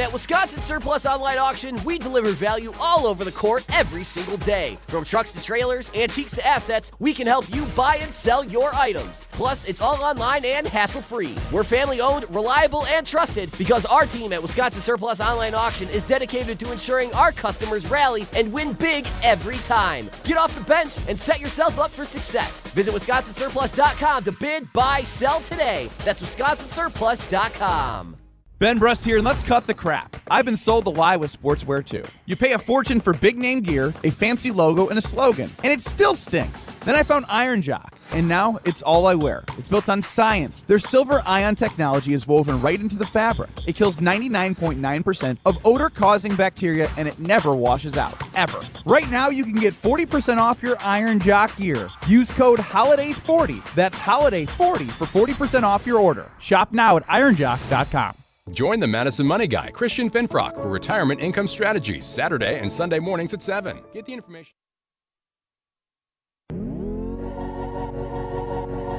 And at Wisconsin Surplus Online Auction, we deliver value all over the court every single day. From trucks to trailers, antiques to assets, we can help you buy and sell your items. Plus, it's all online and hassle-free. We're family-owned, reliable, and trusted because our team at Wisconsin Surplus Online Auction is dedicated to ensuring our customers rally and win big every time. Get off the bench and set yourself up for success. Visit WisconsinSurplus.com to bid, buy, sell today. That's WisconsinSurplus.com. Ben Brust here, and let's cut the crap. I've been sold the lie with sportswear too. You pay a fortune for big name gear, a fancy logo, and a slogan, and it still stinks. Then I found Iron Jock, and now it's all I wear. It's built on science. Their silver ion technology is woven right into the fabric. It kills 99.9% of odor-causing bacteria, and it never washes out, ever. Right now, you can get 40% off your Iron Jock gear. Use code HOLIDAY40. That's HOLIDAY40 for 40% off your order. Shop now at ironjock.com. Join the Madison Money Guy, Christian Finfrock, for Retirement Income Strategies, Saturday and Sunday mornings at 7. Get the information.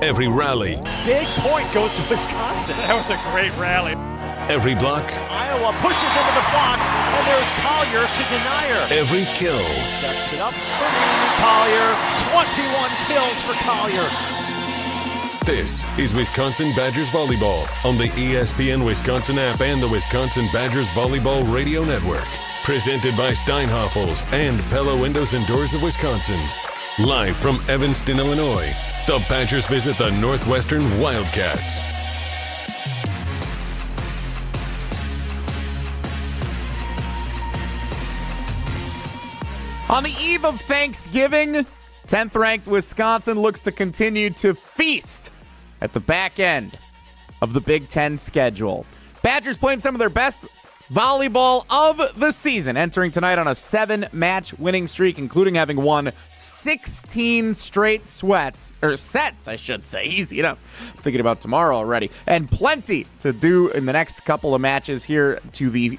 Every rally. Big point goes to Wisconsin. That was a great rally. Every block. Iowa pushes into the block, and there's Collier to deny her. Every kill. Sets it up for Collier. 21 kills for Collier. This is Wisconsin Badgers Volleyball on the ESPN Wisconsin app and the Wisconsin Badgers Volleyball Radio Network. Presented by Steinhoffels and Pella Windows and Doors of Wisconsin. Live from Evanston, Illinois, the Badgers visit the Northwestern Wildcats. On the eve of Thanksgiving, 10th-ranked Wisconsin looks to continue to feast at the back end of the Big Ten schedule. Badgers playing some of their best volleyball of the season, entering tonight on a 7-match winning streak, including having won 16 straight sets, I should say. Easy enough. I'm thinking about tomorrow already. And plenty to do in the next couple of matches here to the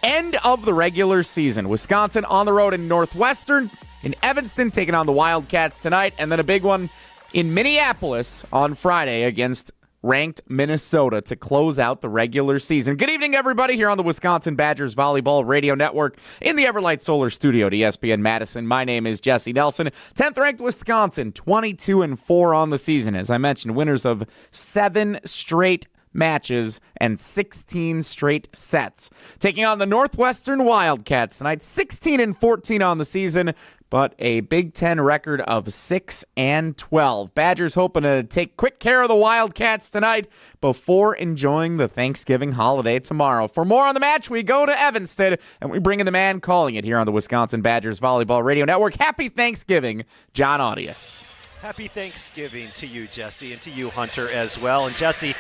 end of the regular season. Wisconsin on the road in Northwestern, in Evanston, taking on the Wildcats tonight, and then a big one in Minneapolis on Friday against ranked Minnesota to close out the regular season. Good evening, everybody, here on the Wisconsin Badgers Volleyball Radio Network in the Everlight Solar Studio at ESPN Madison. My name is Jesse Nelson. 10th-ranked Wisconsin, 22-4 on the season. As I mentioned, winners of 7 straight matches and 16 straight sets. Taking on the Northwestern Wildcats tonight, 16-14 on the season, but a Big Ten record of 6-12. Badgers hoping to take quick care of the Wildcats tonight before enjoying the Thanksgiving holiday tomorrow. For more on the match, we go to Evanston, and we bring in the man calling it here on the Wisconsin Badgers Volleyball Radio Network. Happy Thanksgiving, John Audius. Happy Thanksgiving to you, Jesse, and to you, Hunter, as well. And Jesse,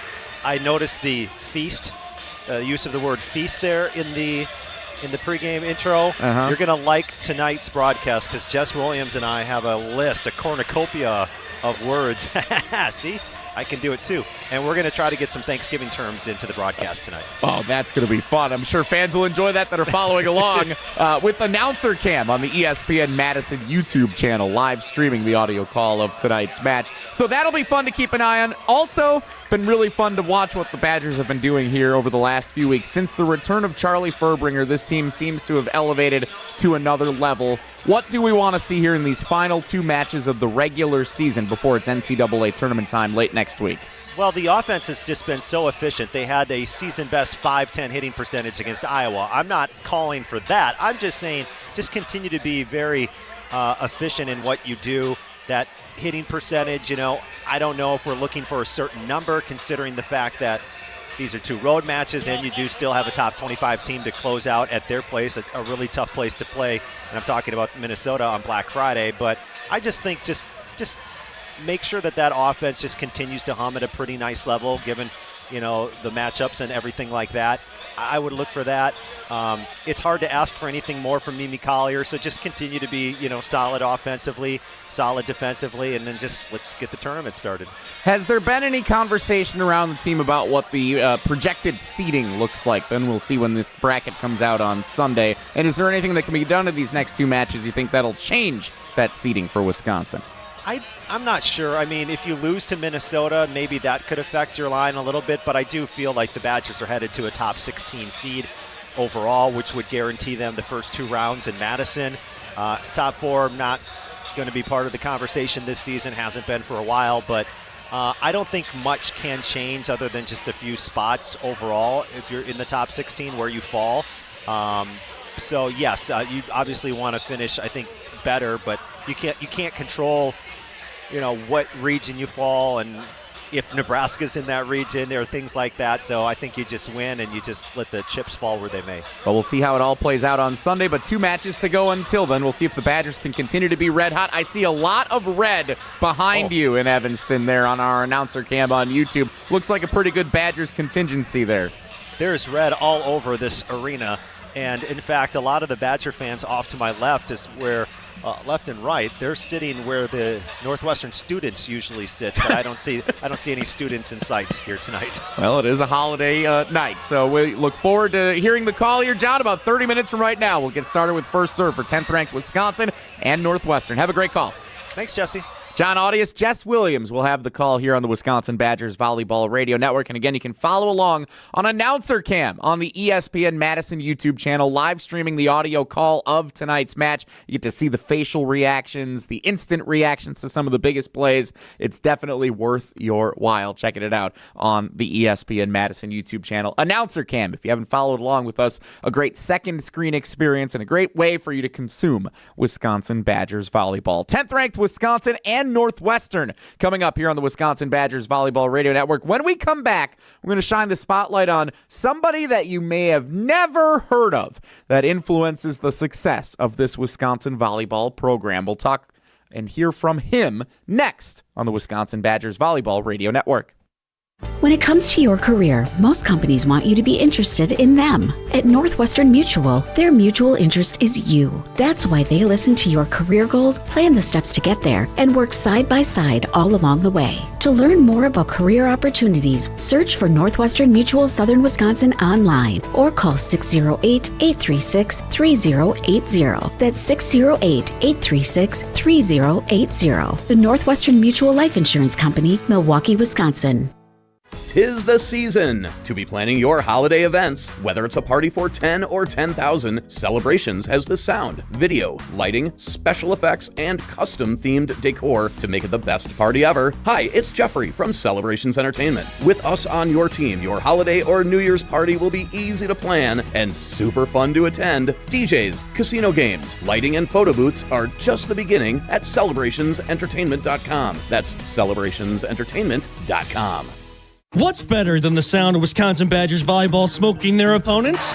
I noticed the feast, use of the word feast there in the pregame intro. You're going to like tonight's broadcast because Jess Williams and I have a list, a cornucopia of words. See? I can do it too. And we're going to try to get some Thanksgiving terms into the broadcast tonight. Oh, that's going to be fun. I'm sure fans will enjoy that are following along with Announcer Cam on the ESPN Madison YouTube channel, live streaming the audio call of tonight's match. So that'll be fun to keep an eye on. Also, been really fun to watch what the Badgers have been doing here over the last few weeks. Since the return of Charlie Furbringer, this team seems to have elevated to another level. What do we want to see here in these final 2 matches of the regular season before it's NCAA tournament time late next week? Well, the offense has just been so efficient. They had a season-best .510 hitting percentage against Iowa. I'm not calling for that. I'm just saying just continue to be very efficient in what you do. That hitting percentage, I don't know if we're looking for a certain number considering the fact that these are 2 road matches and you do still have a top 25 team to close out at their place, a really tough place to play. And I'm talking about Minnesota on Black Friday. But I just think just make sure that offense just continues to hum at a pretty nice level given, the matchups and everything like that. I would look for that. It's hard to ask for anything more from Mimi Collier, so just continue to be, solid offensively, solid defensively, and then just let's get the tournament started. Has there been any conversation around the team about what the projected seeding looks like? Then we'll see when this bracket comes out on Sunday. And is there anything that can be done in these next 2 matches you think that'll change that seeding for Wisconsin? I'm not sure. I mean, if you lose to Minnesota, maybe that could affect your line a little bit, but I do feel like the Badgers are headed to a top 16 seed. overall, which would guarantee them the first 2 rounds in Madison. Top 4, not going to be part of the conversation this season, hasn't been for a while, but I don't think much can change other than just a few spots overall if you're in the top 16 where you fall. So yes, you obviously want to finish, I think, better, but you can't control, what region you fall and if Nebraska's in that region or things like that. So I think you just win and you just let the chips fall where they may. Well, we'll see how it all plays out on Sunday, but 2 matches to go until then. We'll see if the Badgers can continue to be red hot. I see a lot of red behind you in Evanston there on our announcer cam on YouTube. Looks like a pretty good Badgers contingency there. There's red all over this arena. And in fact, a lot of the Badger fans off to my left is where left and right, they're sitting where the Northwestern students usually sit, but I don't see any students in sight here tonight. Well, it is a holiday night, so we look forward to hearing the call here, John, about 30 minutes from right now. We'll get started with First Serve for 10th-ranked Wisconsin and Northwestern. Have a great call. Thanks, Jesse. John Audius, Jess Williams will have the call here on the Wisconsin Badgers Volleyball Radio Network. And again, you can follow along on Announcer Cam on the ESPN Madison YouTube channel, live streaming the audio call of tonight's match. You get to see the facial reactions, the instant reactions to some of the biggest plays. It's definitely worth your while checking it out on the ESPN Madison YouTube channel. Announcer Cam, if you haven't followed along with us, a great second screen experience and a great way for you to consume Wisconsin Badgers volleyball. 10th ranked Wisconsin and Northwestern coming up here on the Wisconsin Badgers Volleyball Radio Network. When we come back, we're going to shine the spotlight on somebody that you may have never heard of that influences the success of this Wisconsin volleyball program. We'll talk and hear from him next on the Wisconsin Badgers Volleyball Radio Network. When it comes to your career, most companies want you to be interested in them. At Northwestern Mutual, their mutual interest is you. That's why they listen to your career goals, plan the steps to get there, and work side by side all along the way. To learn more about career opportunities, search for Northwestern Mutual Southern Wisconsin online or call 608-836-3080. That's 608-836-3080. The Northwestern Mutual Life Insurance Company, Milwaukee, Wisconsin. 'Tis the season to be planning your holiday events. Whether it's a party for 10 or 10,000, Celebrations has the sound, video, lighting, special effects, and custom-themed decor to make it the best party ever. Hi, it's Jeffrey from Celebrations Entertainment. With us on your team, your holiday or New Year's party will be easy to plan and super fun to attend. DJs, casino games, lighting, and photo booths are just the beginning at celebrationsentertainment.com. That's celebrationsentertainment.com. What's better than the sound of Wisconsin Badgers volleyball smoking their opponents?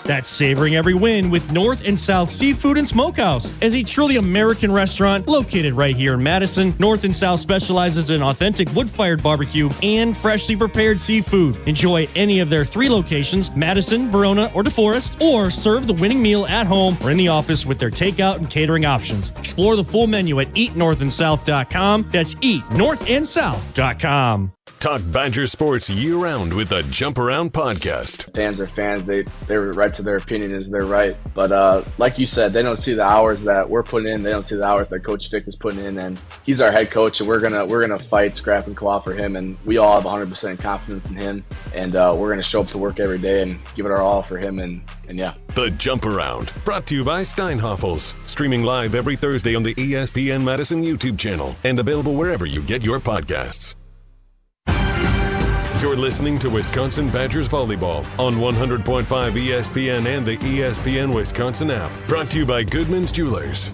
That's savoring every win with North and South Seafood and Smokehouse. As a truly American restaurant located right here in Madison, North and South specializes in authentic wood-fired barbecue and freshly prepared seafood. Enjoy any of their 3 locations, Madison, Verona, or DeForest, or serve the winning meal at home or in the office with their takeout and catering options. Explore the full menu at eatnorthandsouth.com. That's eatnorthandsouth.com. Talk Badger sports year-round with the Jump Around podcast. Fans are fans. They're right to their opinion is their right. But like you said, they don't see the hours that we're putting in. They don't see the hours that Coach Fick is putting in. And he's our head coach, and we're gonna fight, scrap, and claw for him. And we all have 100% confidence in him. And we're gonna show up to work every day and give it our all for him. And yeah. The Jump Around, brought to you by Steinhoffels. Streaming live every Thursday on the ESPN Madison YouTube channel and available wherever you get your podcasts. You're listening to Wisconsin Badgers Volleyball on 100.5 ESPN and the ESPN Wisconsin app. Brought to you by Goodman's Jewelers.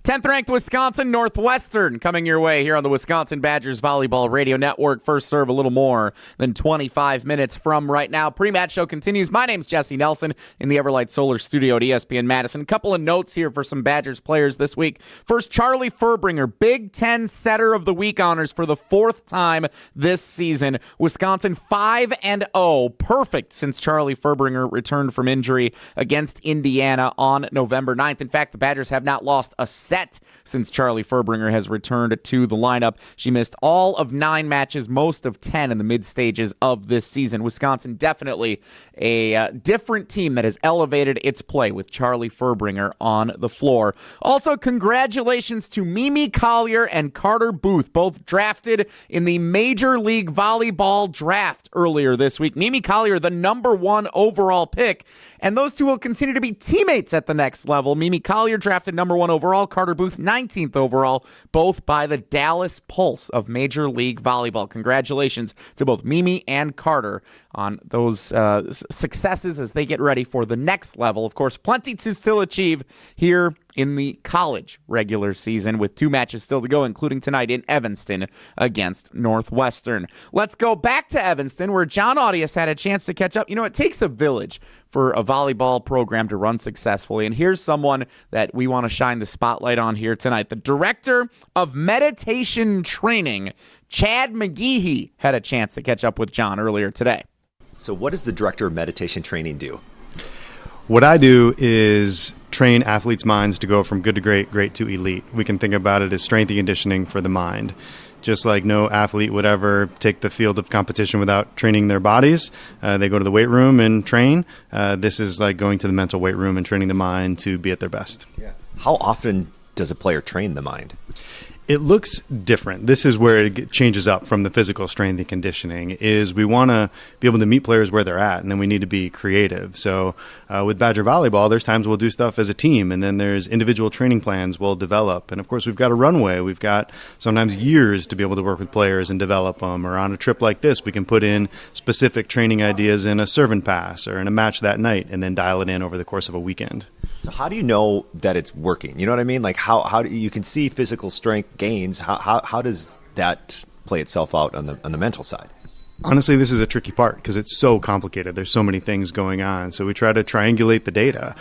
10th ranked Wisconsin Northwestern coming your way here on the Wisconsin Badgers Volleyball Radio Network. First serve a little more than 25 minutes from right now. Pre-match show continues. My name's Jesse Nelson in the Everlight Solar Studio at ESPN Madison. A couple of notes here for some Badgers players this week. First, Charlie Furbringer, Big Ten Setter of the Week honors for the 4th time this season. Wisconsin 5-0, perfect since Charlie Furbringer returned from injury against Indiana on November 9th. In fact, the Badgers have not lost a set cadet since Charlie Furbringer has returned to the lineup. She missed all of 9 matches, most of 10 in the mid stages of this season. Wisconsin definitely a different team that has elevated its play with Charlie Furbringer on the floor. Also, congratulations to Mimi Collier and Carter Booth, both drafted in the Major League Volleyball draft earlier this week. Mimi Collier, the number 1 overall pick, and those two will continue to be teammates at the next level. Mimi Collier drafted number 1 overall, Carter Booth 19th overall, both by the Dallas Pulse of Major League Volleyball. Congratulations to both Mimi and Carter on those successes as they get ready for the next level. Of course, plenty to still achieve here in the college regular season with 2 matches still to go, including tonight in Evanston against Northwestern. Let's go back to Evanston where John Arias had a chance to catch up. You know, it takes a village for a volleyball program to run successfully, and here's someone that we want to shine the spotlight on here tonight. The director of meditation training, Chad McGeehee, had a chance to catch up with John earlier today. So what does the director of meditation training do? What I do is train athletes' minds to go from good to great, great to elite. We can think about it as strength and conditioning for the mind. Just like no athlete would ever take the field of competition without training their bodies, they go to the weight room and train. This is like going to the mental weight room and training the mind to be at their best. Yeah. How often does a player train the mind? It looks different. This is where it changes up from the physical strength and conditioning, is we want to be able to meet players where they're at, and then we need to be creative. So with Badger Volleyball, there's times we'll do stuff as a team, and then there's individual training plans we'll develop. And, of course, we've got a runway. We've got sometimes years to be able to work with players and develop them. Or on a trip like this, we can put in specific training ideas in a serve and pass or in a match that night and then dial it in over the course of a weekend. So how do you know that it's working? You know what I mean? Like how do you can see physical strength gains? How does that play itself out on the mental side? Honestly, this is a tricky part because it's so complicated. There's so many things going on. So we try to triangulate the data.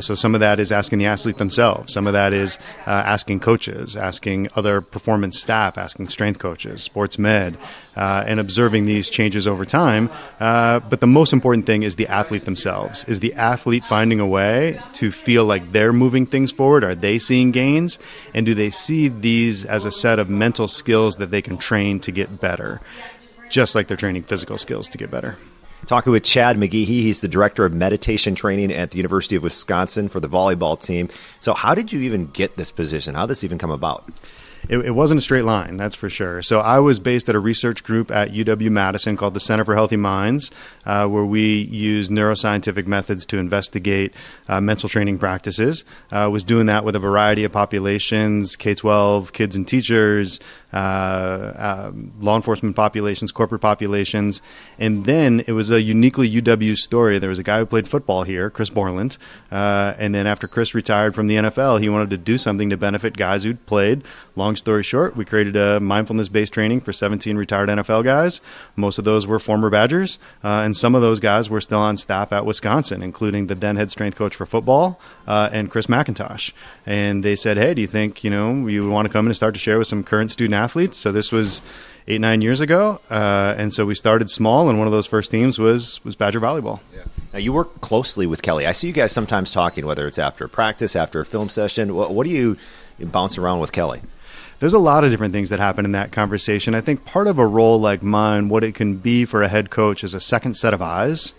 So some of that is asking the athlete themselves. Some of that is asking coaches, asking other performance staff, asking strength coaches, sports med, and observing these changes over time. But the most important thing is the athlete themselves. Is the athlete finding a way to feel like they're moving things forward? Are they seeing gains? And do they see these as a set of mental skills that they can train to get better? Just like they're training physical skills to get better. Talking with Chad McGeehee. He's the director of meditation training at the University of Wisconsin for the volleyball team. So how did you even get this position? How did this even come about? It wasn't a straight line, that's for sure. So I was based at a research group at UW-Madison called the Center for Healthy Minds, where we use neuroscientific methods to investigate mental training practices. Was doing that with a variety of populations, K-12, kids and teachers, law enforcement populations, corporate populations. And then it was a uniquely UW story. There was a guy who played football here, Chris Borland. And then after Chris retired from the NFL, he wanted to do something to benefit guys who'd played. Long story short, we created a mindfulness-based training for 17 retired NFL guys. Most of those were former Badgers, and some of those guys were still on staff at Wisconsin, including the then head strength coach for football and Chris McIntosh. And they said, hey, do you think you want to come in and start to share with some current student athletes? So this was 8-9 years ago, and so we started small, and one of those first teams was Badger Volleyball. Yeah. Now, you work closely with Kelly. I see you guys sometimes talking, whether it's after practice, after a film session. What do you bounce around with Kelly? There's a lot of different things that happen in that conversation. I think part of a role like mine, what it can be for a head coach, is a second set of eyes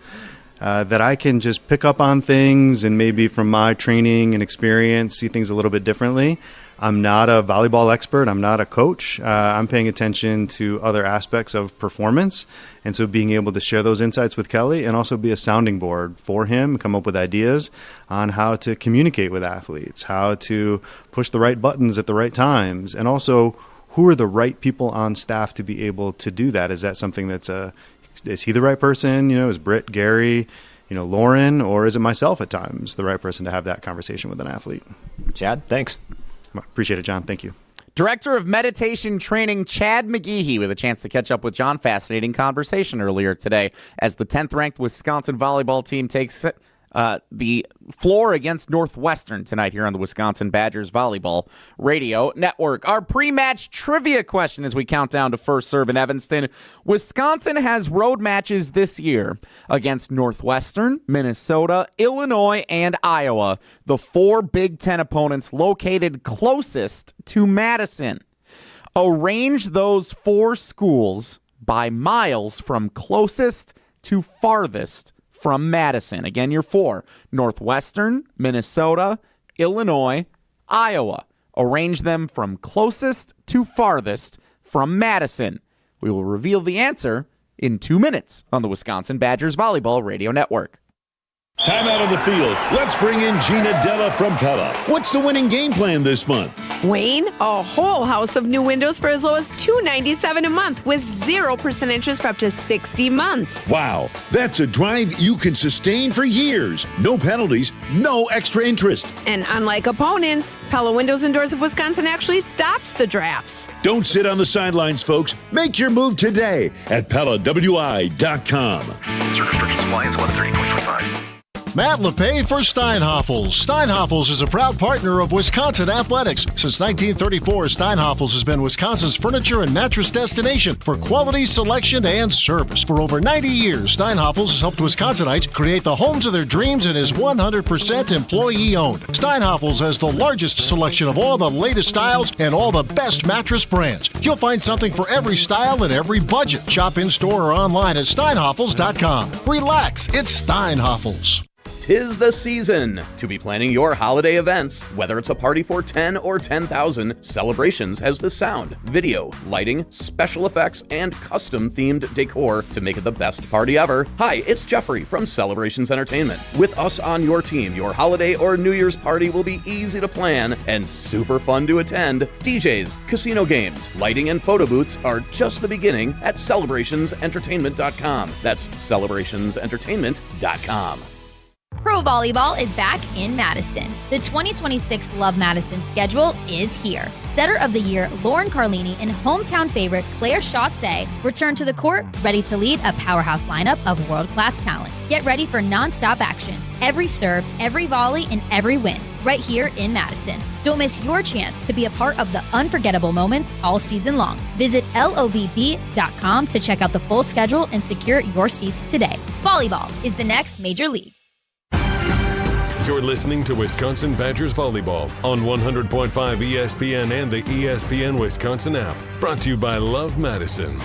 that I can just pick up on things and maybe from my training and experience see things a little bit differently. I'm not a volleyball expert. I'm not a coach. I'm paying attention to other aspects of performance. And so being able to share those insights with Kelly and also be a sounding board for him, come up with ideas on how to communicate with athletes, how to push the right buttons at the right times, and also who are the right people on staff to be able to do that. Is that something that's is he the right person? Is Britt, Gary, Lauren, or is it myself at times the right person to have that conversation with an athlete? Chad, thanks. Appreciate it, John. Thank you. Director of Meditation Training, Chad McGeehee, with a chance to catch up with John. Fascinating conversation earlier today as the 10th-ranked Wisconsin volleyball team takes the floor against Northwestern tonight here on the Wisconsin Badgers Volleyball Radio Network. Our pre-match trivia question as we count down to first serve in Evanston. Wisconsin has road matches this year against Northwestern, Minnesota, Illinois, and Iowa, the 4 Big Ten opponents located closest to Madison. Arrange those 4 schools by miles from closest to farthest from Madison. Again, your 4: Northwestern, Minnesota, Illinois, Iowa. Arrange them from closest to farthest from Madison. We will reveal the answer in 2 minutes on the Wisconsin Badgers Volleyball Radio Network. Timeout on the field. Let's bring in Gina Della from Pella. What's the winning game plan this month? Wayne, a whole house of new windows for as low as $297 a month with 0% interest for up to 60 months. Wow, that's a drive you can sustain for years. No penalties, no extra interest. And unlike opponents, Pella Windows and Doors of Wisconsin actually stops the drafts. Don't sit on the sidelines, folks. Make your move today at PellaWI.com. Certain restrictions apply until 11/30/2025. Matt LePay for Steinhoffels. Steinhoffels is a proud partner of Wisconsin Athletics. Since 1934, Steinhoffels has been Wisconsin's furniture and mattress destination for quality, selection, and service. For over 90 years, Steinhoffels has helped Wisconsinites create the homes of their dreams and is 100% employee-owned. Steinhoffels has the largest selection of all the latest styles and all the best mattress brands. You'll find something for every style and every budget. Shop in-store or online at steinhoffels.com. Relax, it's Steinhoffels. 'Tis the season to be planning your holiday events. Whether it's a party for 10 or 10,000, Celebrations has the sound, video, lighting, special effects, and custom-themed decor to make it the best party ever. Hi, it's Jeffrey from Celebrations Entertainment. With us on your team, your holiday or New Year's party will be easy to plan and super fun to attend. DJs, casino games, lighting, and photo booths are just the beginning at celebrationsentertainment.com. That's celebrationsentertainment.com. Pro Volleyball is back in Madison. The 2026 Love Madison schedule is here. Setter of the Year Lauren Carlini and hometown favorite Claire Chausset return to the court, ready to lead a powerhouse lineup of world-class talent. Get ready for non-stop action. Every serve, every volley, and every win, right here in Madison. Don't miss your chance to be a part of the unforgettable moments all season long. Visit lovb.com to check out the full schedule and secure your seats today. Volleyball is the next major league. You're listening to Wisconsin Badgers Volleyball on 100.5 ESPN and the ESPN Wisconsin app. Brought to you by Love Madison.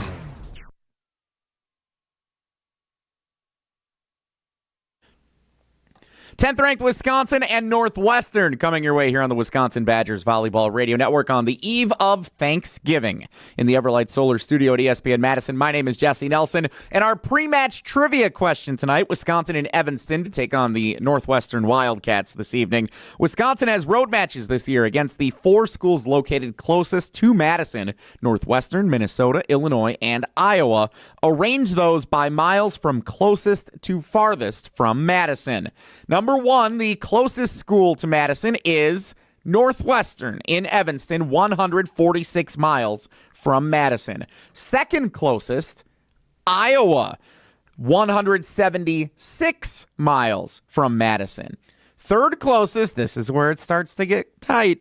10th ranked Wisconsin and Northwestern coming your way here on the Wisconsin Badgers Volleyball Radio Network on the eve of Thanksgiving. In the Everlight Solar Studio at ESPN Madison, my name is Jesse Nelson, and our pre-match trivia question tonight, Wisconsin and Evanston to take on the Northwestern Wildcats this evening. Wisconsin has road matches this year against the 4 schools located closest to Madison: Northwestern, Minnesota, Illinois, and Iowa. Arrange those by miles from closest to farthest from Madison. Number 1, the closest school to Madison is Northwestern in Evanston, 146 miles from Madison. Second closest, Iowa, 176 miles from Madison. Third closest, this is where it starts to get tight,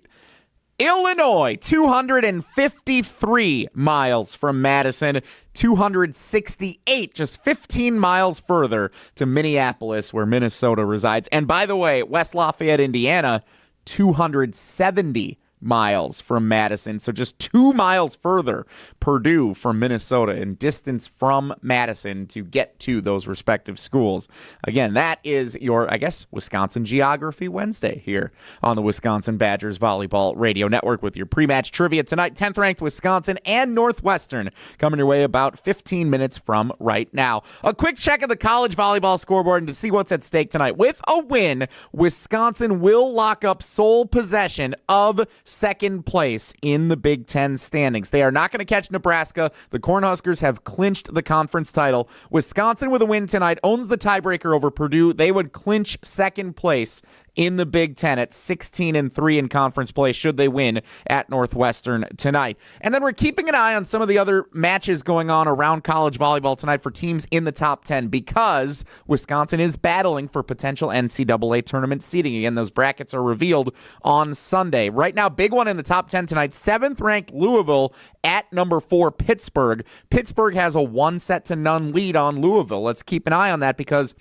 Illinois, 253 miles from Madison, 268, just 15 miles further to Minneapolis, where Minnesota resides. And by the way, West Lafayette, Indiana, 270 miles from Madison, so just 2 miles further, Purdue from Minnesota, in distance from Madison to get to those respective schools. Again, that is your, I guess, Wisconsin Geography Wednesday here on the Wisconsin Badgers Volleyball Radio Network with your pre-match trivia tonight. 10th ranked Wisconsin and Northwestern coming your way about 15 minutes from right now. A quick check of the college volleyball scoreboard and to see what's at stake tonight. With a win, Wisconsin will lock up sole possession of second place in the Big Ten standings. They are not going to catch Nebraska. The Cornhuskers have clinched the conference title. Wisconsin with a win tonight owns the tiebreaker over Purdue. They would clinch second place in the Big Ten at 16-3 in conference play should they win at Northwestern tonight. And then we're keeping an eye on some of the other matches going on around college volleyball tonight for teams in the top 10 because Wisconsin is battling for potential NCAA tournament seeding. Again, those brackets are revealed on Sunday. Right now, big one in the top 10 tonight, 7th-ranked Louisville at number 4 Pittsburgh. Pittsburgh has a 1-0 lead on Louisville. Let's keep an eye on that because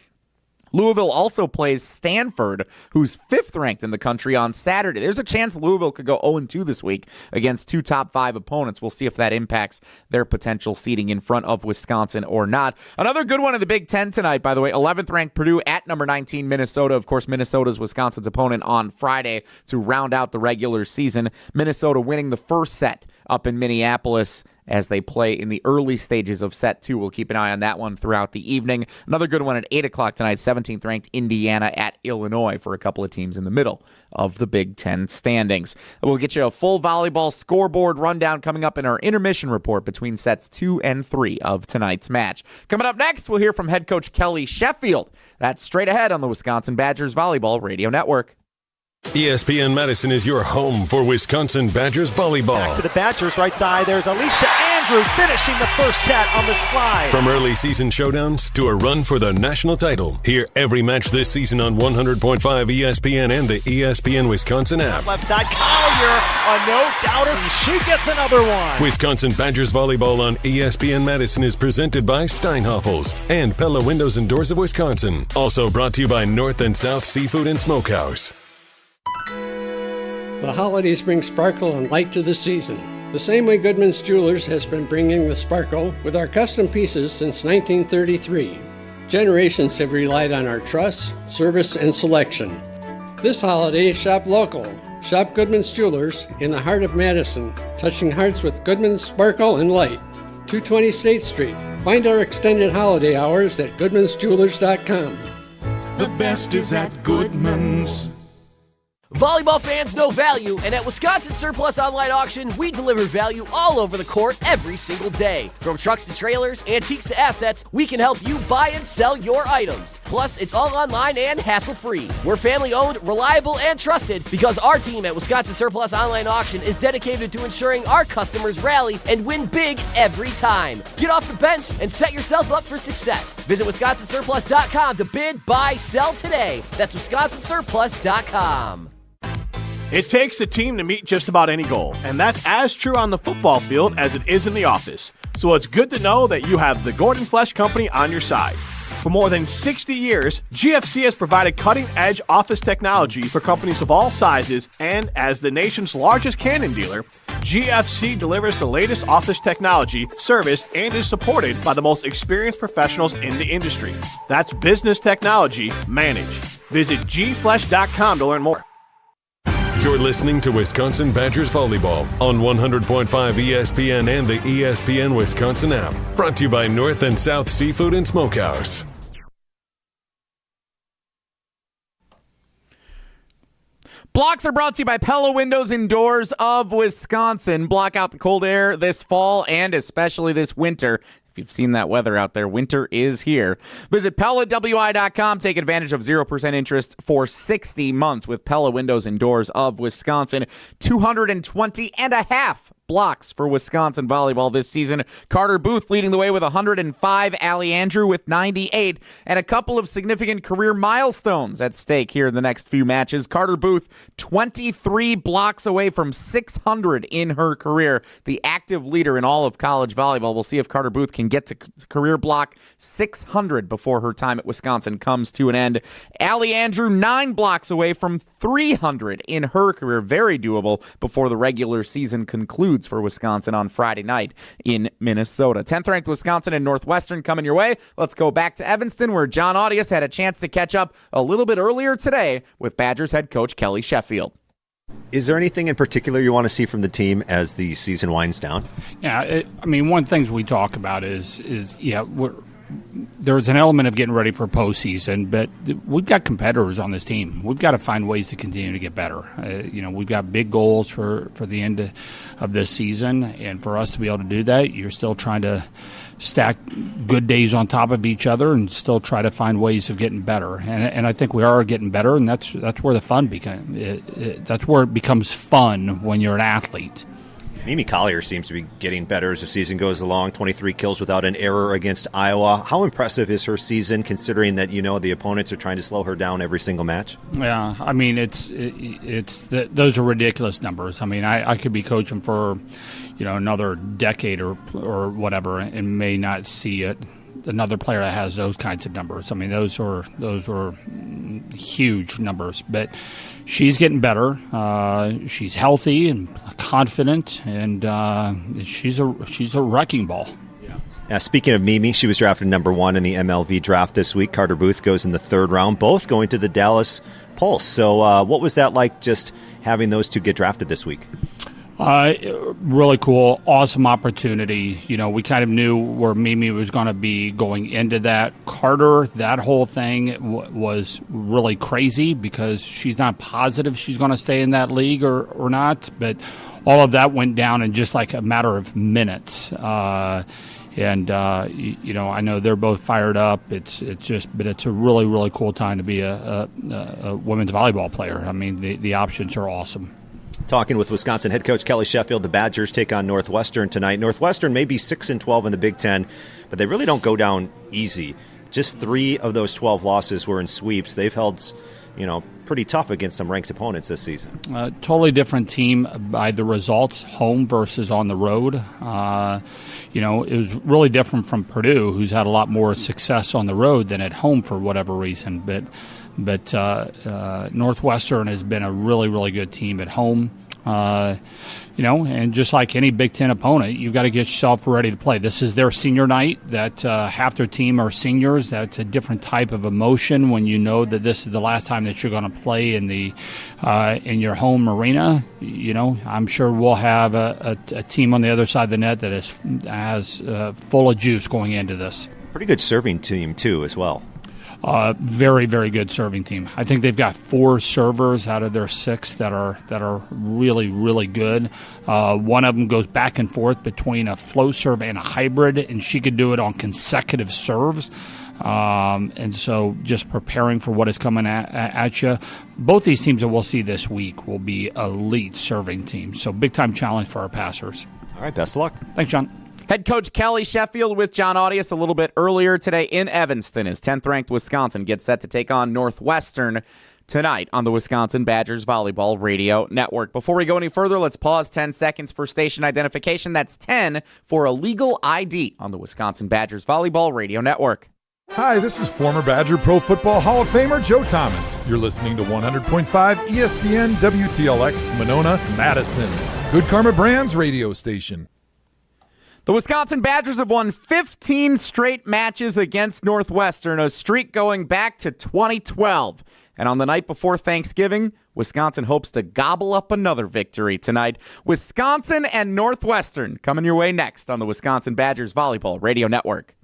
Louisville also plays Stanford, who's 5th ranked in the country on Saturday. There's a chance Louisville could go 0-2 this week against 2 top 5 opponents. We'll see if that impacts their potential seeding in front of Wisconsin or not. Another good one in the Big Ten tonight, by the way, 11th ranked Purdue at number 19 Minnesota. Of course, Minnesota's Wisconsin's opponent on Friday to round out the regular season. Minnesota winning the first set up in Minneapolis as they play in the early stages of set 2. We'll keep an eye on that one throughout the evening. Another good one at 8 o'clock tonight, 17th ranked Indiana at Illinois for a couple of teams in the middle of the Big Ten standings. We'll get you a full volleyball scoreboard rundown coming up in our intermission report between sets 2 and 3 of tonight's match. Coming up next, we'll hear from head coach Kelly Sheffield. That's straight ahead on the Wisconsin Badgers Volleyball Radio Network. ESPN Madison is your home for Wisconsin Badgers volleyball. Back to the Badgers, right side. There's Alicia Andrew finishing the first set on the slide. From early season showdowns to a run for the national title, hear every match this season on 100.5 ESPN and the ESPN Wisconsin app. Left side, Collier, a no-doubter. She gets another one. Wisconsin Badgers volleyball on ESPN Madison is presented by Steinhoffels and Pella Windows and Doors of Wisconsin. Also brought to you by North and South Seafood and Smokehouse. The holidays bring sparkle and light to the season. The same way Goodman's Jewelers has been bringing the sparkle with our custom pieces since 1933. Generations have relied on our trust, service, and selection. This holiday, shop local. Shop Goodman's Jewelers in the heart of Madison, touching hearts with Goodman's sparkle and light. 220 State Street. Find our extended holiday hours at goodmansjewelers.com. The best is at Goodman's. Volleyball fans know value, and at Wisconsin Surplus Online Auction, we deliver value all over the court every single day. From trucks to trailers, antiques to assets, we can help you buy and sell your items. Plus, it's all online and hassle-free. We're family-owned, reliable, and trusted because our team at Wisconsin Surplus Online Auction is dedicated to ensuring our customers rally and win big every time. Get off the bench and set yourself up for success. Visit WisconsinSurplus.com to bid, buy, sell today. That's WisconsinSurplus.com. It takes a team to meet just about any goal, and that's as true on the football field as it is in the office. So it's good to know that you have the Gordon Flesch Company on your side. For more than 60 years, GFC has provided cutting-edge office technology for companies of all sizes, and as the nation's largest Canon dealer, GFC delivers the latest office technology, serviced, and is supported by the most experienced professionals in the industry. That's business technology managed. Visit gflesh.com to learn more. You're listening to Wisconsin Badgers Volleyball on 100.5 ESPN and the ESPN Wisconsin app. Brought to you by North and South Seafood and Smokehouse. Blocks are brought to you by Pella Windows and Doors of Wisconsin. Block out the cold air this fall and especially this winter. If you've seen that weather out there, winter is here. Visit PellaWI.com. Take advantage of 0% interest for 60 months with Pella Windows and Doors of Wisconsin. 220.5 blocks for Wisconsin volleyball this season. Carter Booth leading the way with 105, Allie Andrew with 98, and a couple of significant career milestones at stake here in the next few matches. Carter Booth, 23 blocks away from 600 in her career, the active leader in all of college volleyball. We'll see if Carter Booth can get to career block 600 before her time at Wisconsin comes to an end. Allie Andrew, 9 blocks away from 300 in her career. Very doable before the regular season concludes for Wisconsin on Friday night in Minnesota. 10th ranked Wisconsin and Northwestern coming your way. Let's go back to Evanston, where John Audius had a chance to catch up a little bit earlier today with Badgers head coach Kelly Sheffield. Is there anything in particular you want to see from the team as the season winds down? Yeah, one of the things we talk about is there's an element of getting ready for postseason, but we've got competitors on this team. We've got to find ways to continue to get better. We've got big goals for the end of this season, and for us to be able to do that, you're still trying to stack good days on top of each other and still try to find ways of getting better. And I think we are getting better, and that's where the fun that's where it becomes fun when you're an athlete. Mimi Collier seems to be getting better as the season goes along. 23 kills without an error against Iowa. How impressive is her season, considering that the opponents are trying to slow her down every single match? Yeah, I mean those are ridiculous numbers. I mean, I could be coaching for another decade or whatever, and may not see another player that has those kinds of numbers. I mean, those were huge numbers, but she's getting better. She's healthy and confident, and she's a wrecking ball. Now, speaking of Mimi, she was drafted number 1 in the MLV draft this week. Carter Booth goes in the 3rd round, both going to the Dallas Pulse. So what was that like, just having those two get drafted this week? Really cool, awesome opportunity. We kind of knew where Mimi was going to be going into that. Carter, that whole thing was really crazy because she's not positive she's going to stay in that league or not. But all of that went down in just like a matter of minutes. I know they're both fired up. But it's a really, really cool time to be a women's volleyball player. I mean, the options are awesome. Talking with Wisconsin head coach Kelly Sheffield, the Badgers take on Northwestern tonight. Northwestern may be 6-12 in the Big Ten, but they really don't go down easy. Just 3 of those 12 losses were in sweeps. They've held, pretty tough against some ranked opponents this season. Totally different team by the results, home versus on the road. It was really different from Purdue, who's had a lot more success on the road than at home for whatever reason. But Northwestern has been a really, really good team at home. And just like any Big Ten opponent, you've got to get yourself ready to play. This is their senior night. That half their team are seniors. That's a different type of emotion when you know that this is the last time that you're going to play in in your home arena. I'm sure we'll have a team on the other side of the net that has full of juice going into this. Pretty good serving team too, as well. Very, very good serving team. I think they've got 4 servers out of their 6 that are really, really good. One of them goes back and forth between a flow serve and a hybrid, and she could do it on consecutive serves. And so just preparing for what is coming at you. Both these teams that we'll see this week will be elite serving teams. So big-time challenge for our passers. All right, best of luck. Thanks, John. Head coach Kelly Sheffield with John Audius a little bit earlier today in Evanston as 10th-ranked Wisconsin gets set to take on Northwestern tonight on the Wisconsin Badgers Volleyball Radio Network. Before we go any further, let's pause 10 seconds for station identification. That's 10 for a legal ID on the Wisconsin Badgers Volleyball Radio Network. Hi, this is former Badger Pro Football Hall of Famer Joe Thomas. You're listening to 100.5 ESPN WTLX Monona, Madison. Good Karma Brands radio station. The Wisconsin Badgers have won 15 straight matches against Northwestern, a streak going back to 2012. And on the night before Thanksgiving, Wisconsin hopes to gobble up another victory tonight. Wisconsin and Northwestern coming your way next on the Wisconsin Badgers Volleyball Radio Network.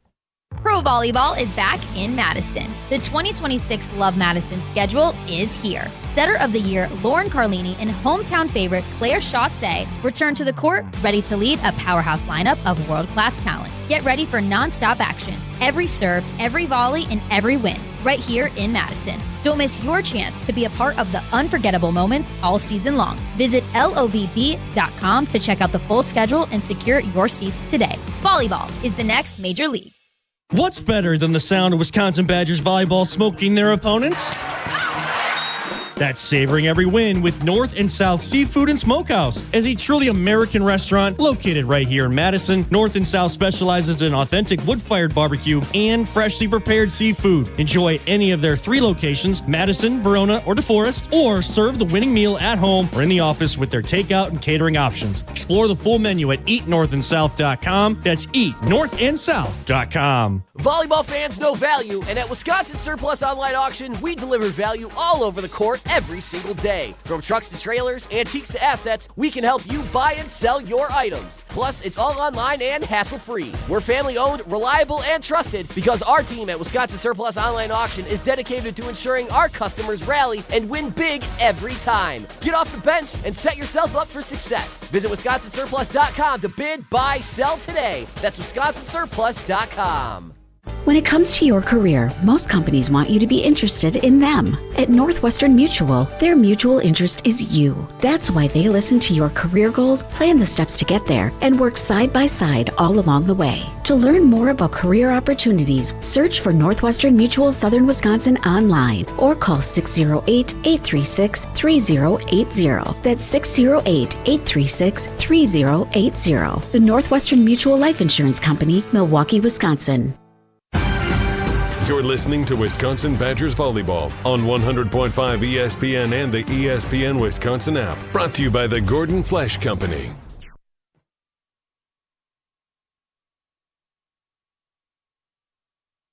Pro Volleyball is back in Madison. The 2026 Love Madison schedule is here. Setter of the Year Lauren Carlini and hometown favorite Claire Chausset return to the court, ready to lead a powerhouse lineup of world-class talent. Get ready for non-stop action. Every serve, every volley, and every win, right here in Madison. Don't miss your chance to be a part of the unforgettable moments all season long. Visit lovb.com to check out the full schedule and secure your seats today. Volleyball is the next major league. What's better than the sound of Wisconsin Badgers volleyball smoking their opponents? That's savoring every win with North and South Seafood and Smokehouse. As a truly American restaurant located right here in Madison, North and South specializes in authentic wood-fired barbecue and freshly prepared seafood. Enjoy at any of their 3 locations, Madison, Verona, or DeForest, or serve the winning meal at home or in the office with their takeout and catering options. Explore the full menu at eatnorthandsouth.com. That's eatnorthandsouth.com. Volleyball fans know value, and at Wisconsin Surplus Online Auction, we deliver value all over the court every single day. From trucks to trailers, antiques to assets, we can help you buy and sell your items. Plus, it's all online and hassle-free. We're family-owned, reliable, and trusted because our team at Wisconsin Surplus Online Auction is dedicated to ensuring our customers rally and win big every time. Get off the bench and set yourself up for success. Visit WisconsinSurplus.com to bid, buy, sell today. That's WisconsinSurplus.com. When it comes to your career, most companies want you to be interested in them. At Northwestern Mutual, their mutual interest is you. That's why they listen to your career goals, plan the steps to get there, and work side by side all along the way. To learn more about career opportunities, search for Northwestern Mutual Southern Wisconsin online or call 608-836-3080. That's 608-836-3080. The Northwestern Mutual Life Insurance Company, Milwaukee, Wisconsin. You're listening to Wisconsin Badgers Volleyball on 100.5 ESPN and the ESPN Wisconsin app. Brought to you by the Gordon Flesh Company.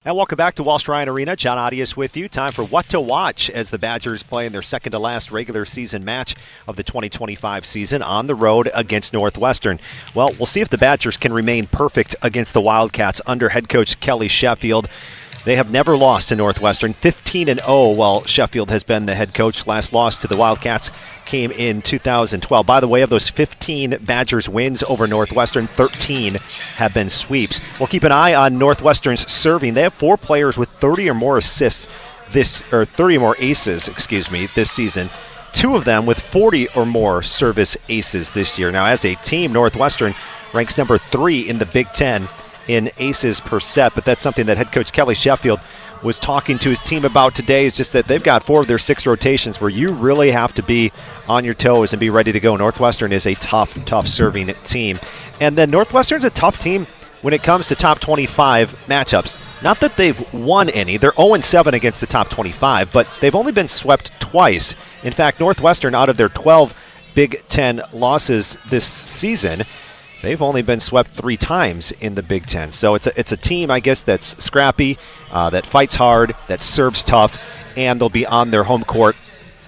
And welcome back to Welsh-Ryan Arena. John Arias with you. Time for What to Watch as the Badgers play in their second to last regular season match of the 2025 season on the road against Northwestern. Well, we'll see if the Badgers can remain perfect against the Wildcats under head coach Kelly Sheffield. They have never lost to Northwestern, 15-0 while Sheffield has been the head coach. Last loss to the Wildcats came in 2012. By the way, of those 15 Badgers wins over Northwestern, 13 have been sweeps. We'll keep an eye on Northwestern's serving. They have 4 players with 30 or more assists 30 or more aces, this season. 2 of them with 40 or more service aces this year. Now, as a team, Northwestern ranks number 3 in the Big Ten in aces per set, but that's something that head coach Kelly Sheffield was talking to his team about today, is just that they've got 4 of their 6 rotations where you really have to be on your toes and be ready to go. Northwestern is a tough serving team. And then Northwestern's a tough team when it comes to top 25 matchups. Not that they've won any. They're 0-7 against the top 25, but they've only been swept twice. In fact, Northwestern, out of their 12 Big Ten losses this season, they've only been swept 3 times in the Big Ten. So it's a team, I guess, that's scrappy, that fights hard, that serves tough, and they'll be on their home court.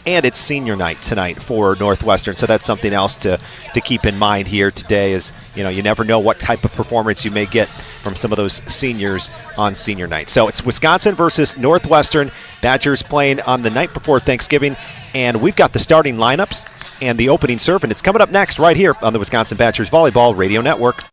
And it's senior night tonight for Northwestern, so that's something else to keep in mind here today. Is you never know what type of performance you may get from some of those seniors on senior night. So it's Wisconsin versus Northwestern. Badgers playing on the night before Thanksgiving, and we've got the starting lineups and the opening serve, and it's coming up next right here on the Wisconsin Badgers Volleyball Radio Network.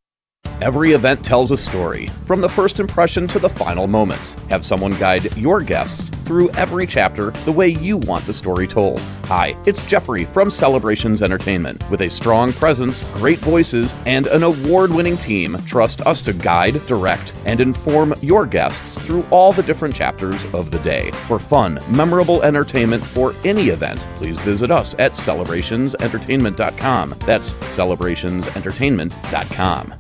Every event tells a story, from the first impression to the final moments. Have someone guide your guests through every chapter the way you want the story told. Hi, it's Jeffrey from Celebrations Entertainment. With a strong presence, great voices, and an award-winning team, trust us to guide, direct, and inform your guests through all the different chapters of the day. For fun, memorable entertainment for any event, please visit us at celebrationsentertainment.com. That's celebrationsentertainment.com.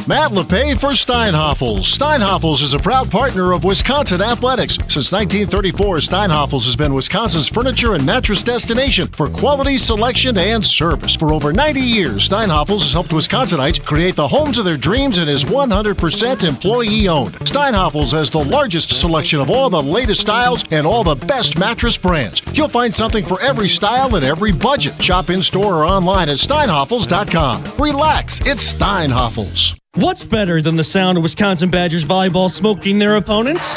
Matt LePay for Steinhoffels. Steinhoffels is a proud partner of Wisconsin Athletics. Since 1934, Steinhoffels has been Wisconsin's furniture and mattress destination for quality, selection, and service. For over 90 years, Steinhoffels has helped Wisconsinites create the homes of their dreams and is 100% employee-owned. Steinhoffels has the largest selection of all the latest styles and all the best mattress brands. You'll find something for every style and every budget. Shop in-store or online at steinhoffels.com. Relax, it's Steinhoffels. What's better than the sound of Wisconsin Badgers volleyball smoking their opponents?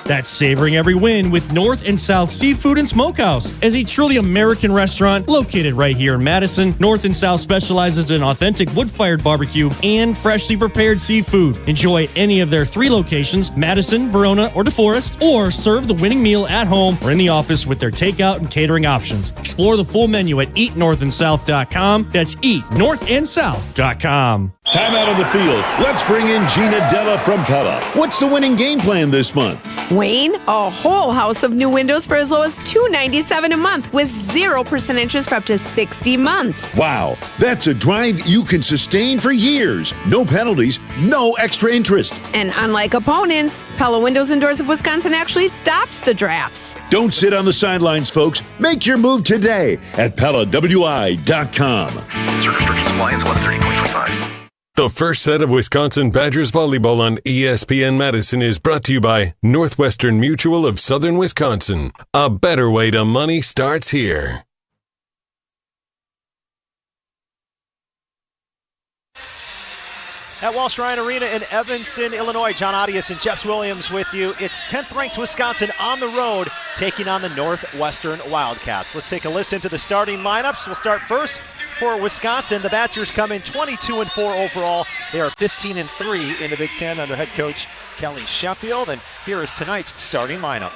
That's savoring every win with North and South Seafood and Smokehouse. As a truly American restaurant located right here in Madison, North and South specializes in authentic wood-fired barbecue and freshly prepared seafood. Enjoy any of their 3 locations, Madison, Verona, or DeForest, or serve the winning meal at home or in the office with their takeout and catering options. Explore the full menu at eatnorthandsouth.com. That's eatnorthandsouth.com. Time out on the field. Let's bring in Gina Della from Pella. What's the winning game plan this month? Wayne, a whole house of new windows for as low as $297 a month with 0% interest for up to 60 months. Wow, that's a drive you can sustain for years. No penalties, no extra interest. And unlike opponents, Pella Windows and Doors of Wisconsin actually stops the drafts. Don't sit on the sidelines, folks. Make your move today at PellaWI.com. Service restrictions apply. It's 130.25. The first set of Wisconsin Badgers volleyball on ESPN Madison is brought to you by Northwestern Mutual of Southern Wisconsin. A better way to money starts here. At Welsh-Ryan Arena in Evanston, Illinois, John Arias and Jess Williams with you. It's 10th-ranked Wisconsin on the road taking on the Northwestern Wildcats. Let's take a listen to the starting lineups. We'll start first for Wisconsin. The Badgers come in 22-4 overall. They are 15-3 in the Big Ten under head coach Kelly Sheffield. And here is tonight's starting lineup.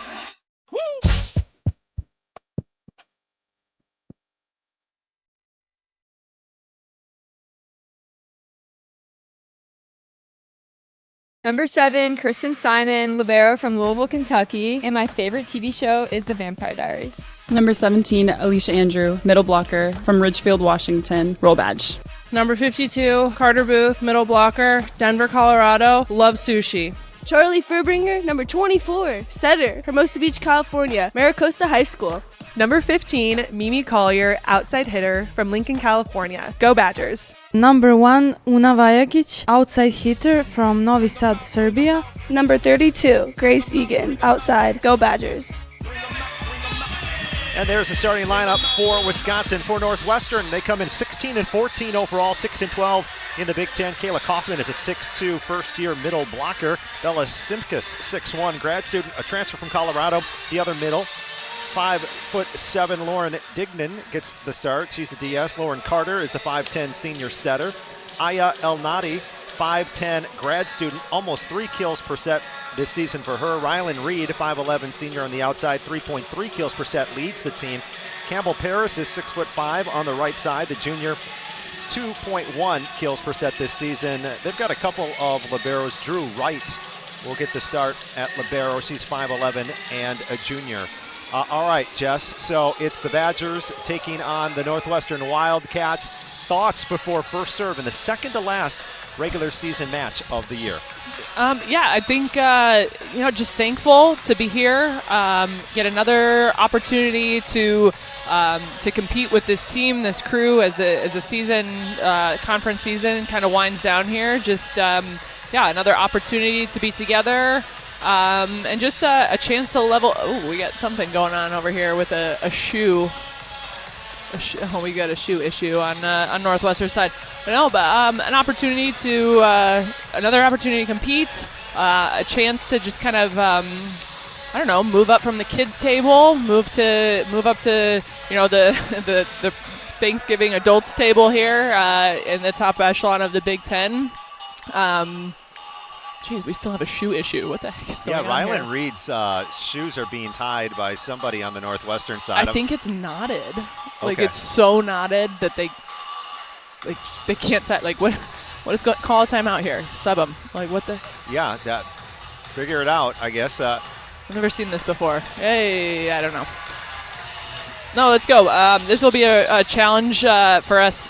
Number 7, Kristen Simon, libero from Louisville, Kentucky, and my favorite TV show is The Vampire Diaries. Number 17, Alicia Andrew, middle blocker from Ridgefield, Washington, roll badge. Number 52, Carter Booth, middle blocker, Denver, Colorado, love sushi. Charlie Furbringer, number 24, setter, Hermosa Beach, California, Maricosta High School. Number 15, Mimi Collier, outside hitter from Lincoln, California. Go Badgers. Number 1, Una Vajagic, outside hitter from Novi Sad, Serbia. Number 32, Grace Egan, outside. Go Badgers. And there's the starting lineup for Wisconsin. For Northwestern, they come in 16-14 overall, 6-12 in the Big Ten. Kayla Kaufman is a 6'2", first-year middle blocker. Bella Simkus, 6'1", grad student, a transfer from Colorado, the other middle. 5'7", Lauren Dignan gets the start. She's the DS. Lauren Carter is the 5'10", senior setter. Aya El Nadi, 5'10", grad student, almost 3 kills per set this season for her. Rylan Reed, 5'11", senior on the outside, 3.3 kills per set, leads the team. Campbell Paris is 6'5" on the right side, the junior, 2.1 kills per set this season. They've got a couple of liberos. Drew Wright will get the start at libero. She's 5'11" and a junior. All right, Jess, so it's the Badgers taking on the Northwestern Wildcats. Thoughts before first serve in the second to last regular season match of the year? I think, just thankful to be here, get another opportunity to compete with this team, this crew, as the season, conference season kind of winds down here. Just, another opportunity to be together. And just a chance to level. Oh, we got something going on over here with a shoe. We got a shoe issue on Northwestern side. But an opportunity to another opportunity to compete. A chance to just kind of move up from the kids table, move up to the Thanksgiving adults table here in the top echelon of the Big Ten. Geez, we still have a shoe issue. What the heck is going on here? Rylan Reed's shoes are being tied by somebody on the Northwestern side. I think it's knotted. Like, Okay. it's so knotted that they can't tie. Like, what is call a timeout here? Sub them. Like, what the? Yeah, figure it out, I guess. I've never seen this before. Hey, I don't know. No, let's go. This will be a challenge for us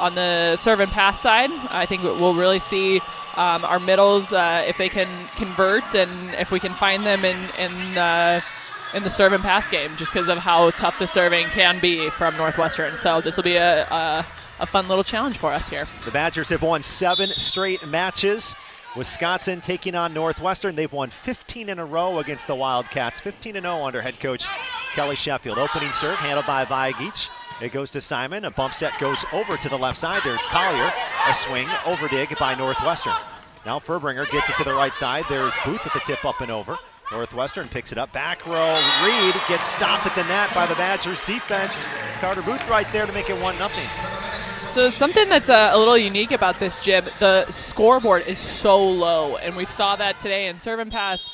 on the serve and pass side. I think we'll really see our middles if they can convert and if we can find them in the serve and pass game, just because of how tough the serving can be from Northwestern. So this will be a fun little challenge for us here. The Badgers have won 7 straight matches. Wisconsin taking on Northwestern. They've won 15 in a row against the Wildcats, 15-0 under head coach Kelly Sheffield. Opening serve handled by Vajagic. It goes to Simon. A bump set goes over to the left side. There's Collier. A swing, overdig by Northwestern. Now Furbringer gets it to the right side. There's Booth at the tip up and over. Northwestern picks it up. Back row. Reed gets stopped at the net by the Badgers defense. Carter Booth right there to make it 1-0. So something that's a little unique about this, Jim, the scoreboard is so low, and we saw that today in serve and pass.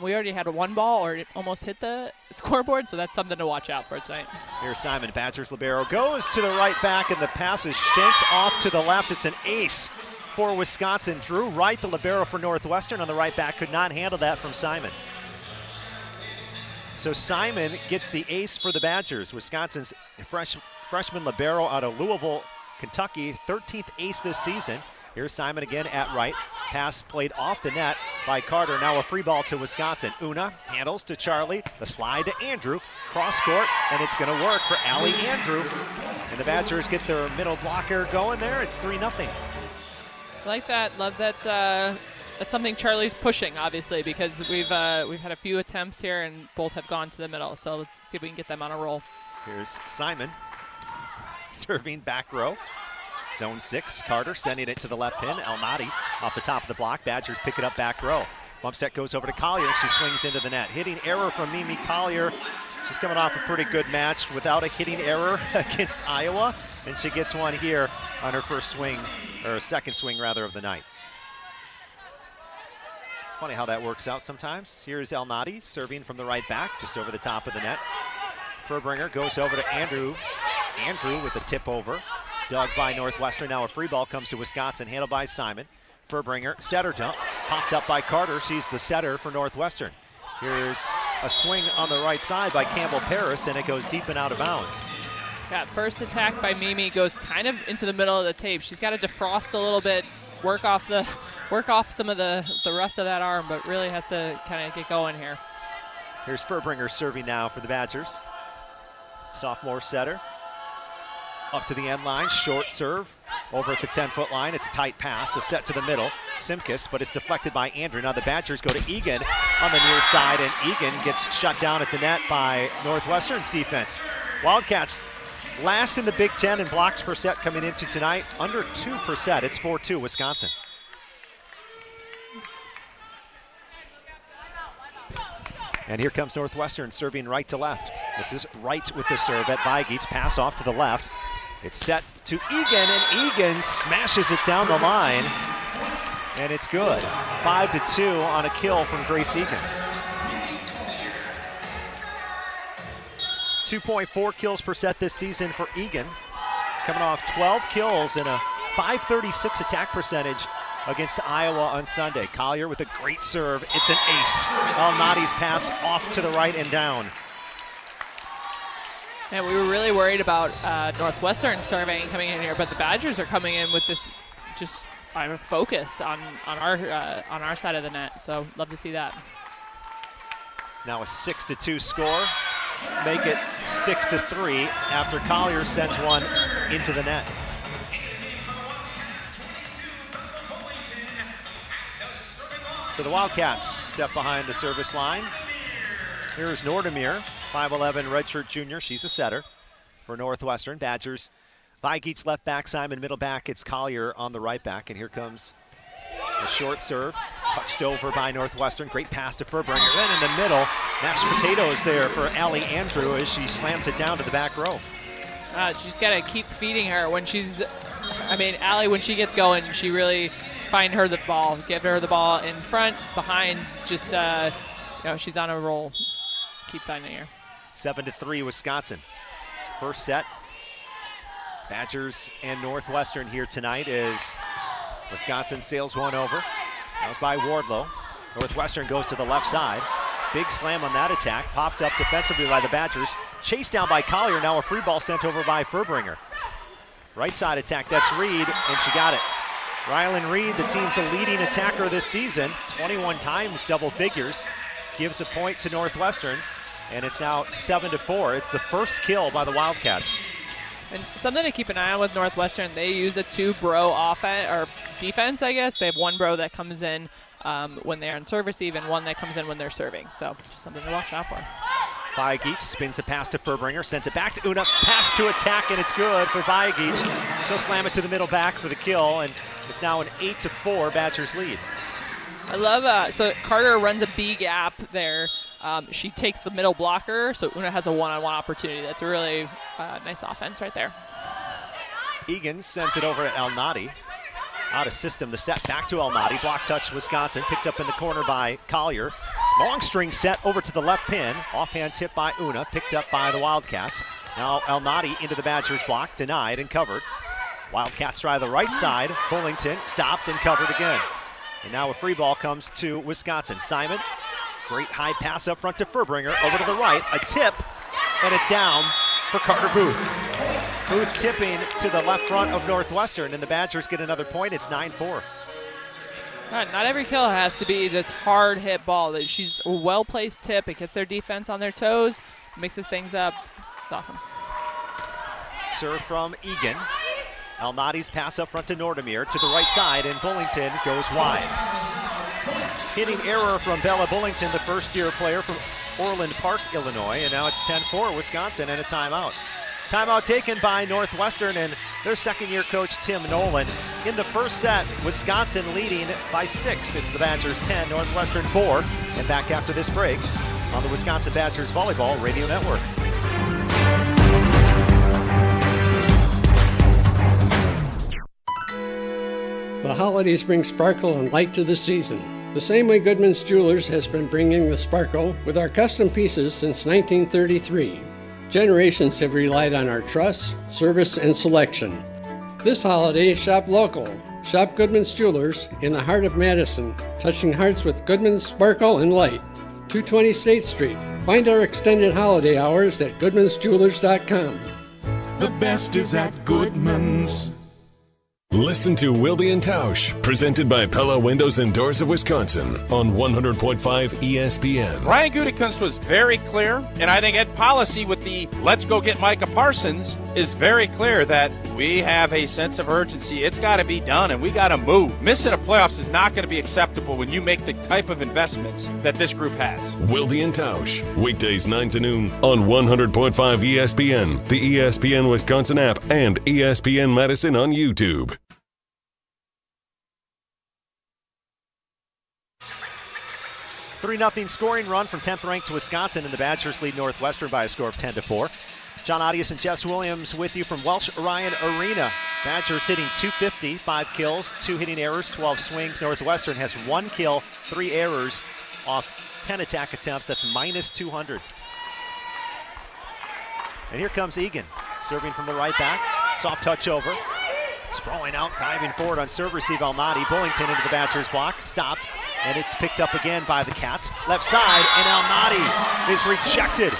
We already had one ball, or it almost hit the scoreboard, so that's something to watch out for tonight. Here's Simon, Badgers libero, goes to the right back, and the pass is shanked off to the left. It's an ace for Wisconsin. Drew Wright, the libero for Northwestern on the right back, could not handle that from Simon. So Simon gets the ace for the Badgers. Wisconsin's freshman libero out of Louisville, Kentucky, 13th ace this season. Here's Simon again at right. Pass played off the net by Carter. Now a free ball to Wisconsin. Una handles to Charlie. The slide to Andrew. Cross court, and it's going to work for Allie Andrew. And the Badgers get their middle blocker going there. It's 3-0. Like that. Love that. That's something Charlie's pushing, obviously, because we've had a few attempts here and both have gone to the middle. So let's see if we can get them on a roll. Here's Simon serving back row. Zone 6, Carter sending it to the left pin. Alnati off the top of the block. Badgers pick it up back row. Bump set goes over to Collier. She swings into the net. Hitting error from Mimi Collier. She's coming off a pretty good match without a hitting error against Iowa. And she gets one here on her first swing, or second swing rather, of the night. Funny how that works out sometimes. Here's Alnati serving from the right back, just over the top of the net. Furbringer goes over to Andrew. Andrew with the tip over. Dug by Northwestern. Now a free ball comes to Wisconsin, handled by Simon. Furbringer, setter dump, popped up by Carter. She's the setter for Northwestern. Here's a swing on the right side by Campbell Paris, and it goes deep and out of bounds. Yeah, first attack by Mimi goes kind of into the middle of the tape. She's got to defrost a little bit, work off some of the rest of that arm, but really has to kind of get going here. Here's Furbringer serving now for the Badgers. Sophomore setter. Up to the end line, short serve. Over at the 10-foot line, it's a tight pass, a set to the middle. Simkus, but it's deflected by Andrew. Now the Badgers go to Egan on the near side, and Egan gets shut down at the net by Northwestern's defense. Wildcats last in the Big Ten in blocks per set coming into tonight, under 2%. It's 4-2 Wisconsin. And here comes Northwestern serving right to left. This is right with the serve at Vigeets. Pass off to the left. It's set to Egan, and Egan smashes it down the line. And it's good. 5-2 on a kill from Grace Egan. 2.4 kills per set this season for Egan. Coming off 12 kills and a .536 attack percentage against Iowa on Sunday. Collier with a great serve. It's an ace. Alnati's pass off to the right and down. And we were really worried about Northwestern serving coming in here, but the Badgers are coming in with this just focus on our side of the net. So love to see that. Now a 6-2 score. Make it 6-3 after Collier sends one into the net. So the Wildcats step behind the service line. Here's Nordemir, 5'11", redshirt junior. She's a setter for Northwestern. Badgers, Vigeets left back, Simon middle back. It's Collier on the right back, and here comes a short serve, touched over by Northwestern. Great pass to Furbringer. Then in the middle, mashed potatoes there for Allie Andrew as she slams it down to the back row. She's got to keep feeding her when Allie, when she gets going, she really find her the ball, give her the ball in front, behind, just, she's on a roll. Keep finding her. 7-3 Wisconsin. First set. Badgers and Northwestern here tonight as Wisconsin sails one over. That was by Wardlow. Northwestern goes to the left side. Big slam on that attack. Popped up defensively by the Badgers. Chased down by Collier. Now a free ball sent over by Furbringer. Right side attack. That's Reed, and she got it. Rylan Reed, the team's a leading attacker this season. 21 times double figures. Gives a point to Northwestern, and it's now 7-4. It's the first kill by the Wildcats. And something to keep an eye on with Northwestern, they use a two-bro offense, or defense, I guess. They have one bro that comes in when they're on service, even one that comes in when they're serving. So just something to watch out for. Vigeets spins the pass to Furbringer, sends it back to Una. Pass to attack, and it's good for Vigeets. She'll slam it to the middle back for the kill, and it's now an 8-4 Badgers lead. I love, so Carter runs a B gap there. She takes the middle blocker, so Una has a one-on-one opportunity. That's a really nice offense right there. Egan sends it over to Alnati. Out of system, the set back to Alnati. Block touch, Wisconsin. Picked up in the corner by Collier. Long string set over to the left pin. Offhand tip by Una. Picked up by the Wildcats. Now Alnati into the Badgers block. Denied and covered. Wildcats try the right side. Bullington stopped and covered again. And now a free ball comes to Wisconsin. Simon, great high pass up front to Furbringer. Over to the right, a tip, and it's down for Carter Booth. Booth tipping to the left front of Northwestern, and the Badgers get another point. It's 9-4. Not every kill has to be this hard hit ball. She's a well-placed tip. It gets their defense on their toes, mixes things up. It's awesome. serve from Egan. Almaty's pass up front to Nordemir to the right side, and Bullington goes wide. Hitting error from Bella Bullington, the first-year player from Orland Park, Illinois, and now it's 10-4 Wisconsin and a timeout. Timeout taken by Northwestern and their second-year coach, Tim Nolan. In the first set, Wisconsin leading by 6. It's the Badgers 10, Northwestern 4. And back after this break on the Wisconsin Badgers Volleyball Radio Network. The holidays bring sparkle and light to the season. The same way Goodman's Jewelers has been bringing the sparkle with our custom pieces since 1933. Generations have relied on our trust, service, and selection. This holiday, shop local. Shop Goodman's Jewelers in the heart of Madison, touching hearts with Goodman's sparkle and light. 220 State Street. Find our extended holiday hours at goodmansjewelers.com. The best is at Goodman's. Listen to Wilde and Tausch, presented by Pella Windows and Doors of Wisconsin on 100.5 ESPN. Ryan Gutekunst was very clear, and I think Ed Policy with the let's go get Micah Parsons is very clear that we have a sense of urgency. It's got to be done, and we got to move. Missing the playoffs is not going to be acceptable when you make the type of investments that this group has. Wilde and Tausch, weekdays 9 to noon on 100.5 ESPN, the ESPN Wisconsin app, and ESPN Madison on YouTube. Three 3-0 scoring run from 10th ranked Wisconsin, and the Badgers lead Northwestern by a score of 10-4. John Arias and Jess Williams with you from Welsh-Ryan Arena. Badgers hitting .250, 5 kills, 2 hitting errors, 12 swings. Northwestern has 1 kill, 3 errors off 10 attack attempts. That's -200. And here comes Egan, serving from the right back. Soft touch over. Sprawling out, diving forward on serve receive Almaty. Bullington into the Badgers block, stopped, and it's picked up again by the Cats. Left side, and Almaty is rejected.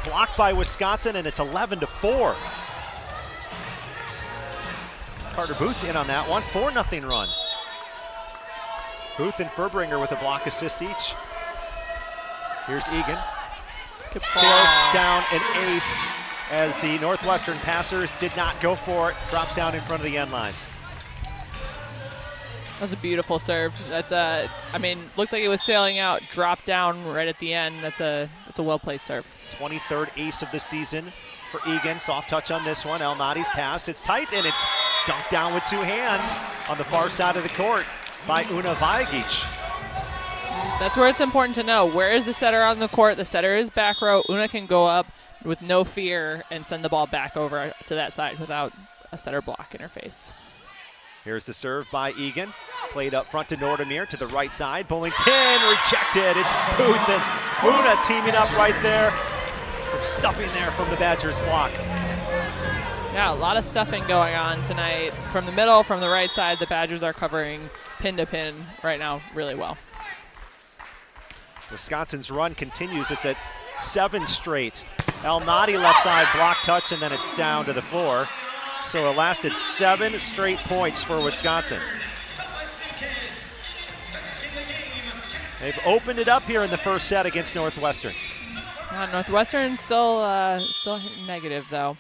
Blocked by Wisconsin, and it's 11-4. Carter Booth in on that one, 4-0 run. Booth and Furbringer with a block assist each. Here's Egan. Sails down an ace as the Northwestern passers did not go for it. Drops down in front of the end line. That was a beautiful serve. That's looked like it was sailing out, dropped down right at the end. That's a well-placed serve. 23rd ace of the season for Egan. Soft touch on this one. Almaty's pass. It's tight, and it's dunked down with 2 hands on the far side of the court by Una Vajagic. That's where it's important to know. Where is the setter on the court? The setter is back row. Una can go up with no fear and send the ball back over to that side without a setter block in her face. Here's the serve by Egan. Played up front to Nordemir to the right side. Bullington rejected. It's Booth and Una teaming up right there. Some stuffing there from the Badgers block. Yeah, a lot of stuffing going on tonight. From the middle, from the right side, the Badgers are covering pin to pin right now really well. Wisconsin's run continues. It's at 7 straight. Almaty left side block touch, and then it's down to the floor. So it lasted 7 straight points for Wisconsin. They've opened it up here in the first set against Northwestern. Northwestern still negative, though.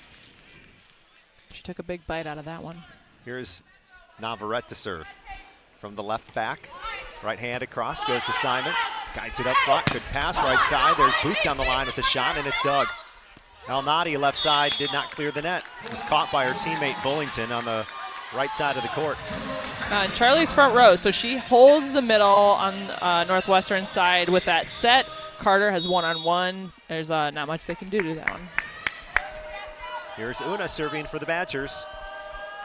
She took a big bite out of that one. Here's Navarrete to serve. From the left back, right hand across, goes to Simon. Guides it up front, good pass, right side. There's Booth down the line with the shot, and it's dug. Almaty, left side, did not clear the net. Was caught by her teammate Bullington on the right side of the court. Charlie's front row, so she holds the middle on Northwestern side with that set. Carter has one-on-one. There's not much they can do to that one. Here's Una serving for the Badgers.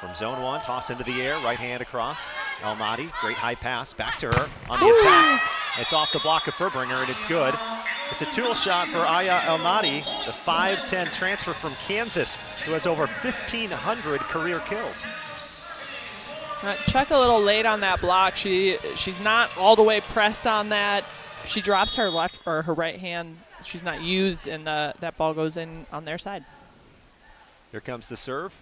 From zone 1, toss into the air, right hand across. Almaty, great high pass, back to her on the attack. It's off the block of Furbringer, and it's good. It's a tool shot for Aya Almaty, the 5'10" transfer from Kansas, who has over 1,500 career kills. Check a little late on that block. She's not all the way pressed on that. She drops her left or her right hand. She's not used, and that ball goes in on their side. Here comes the serve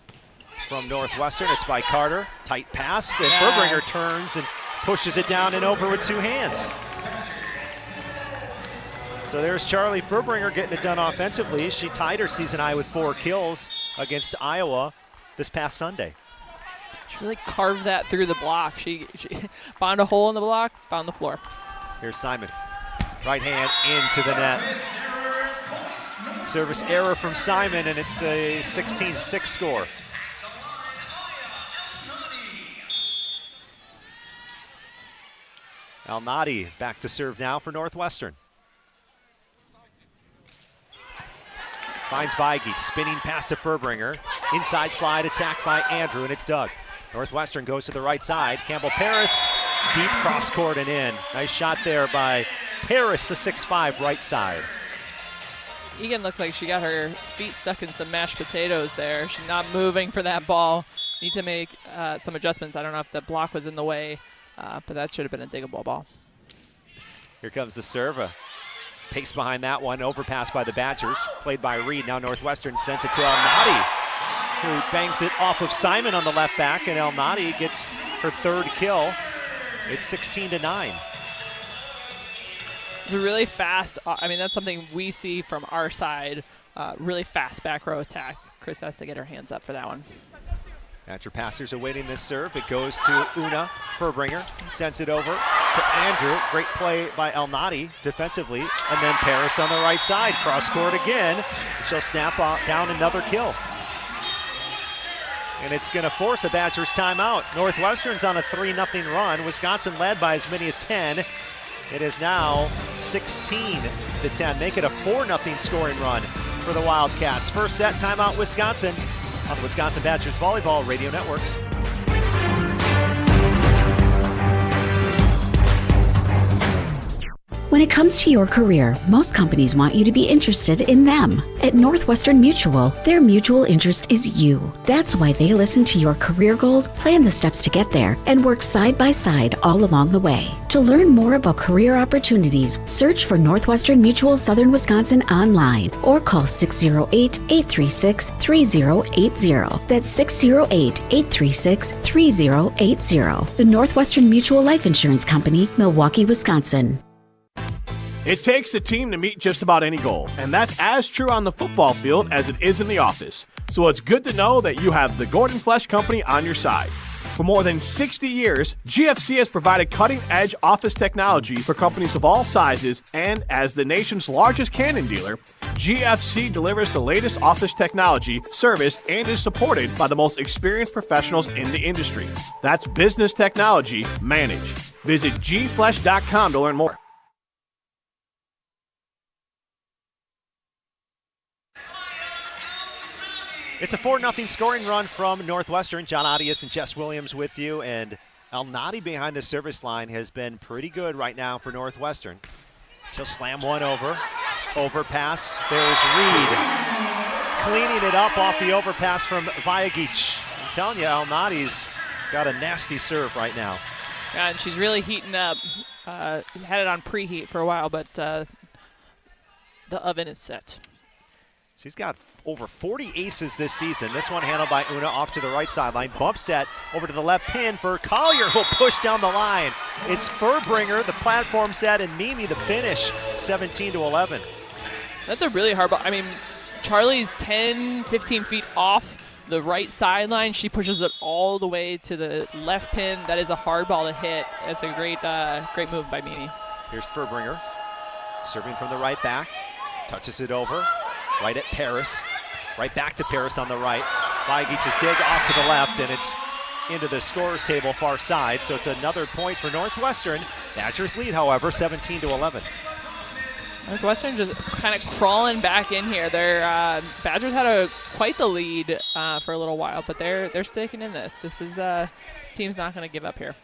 from Northwestern. It's by Carter. Tight pass, and Furbringer turns and pushes it down and over with 2 hands. So there's Charlie Furbringer getting it done offensively. She tied her season high with 4 kills against Iowa this past Sunday. She really carved that through the block. She found a hole in the block, found the floor. Here's Simon. Right hand into the net. Service error from Simon, and it's a 16-6 score. Alnati back to serve now for Northwestern. Finds Weigelt, spinning pass to Furbringer. Inside slide attack by Andrew, and it's Doug. Northwestern goes to the right side. Campbell Paris, deep cross court and in. Nice shot there by Paris, the 6'5", right side. Egan looks like she got her feet stuck in some mashed potatoes there. She's not moving for that ball. Need to make some adjustments. I don't know if the block was in the way, but that should have been a diggable ball. Here comes the serve. Pace behind that one. Overpass by the Badgers. Played by Reed. Now Northwestern sends it to Alnati, who bangs it off of Simon on the left back, and Alnati gets her 3rd kill. It's 16-9. It's a really fast, that's something we see from our side, really fast back row attack. Chris has to get her hands up for that one. Badger passers awaiting this serve. It goes to Una. Furbringer sends it over to Andrew. Great play by Alnati defensively. And then Paris on the right side. Cross court again. She'll snap down another kill. And it's going to force a Badgers timeout. Northwestern's on a 3-0 run. Wisconsin led by as many as 10. It is now 16-10. Make it a 4-0 scoring run for the Wildcats. First set, timeout Wisconsin on the Wisconsin Badgers Volleyball Radio Network. When it comes to your career, most companies want you to be interested in them. At Northwestern Mutual, their mutual interest is you. That's why they listen to your career goals, plan the steps to get there, and work side by side all along the way. To learn more about career opportunities, search for Northwestern Mutual Southern Wisconsin online or call 608-836-3080. That's 608-836-3080. The Northwestern Mutual Life Insurance Company, Milwaukee, Wisconsin. It takes a team to meet just about any goal, and that's as true on the football field as it is in the office. So it's good to know that you have the Gordon Flesch Company on your side. For more than 60 years, GFC has provided cutting-edge office technology for companies of all sizes, and as the nation's largest Canon dealer, GFC delivers the latest office technology, service, and is supported by the most experienced professionals in the industry. That's business technology managed. Visit gflesh.com to learn more. It's a 4-0 scoring run from Northwestern. John Arias and Jess Williams with you, and Alnati behind the service line has been pretty good right now for Northwestern. She'll slam one over. Overpass. There's Reed cleaning it up off the overpass from Weigelt. I'm telling you, Alnati's got a nasty serve right now. Yeah, and she's really heating up. Had it on preheat for a while, but the oven is set. She's got over 40 aces this season. This one handled by Una off to the right sideline. Bump set over to the left pin for Collier, who'll push down the line. It's Furbringer, the platform set, and Mimi the finish, 17-11. That's a really hard ball. I mean, Charlie's 10, 15 feet off the right sideline. She pushes it all the way to the left pin. That is a hard ball to hit. That's a great move by Mimi. Here's Furbringer, serving from the right back. Touches it over. Right at Paris, right back to Paris on the right. Weigelt's dig off to the left, and it's into the scorer's table far side, so it's another point for Northwestern. Badgers lead, however, 17-11. Northwestern just kind of crawling back in here. Their Badgers had quite the lead for a little while, but they're sticking in this. This team's not going to give up here.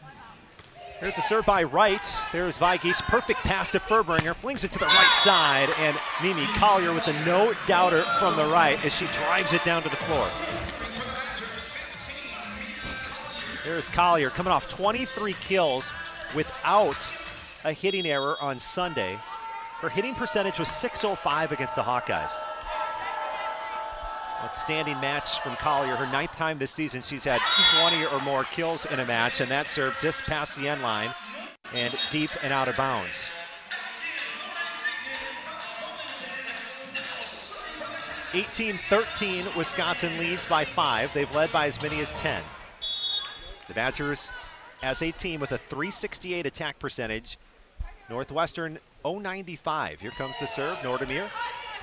Here's a serve by Wright. There's Weigelt's perfect pass to Furbringer. Flings it to the right side, and Mimi Collier with a no-doubter from the right as she drives it down to the floor. There's Collier coming off 23 kills without a hitting error on Sunday. Her hitting percentage was .605 against the Hawkeyes. Outstanding match from Collier. Her 9th time this season she's had 20 or more kills in a match, and that serve just past the end line and deep and out of bounds. 18-13, Wisconsin leads by 5. They've led by as many as 10. The Badgers, as a team with a .368 attack percentage. Northwestern 0.95. Here comes the serve. Nordemir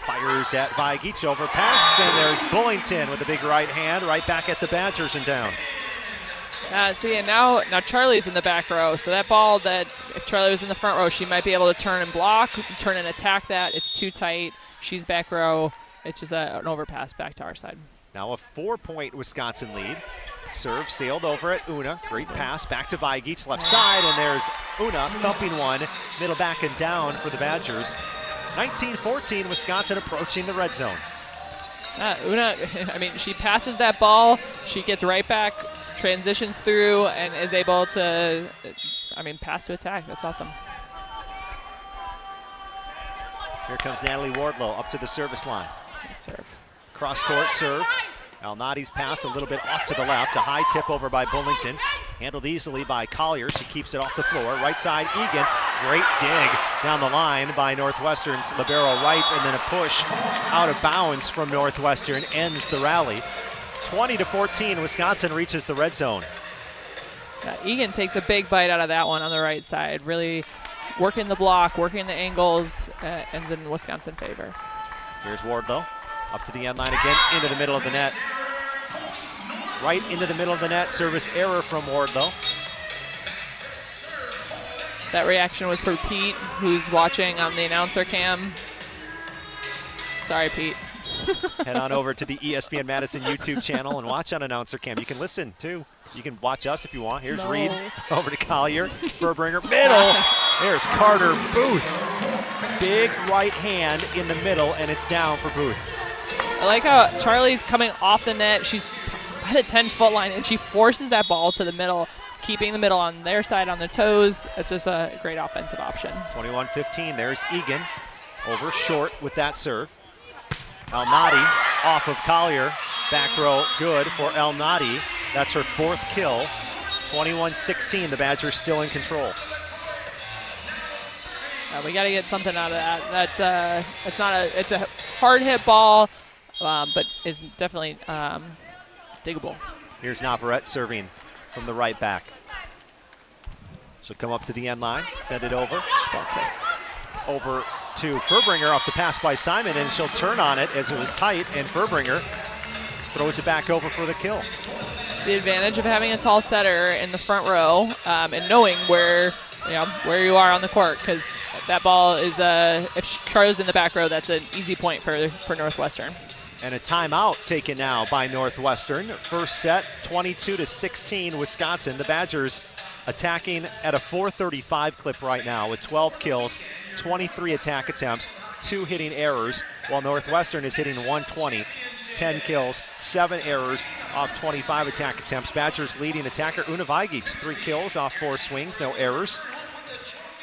fires at Vagic, over pass, and there's Bullington with a big right hand, right back at the Badgers and down. And now Charlie's in the back row, so that ball that if Charlie was in the front row, she might be able to turn and block, turn and attack that. It's too tight. She's back row. It's just an overpass back to our side. Now a 4-point Wisconsin lead. Serve sailed over at Una. Great pass back to Vagic, left side, and there's Una thumping one, middle back and down for the Badgers. 19-14, Wisconsin approaching the red zone. Una, she passes that ball. She gets right back, transitions through, and is able to, pass to attack. That's awesome. Here comes Natalie Wardlow up to the service line. Nice serve. Cross-court serve. Alnadi's pass a little bit off to the left. A high tip over by Bullington. Handled easily by Collier. She keeps it off the floor. Right side, Egan. Great dig down the line by Northwestern's libero Wright, and then a push out of bounds from Northwestern ends the rally. 20-14, Wisconsin reaches the red zone. Egan takes a big bite out of that one on the right side. Really working the block, working the angles, ends in Wisconsin favor. Here's Wardlow. Up to the end line again, into the middle of the net. Right into the middle of the net, service error from Wardlow. That reaction was for Pete, who's watching on the announcer cam. Sorry, Pete. Head on over to the ESPN Madison YouTube channel and watch on announcer cam. You can listen, too. You can watch us if you want. Here's Reed over to Collier. Furbringer, middle. There's Carter Booth. Big right hand in the middle, and it's down for Booth. I like how Charlie's coming off the net. She's at the 10-foot line, and she forces that ball to the middle, keeping the middle on their side on their toes. It's just a great offensive option. 21-15. There's Egan over short with that serve. Alnadi off of Collier. Back row good for Alnadi. That's her 4th kill. 21-16. The Badgers still in control. We got to get something out of that. It's a hard hit ball, but is definitely diggable. Here's Navarrete serving from the right back. She'll come up to the end line, send it over. Over to Furbringer off the pass by Simon, and she'll turn on it as it was tight, and Furbringer throws it back over for the kill. The advantage of having a tall setter in the front row and knowing where you are on the court, because that ball is if Charlie's in the back row, that's an easy point for Northwestern. And a timeout taken now by Northwestern. First set, 22-16, Wisconsin. The Badgers attacking at a 435 clip right now with 12 kills, 23 attack attempts, 2 hitting errors, while Northwestern is hitting 120, 10 kills, 7 errors off 25 attack attempts. Badgers leading attacker Una Vagic, 3 kills off 4 swings, no errors.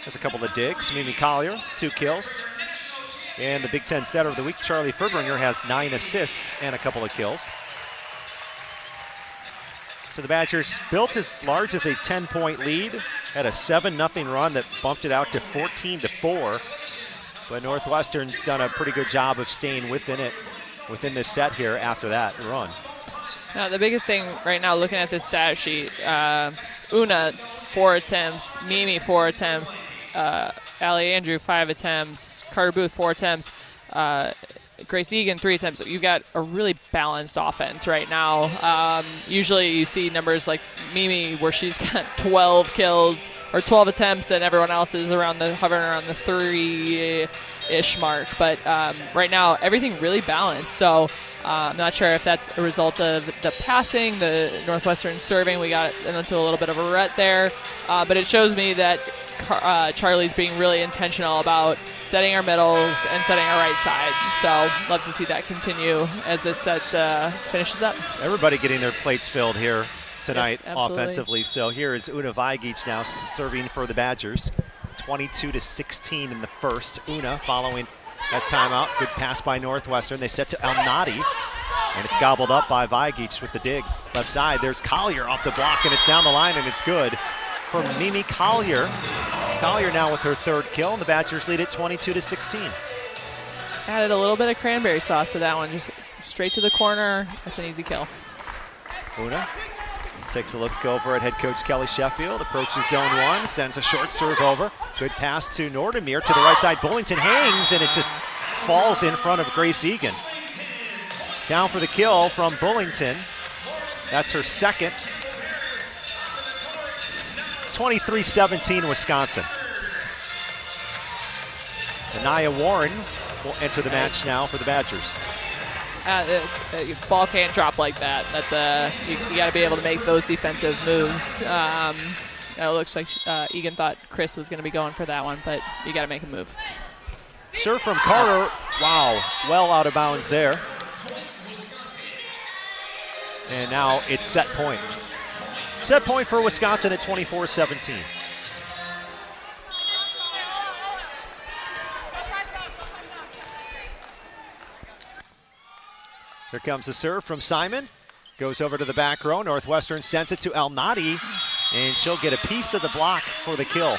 There's a couple of digs. Mimi Collier, 2 kills. And the Big Ten setter of the week, Charlie Furbringer, has 9 assists and a couple of kills. So the Badgers built as large as a 10-point lead, had a 7-0 run that bumped it out to 14-4. But Northwestern's done a pretty good job of staying within this set here after that run. Now, the biggest thing right now, looking at this stat sheet, Una, 4 attempts, Mimi, 4 attempts, Allie Andrew, 5 attempts, Carter Booth, 4 attempts, Grace Egan, 3 attempts. So you've got a really balanced offense right now. Usually you see numbers like Mimi where she's got 12 kills or 12 attempts and everyone else is hovering around the 3-ish mark. But right now everything really balanced. So I'm not sure if that's a result of the passing, the Northwestern serving. We got into a little bit of a rut there. But it shows me that Charlie's being really intentional about setting our middles and setting our right side. So love to see that continue as this set finishes up. Everybody getting their plates filled here tonight, yes, offensively. So here is Una Vagic now serving for the Badgers. 22-16 in the first. Una following that timeout. Good pass by Northwestern. They set to Alnadi, and it's gobbled up by Vagic with the dig. Left side, there's Collier off the block, and it's down the line, and it's good for Mimi Collier. Collier now with her 3rd kill, and the Badgers lead it 22-16. added a little bit of cranberry sauce to that one. Just straight to the corner. That's an easy kill. Una takes a look over at head coach Kelly Sheffield, approaches zone one, sends a short serve over. Good pass to Nordemir to the right side. Bullington hangs, and it just falls in front of Grace Egan. Down for the kill from Bullington. That's her second. 23-17 Wisconsin. Anaya Warren will enter the match now for the Badgers. Ball can't drop like that. That's you got to be able to make those defensive moves. It looks like Egan thought Chris was going to be going for that one, but you got to make a move. Serve from Carter. Wow, well out of bounds there. And now it's set point. Set point for Wisconsin at 24-17. Here comes the serve from Simon. Goes over to the back row. Northwestern sends it to Alnati, and she'll get a piece of the block for the kill.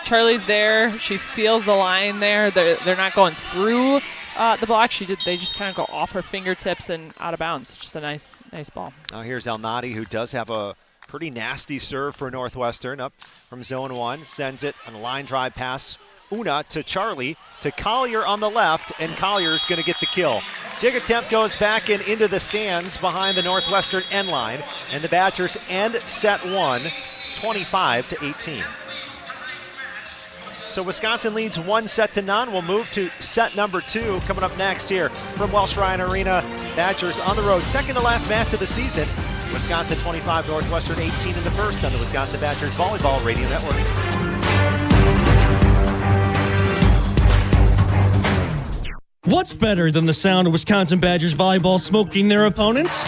Charlie's there. She seals the line there. They're not going through the block. They just kind of go off her fingertips and out of bounds. Just a nice ball. Now here's Alnati, who does have a pretty nasty serve for Northwestern. Up from zone one, sends it on a line drive pass. Una to Charlie, to Collier on the left, and Collier's going to get the kill. Dig attempt goes back and into the stands behind the Northwestern end line, and the Badgers end set one, 25-18. So Wisconsin leads 1-0. We'll move to set number 2 coming up next here from Welsh-Ryan Arena. Badgers on the road, second to last match of the season. Wisconsin 25, Northwestern 18 in the first on the Wisconsin Badgers Volleyball Radio Network. What's better than the sound of Wisconsin Badgers volleyball smoking their opponents?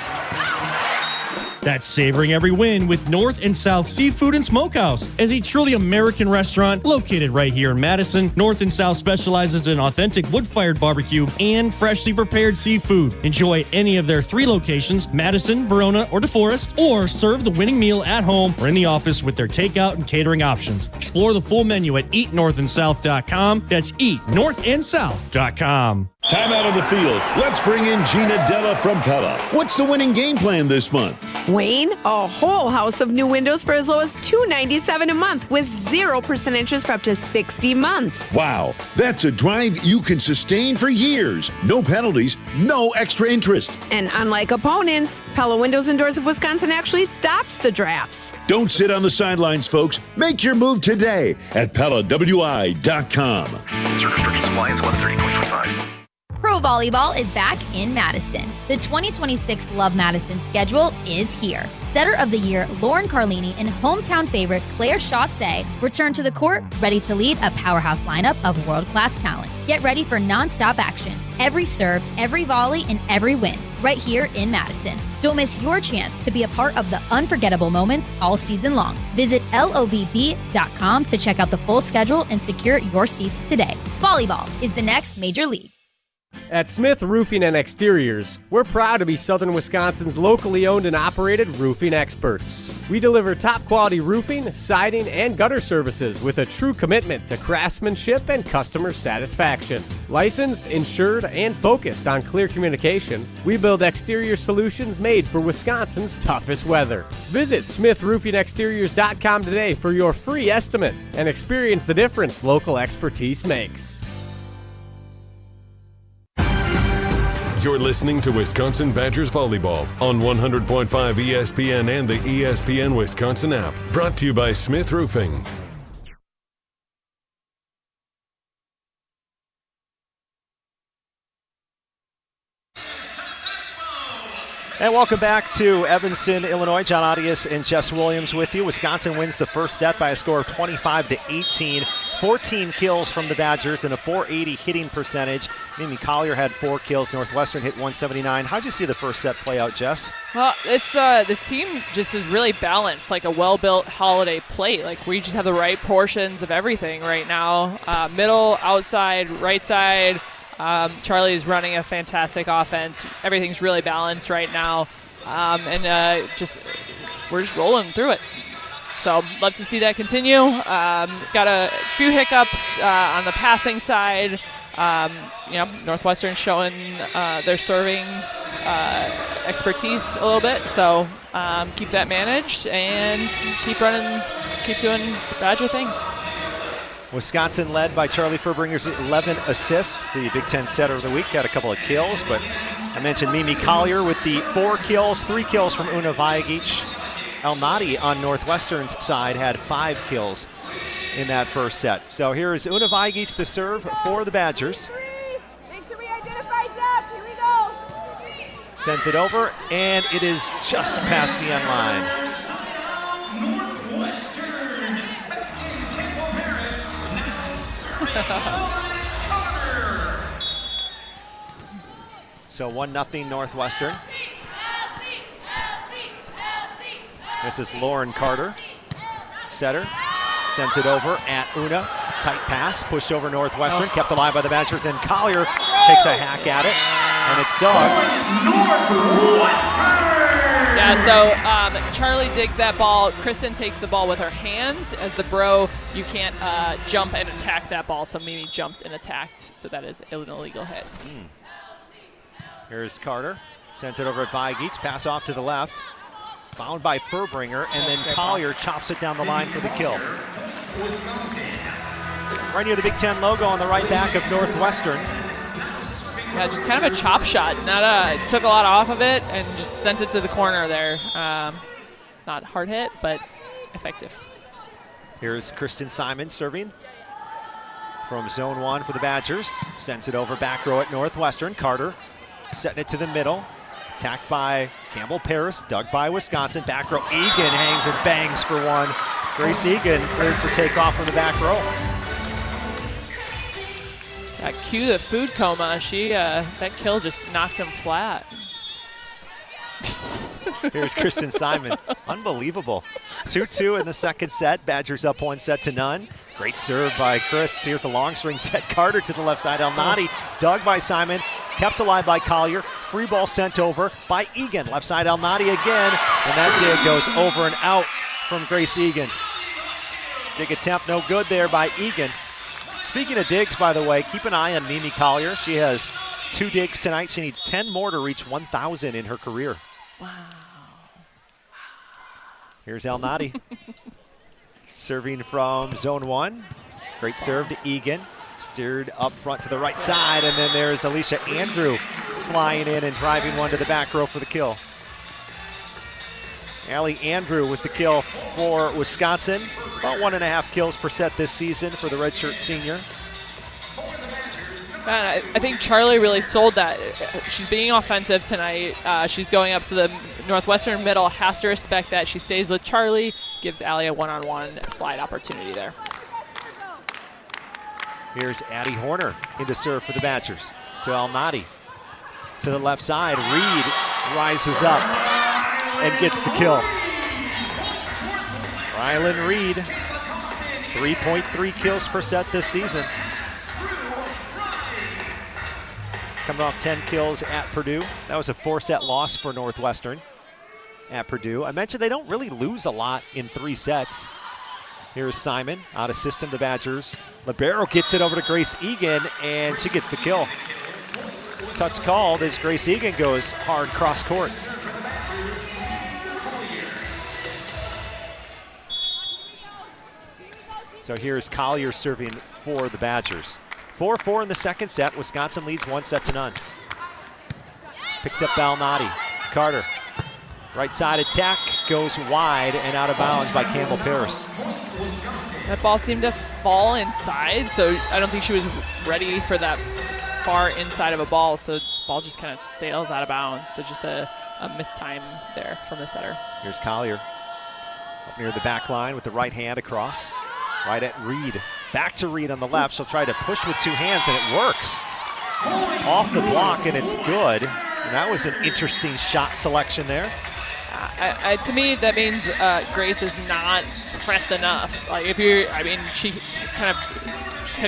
That's savoring every win with North and South Seafood and Smokehouse. As a truly American restaurant located right here in Madison, North and South specializes in authentic wood-fired barbecue and freshly prepared seafood. Enjoy any of their 3 locations, Madison, Verona, or DeForest, or serve the winning meal at home or in the office with their takeout and catering options. Explore the full menu at eatnorthandsouth.com. That's eatnorthandsouth.com. Time out on the field. Let's bring in Gina Della from Pella. What's the winning game plan this month? Wayne, a whole house of new windows for as low as $297 a month with 0% interest for up to 60 months. Wow, that's a drive you can sustain for years. No penalties, no extra interest. And unlike opponents, Pella Windows and Doors of Wisconsin actually stops the drafts. Don't sit on the sidelines, folks. Make your move today at PellaWI.com. Service restrictions apply. It's 130.25. Pro Volleyball is back in Madison. The 2026 Love Madison schedule is here. Setter of the Year Lauren Carlini and hometown favorite Claire Chaussee return to the court, ready to lead a powerhouse lineup of world-class talent. Get ready for non-stop action. Every serve, every volley, and every win. Right here in Madison. Don't miss your chance to be a part of the unforgettable moments all season long. Visit lovb.com to check out the full schedule and secure your seats today. Volleyball is the next major league. At Smith Roofing and Exteriors, we're proud to be Southern Wisconsin's locally owned and operated roofing experts. We deliver top quality roofing, siding, and gutter services with a true commitment to craftsmanship and customer satisfaction. Licensed, insured, and focused on clear communication, we build exterior solutions made for Wisconsin's toughest weather. Visit SmithRoofingExteriors.com today for your free estimate and experience the difference local expertise makes. You're listening to Wisconsin Badgers Volleyball on 100.5 ESPN and the ESPN Wisconsin app. Brought to you by Smith Roofing. And welcome back to Evanston, Illinois. John Arias and Jess Williams with you. Wisconsin wins the first set by a score of 25-18. 14 kills from the Badgers and a .480 hitting percentage. Mimi Collier had 4 kills. Northwestern hit 179. How'd you see the first set play out, Jess? Well, this team just is really balanced, like a well-built holiday plate. Like, we just have the right portions of everything right now. Middle, outside, right side. Charlie is running a fantastic offense. Everything's really balanced right now. We're just rolling through it. So love to see that continue. Got a few hiccups on the passing side. Northwestern showing their serving expertise a little bit. So keep that managed and keep doing Badger things. Wisconsin led by Charlie Furbringer's 11 assists. The Big Ten setter of the week had a couple of kills, but I mentioned Mimi Collier with the 4 kills, 3 kills from Una Vajagic. El Nadi on Northwestern's side had 5 kills in that first set. So here's Una Vajagic to serve for the Badgers. Make sure we identify depth. Here we go. Sends it over, and it is just past the end line. Northwestern. Campbell Paris now serving So 1-0 Northwestern. This is Lauren Carter. Setter. Sends it over at Una. Tight pass. Pushed over Northwestern. Kept alive by the Badgers. And Collier takes a hack at it. And it's dug. Northwestern! Yeah, so Charlie digs that ball. Kristen takes the ball with her hands. As the bro, you can't jump and attack that ball. So Mimi jumped and attacked. So that is an illegal hit. Here's Carter. Sends it over at Vajagic. Pass off to the left. Found by Furbringer, and then Collier chops it down the line for the kill. Right near the Big Ten logo on the right back of Northwestern. Yeah, just kind of a chop shot. Took a lot off of it and just sent it to the corner there. Not hard hit, but effective. Here's Kristen Simon serving from zone 1 for the Badgers. Sends it over back row at Northwestern. Carter setting it to the middle. Attacked by Campbell Paris, dug by Wisconsin. Back row, Egan hangs and bangs for one. Grace Egan cleared for takeoff from the back row. Cue the food coma. That kill just knocked him flat. Here's Kristen Simon. Unbelievable. 2-2 in the second set. Badgers up 1-0. Great serve by Chris. Here's the long string set. Carter to the left side. El Nadi dug by Simon. Kept alive by Collier. Free ball sent over by Egan. Left side El Nadi again. And that dig goes over and out from Grace Egan. Dig attempt no good there by Egan. Speaking of digs, by the way, keep an eye on Mimi Collier. She has 2 digs tonight. She needs 10 more to reach 1,000 in her career. Wow. Here's El Nadi. Serving from zone 1. Great serve to Egan. Steered up front to the right side, and then there's Alicia Andrew flying in and driving one to the back row for the kill. Allie Andrew with the kill for Wisconsin. About 1.5 kills per set this season for the redshirt senior. I think Charlie really sold that. She's being offensive tonight. She's going up, so the Northwestern middle has to respect that. She stays with Charlie, gives Allie a one-on-one slide opportunity there. Here's Addie Horner into serve for the Badgers. To El Nadi. To the left side, Reed rises up and gets the kill. Rylan Reed, 3.3 kills per set this season. Coming off 10 kills at Purdue. That was a 4-set loss for Northwestern at Purdue. I mentioned they don't really lose a lot in 3 sets. Here's Simon, out of system, the Badgers. Libero gets it over to Grace Egan, and she gets the kill. Touch called as Grace Egan goes hard cross court. So here's Collier serving for the Badgers. 4-4 in the second set. Wisconsin leads 1-0. Picked up Balnati. Carter. Right side attack goes wide and out of bounds by Campbell Paris. That ball seemed to fall inside, so I don't think she was ready for that far inside of a ball, so the ball just kind of sails out of bounds. So just a mistime there from the setter. Here's Collier up near the back line with the right hand across. Right at Reed. Back to Reed on the left. She'll try to push with 2 hands, and it works. Off the block, and it's good. And that was an interesting shot selection there. To me, that means Grace is not pressed enough. Like she kind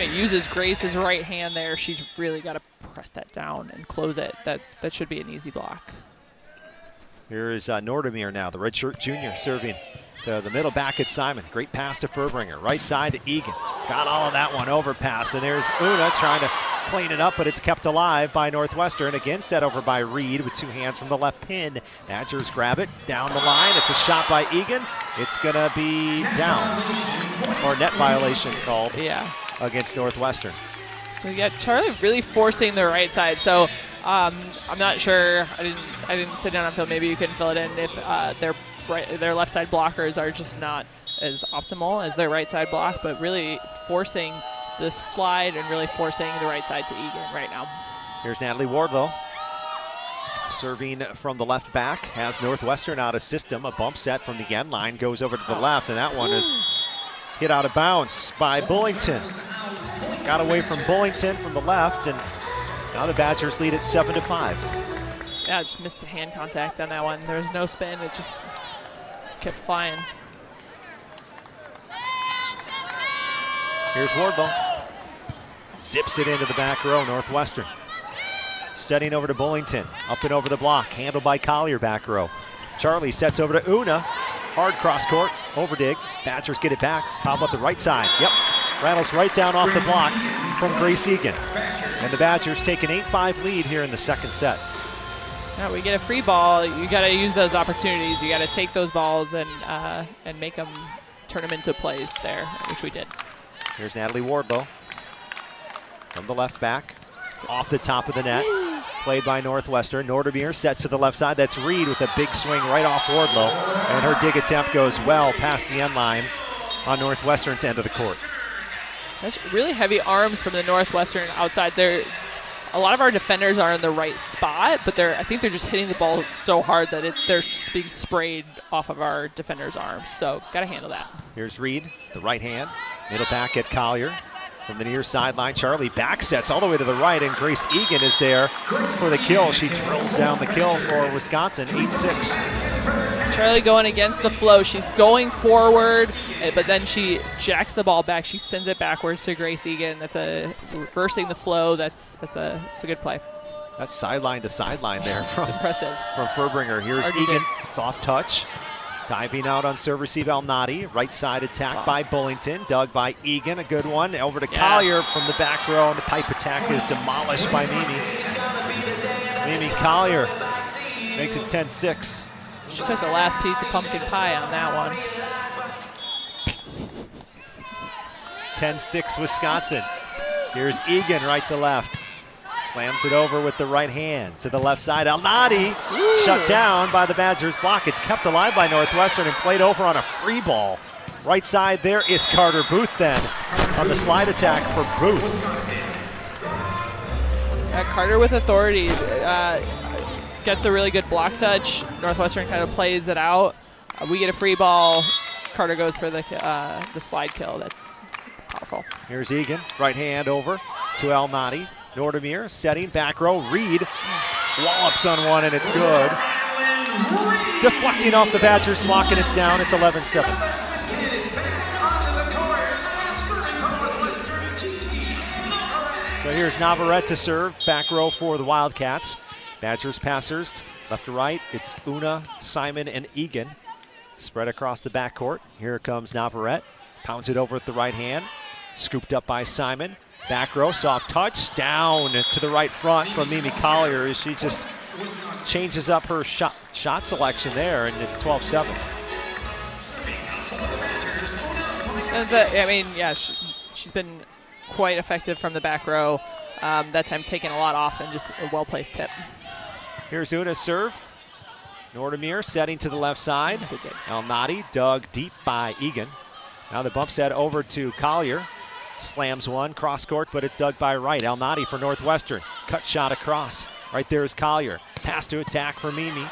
of uses Grace's right hand there. She's really got to press that down and close it. That should be an easy block. Here is Nordemir now, the redshirt junior, serving To the middle back at Simon. Great pass to Furbringer. Right side to Egan. Got all of that one overpass. And there's Una trying to clean it up, but it's kept alive by Northwestern. Again, set over by Reed with 2 hands from the left pin. Badgers grab it down the line. It's a shot by Egan. It's going to be down. Or net violation called against Northwestern. So you got Charlie really forcing the right side. So I'm not sure. I didn't sit down on film. Maybe you can fill it in if their left side blockers are just not as optimal as their right side block, but really forcing the slide and really forcing the right side to Egan right now. Here's Natalie Wardlow. Serving from the left back, has Northwestern out of system. A bump set from the end line goes over to the left, and that one is hit out of bounds by Bullington. Got away from Bullington from the left, and now the Badgers lead at 7-5. Yeah, just missed the hand contact on that one. There was no spin, it just kept flying. Here's Wardlow. Zips it into the back row, Northwestern. Setting over to Bullington. Up and over the block. Handled by Collier, back row. Charlie sets over to Una. Hard cross court. Overdig. Badgers get it back. Pop up the right side. Yep. Rattles right down off the block from Grace Egan. And the Badgers take an 8-5 lead here in the second set. Yeah, we get a free ball. You got to use those opportunities. You got to take those balls and make them, turn them into plays there, which we did. Here's Natalie Wardlow from the left back, off the top of the net, played by Northwestern. Nordermeer sets to the left side. That's Reed with a big swing right off Wardlow, and her dig attempt goes well past the end line on Northwestern's end of the court. That's really heavy arms from the Northwestern outside there. A lot of our defenders are in the right spot, but I think they're just hitting the ball so hard that they're just being sprayed off of our defenders' arms. So got to handle that. Here's Reed, the right hand, middle back at Collier. From the near sideline, Charlie back sets all the way to the right, and Grace Egan is there for the kill. She drills down the kill for Wisconsin, 8-6. Charlie going against the flow. She's going forward, but then she jacks the ball back. She sends it backwards to Grace Egan. That's reversing the flow. It's a good play. That's sideline to sideline there from impressive from Furbringer. Here's Egan, soft touch. Diving out on serve receive Alnati. Right side attack by Bullington. Dug by Egan. A good one. Over to Collier from the back row. And the pipe attack is demolished by Mimi. Mimi Collier makes it 10-6. She took the last piece of pumpkin pie on that one. 10-6 Wisconsin. Here's Egan right to left. Slams it over with the right hand to the left side. Alnati shut down by the Badgers block. It's kept alive by Northwestern and played over on a free ball. Right side there is Carter Booth then on the slide attack for Booth. Carter with authority. Gets a really good block touch. Northwestern kind of plays it out. We get a free ball. Carter goes for the slide kill. That's powerful. Here's Egan, right hand over to Alnati. Nordermeer setting, back row. Reed wallops on one, and it's good. Deflecting off the Badgers block, and it's down. It's 11-7. So here's Navarrete to serve, back row for the Wildcats. Badgers passers, left to right. It's Una, Simon, and Egan. Spread across the backcourt. Here comes Navarrete. Pounds it over at the right hand. Scooped up by Simon. Back row, soft touch, down to the right front from Mimi Collier as she just changes up her shot selection there, and it's 12-7. She's been quite effective from the back row. That time taking a lot off and just a well-placed tip. Here's Una's serve. Nordermeer setting to the left side. Alnati dug deep by Egan. Now the bump set over to Collier. Slams one, cross court, but it's dug by right. Alnati for Northwestern. Cut shot across. Right there is Collier. Pass to attack for Mimi.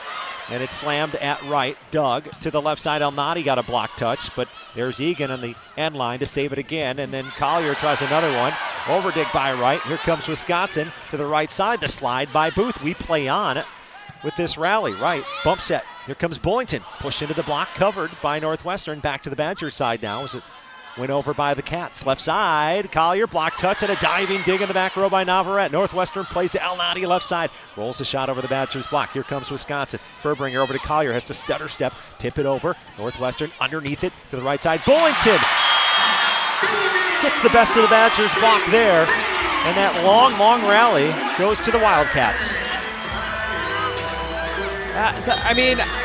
And it's slammed at right. Dug to the left side. Alnati got a block touch, but there's Egan on the end line to save it again. And then Collier tries another one. Overdig by right. Here comes Wisconsin to the right side. The slide by Booth. We play on with this rally. Right. Bump set. Here comes Bullington. Pushed into the block. Covered by Northwestern. Back to the Badgers side now. Was it Went over by the Cats. Left side, Collier, block touch, and a diving dig in the back row by Navarrete. Northwestern plays to Alnati left side. Rolls a shot over the Badgers' block. Here comes Wisconsin. Furbringer over to Collier. Has to stutter step, tip it over. Northwestern underneath it to the right side. Bullington gets the best of the Badgers' block there. And that long rally goes to the Wildcats.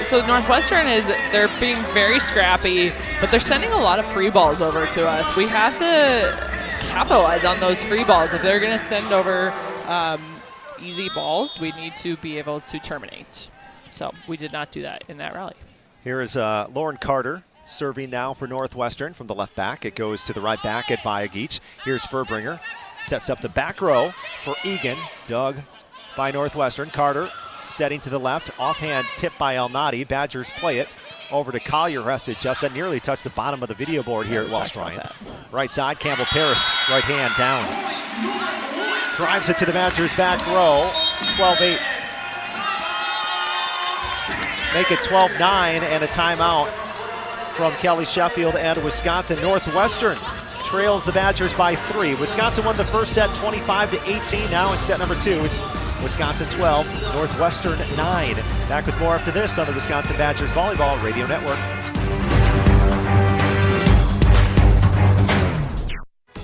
So Northwestern they're being very scrappy, but they're sending a lot of free balls over to us. We have to capitalize on those free balls. If they're going to send over easy balls, we need to be able to terminate. So we did not do that in that rally. Here is Lauren Carter serving now for Northwestern from the left back. It goes to the right back at Vajagic. Here's Furbringer. Sets up the back row for Egan. Dug by Northwestern. Carter setting to the left. Offhand tip by Alnati. Badgers play it over to Collier. Rested just that nearly touched the bottom of the video board here at Welsh-Ryan. Right side, Campbell Paris. Right hand down. Drives it to the Badgers back row. 12-8. Make it 12-9 and a timeout from Kelly Sheffield and Wisconsin. Northwestern trails the Badgers by 3. Wisconsin won the first set 25-18. Now in set number 2, it's Wisconsin 12, Northwestern 9. Back with more after this on the Wisconsin Badgers Volleyball Radio Network.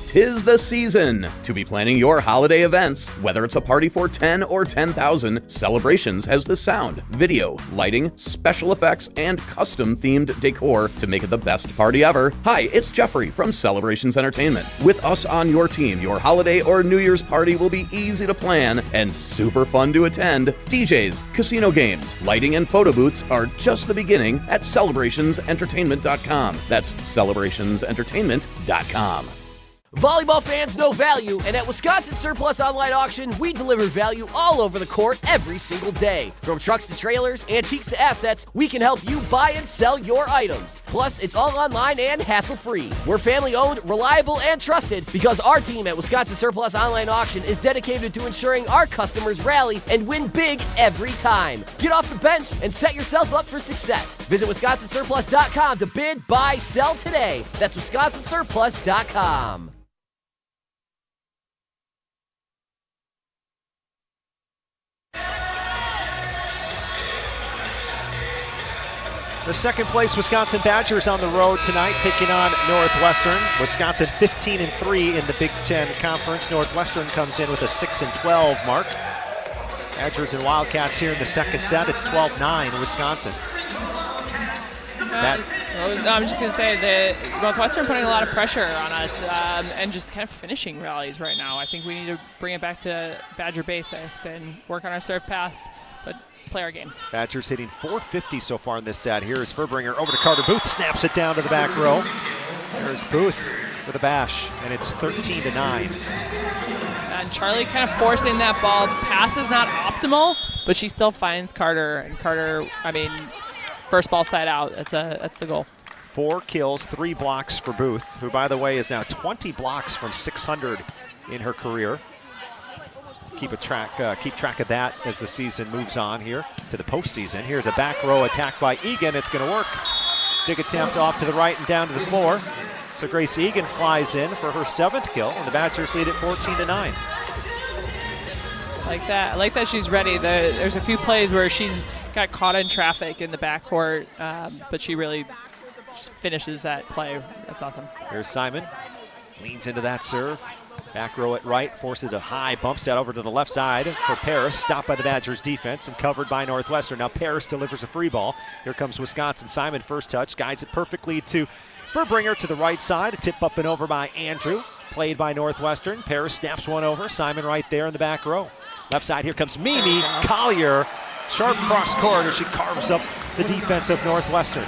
'Tis the season to be planning your holiday events. Whether it's a party for 10 or 10,000, Celebrations has the sound, video, lighting, special effects, and custom-themed decor to make it the best party ever. Hi, it's Jeffrey from Celebrations Entertainment. With us on your team, your holiday or New Year's party will be easy to plan and super fun to attend. DJs, casino games, lighting, and photo booths are just the beginning at celebrationsentertainment.com. That's celebrationsentertainment.com. Volleyball fans know value, and at Wisconsin Surplus Online Auction, we deliver value all over the court every single day. From trucks to trailers, antiques to assets, we can help you buy and sell your items. Plus, it's all online and hassle-free. We're family-owned, reliable, and trusted because our team at Wisconsin Surplus Online Auction is dedicated to ensuring our customers rally and win big every time. Get off the bench and set yourself up for success. Visit WisconsinSurplus.com to bid, buy, sell today. That's WisconsinSurplus.com. The second place Wisconsin Badgers on the road tonight, taking on Northwestern. Wisconsin 15-3 in the Big Ten Conference. Northwestern comes in with a 6-12 mark. Badgers and Wildcats here in the second set. It's 12-9 Wisconsin. I'm just going to say that Northwestern putting a lot of pressure on us and just kind of finishing rallies right now. I think we need to bring it back to Badger basics and work on our serve pass, but play our game. Badgers hitting .450 so far in this set. Here is Furbringer over to Carter Booth, snaps it down to the back row. There's Booth with a bash, and it's 13-9. And Charlie kind of forcing that ball. Pass is not optimal, but she still finds Carter, and Carter, first ball side out. That's the goal. 4 kills, 3 blocks for Booth, who, by the way, is now 20 blocks from 600 in her career. Keep track of that as the season moves on here to the postseason. Here's a back row attack by Egan. It's going to work. Dig attempt off to the right and down to the floor. So Grace Egan flies in for her 7th kill, and the Badgers lead at 14-9. I like that she's ready. There's a few plays where she's got caught in traffic in the backcourt, but she really just finishes that play. That's awesome. Here's Simon. Leans into that serve. Back row at right, forces a high bump set over to the left side for Paris. Stopped by the Badgers defense and covered by Northwestern. Now Paris delivers a free ball. Here comes Wisconsin. Simon first touch, guides it perfectly to Furbringer to the right side. A tip up and over by Andrew. Played by Northwestern. Paris snaps one over. Simon right there in the back row. Left side, here comes Mimi Collier. Sharp cross court as she carves up the defense of Northwestern.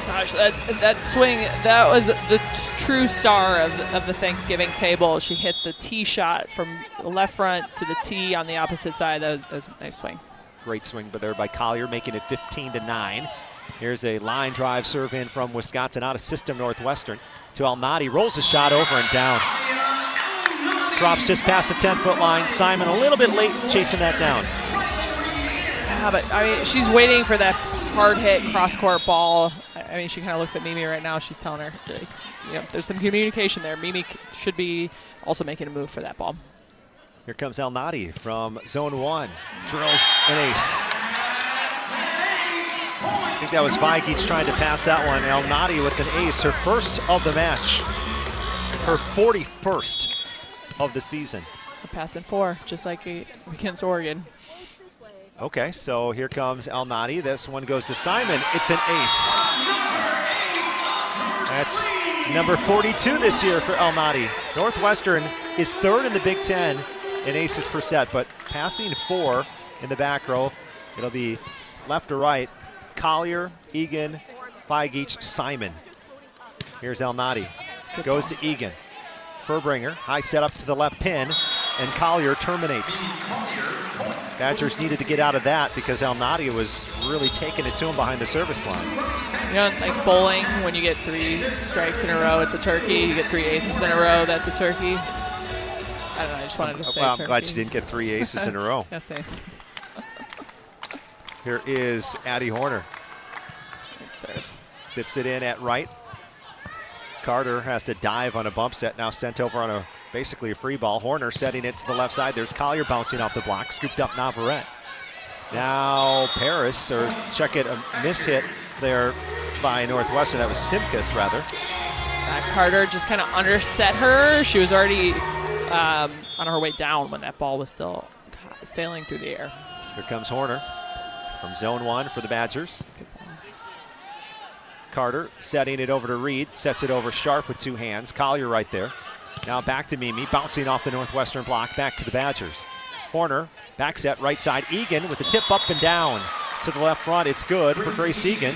Gosh, that swing, that was the true star of the Thanksgiving table. She hits the tee shot from the left front to the tee on the opposite side. That was a nice swing. Great swing there by Collier, making it 15-9. Here's a line drive serve in from Wisconsin out of system Northwestern to Alnati. Rolls a shot over and down. Drops just past the 10-foot line. Simon a little bit late chasing that down. Yeah, but she's waiting for that hard hit cross-court ball. I mean, she kind of looks at Mimi right now. She's telling her, like, there's some communication there. Mimi should be also making a move for that ball. Here comes El Nadi from zone 1. Drills an ace. I think that was Vigic trying to pass that one. El Nadi with an ace, her first of the match. Her 41st of the season. A pass in 4, just like against Oregon. Okay, so here comes El Nadi. This one goes to Simon. It's an ace. That's number 42 this year for El Nadi. Northwestern is 3rd in the Big Ten in aces per set, but passing 4 in the back row. It'll be left to right. Collier, Egan, Vigic, Simon. Here's El Nadi. Goes to Egan. Furbringer, high set up to the left pin, and Collier terminates. Badgers needed to get out of that because El Nadi was really taking it to him behind the service line. Like bowling, when you get 3 strikes in a row, it's a turkey. You get 3 aces in a row, that's a turkey. I don't know, I just wanted to say well, I'm turkey. glad she didn't get 3 aces in a row. Yes, Here is Addie Horner. Nice serve. Zips it in at right. Carter has to dive on a bump set, now sent over on basically a free ball. Horner setting it to the left side. There's Collier bouncing off the block, scooped up Navarrete. Now Paris, or check it, a miss hit there by Northwestern. That was Simkus, rather. Carter just kind of underset her. She was already on her way down when that ball was still sailing through the air. Here comes Horner from zone 1 for the Badgers. Carter setting it over to Reed, sets it over Sharp with 2 hands. Collier right there. Now back to Mimi, bouncing off the Northwestern block, back to the Badgers. Horner, back set, right side. Egan with the tip up and down to the left front. It's good for Grace Egan.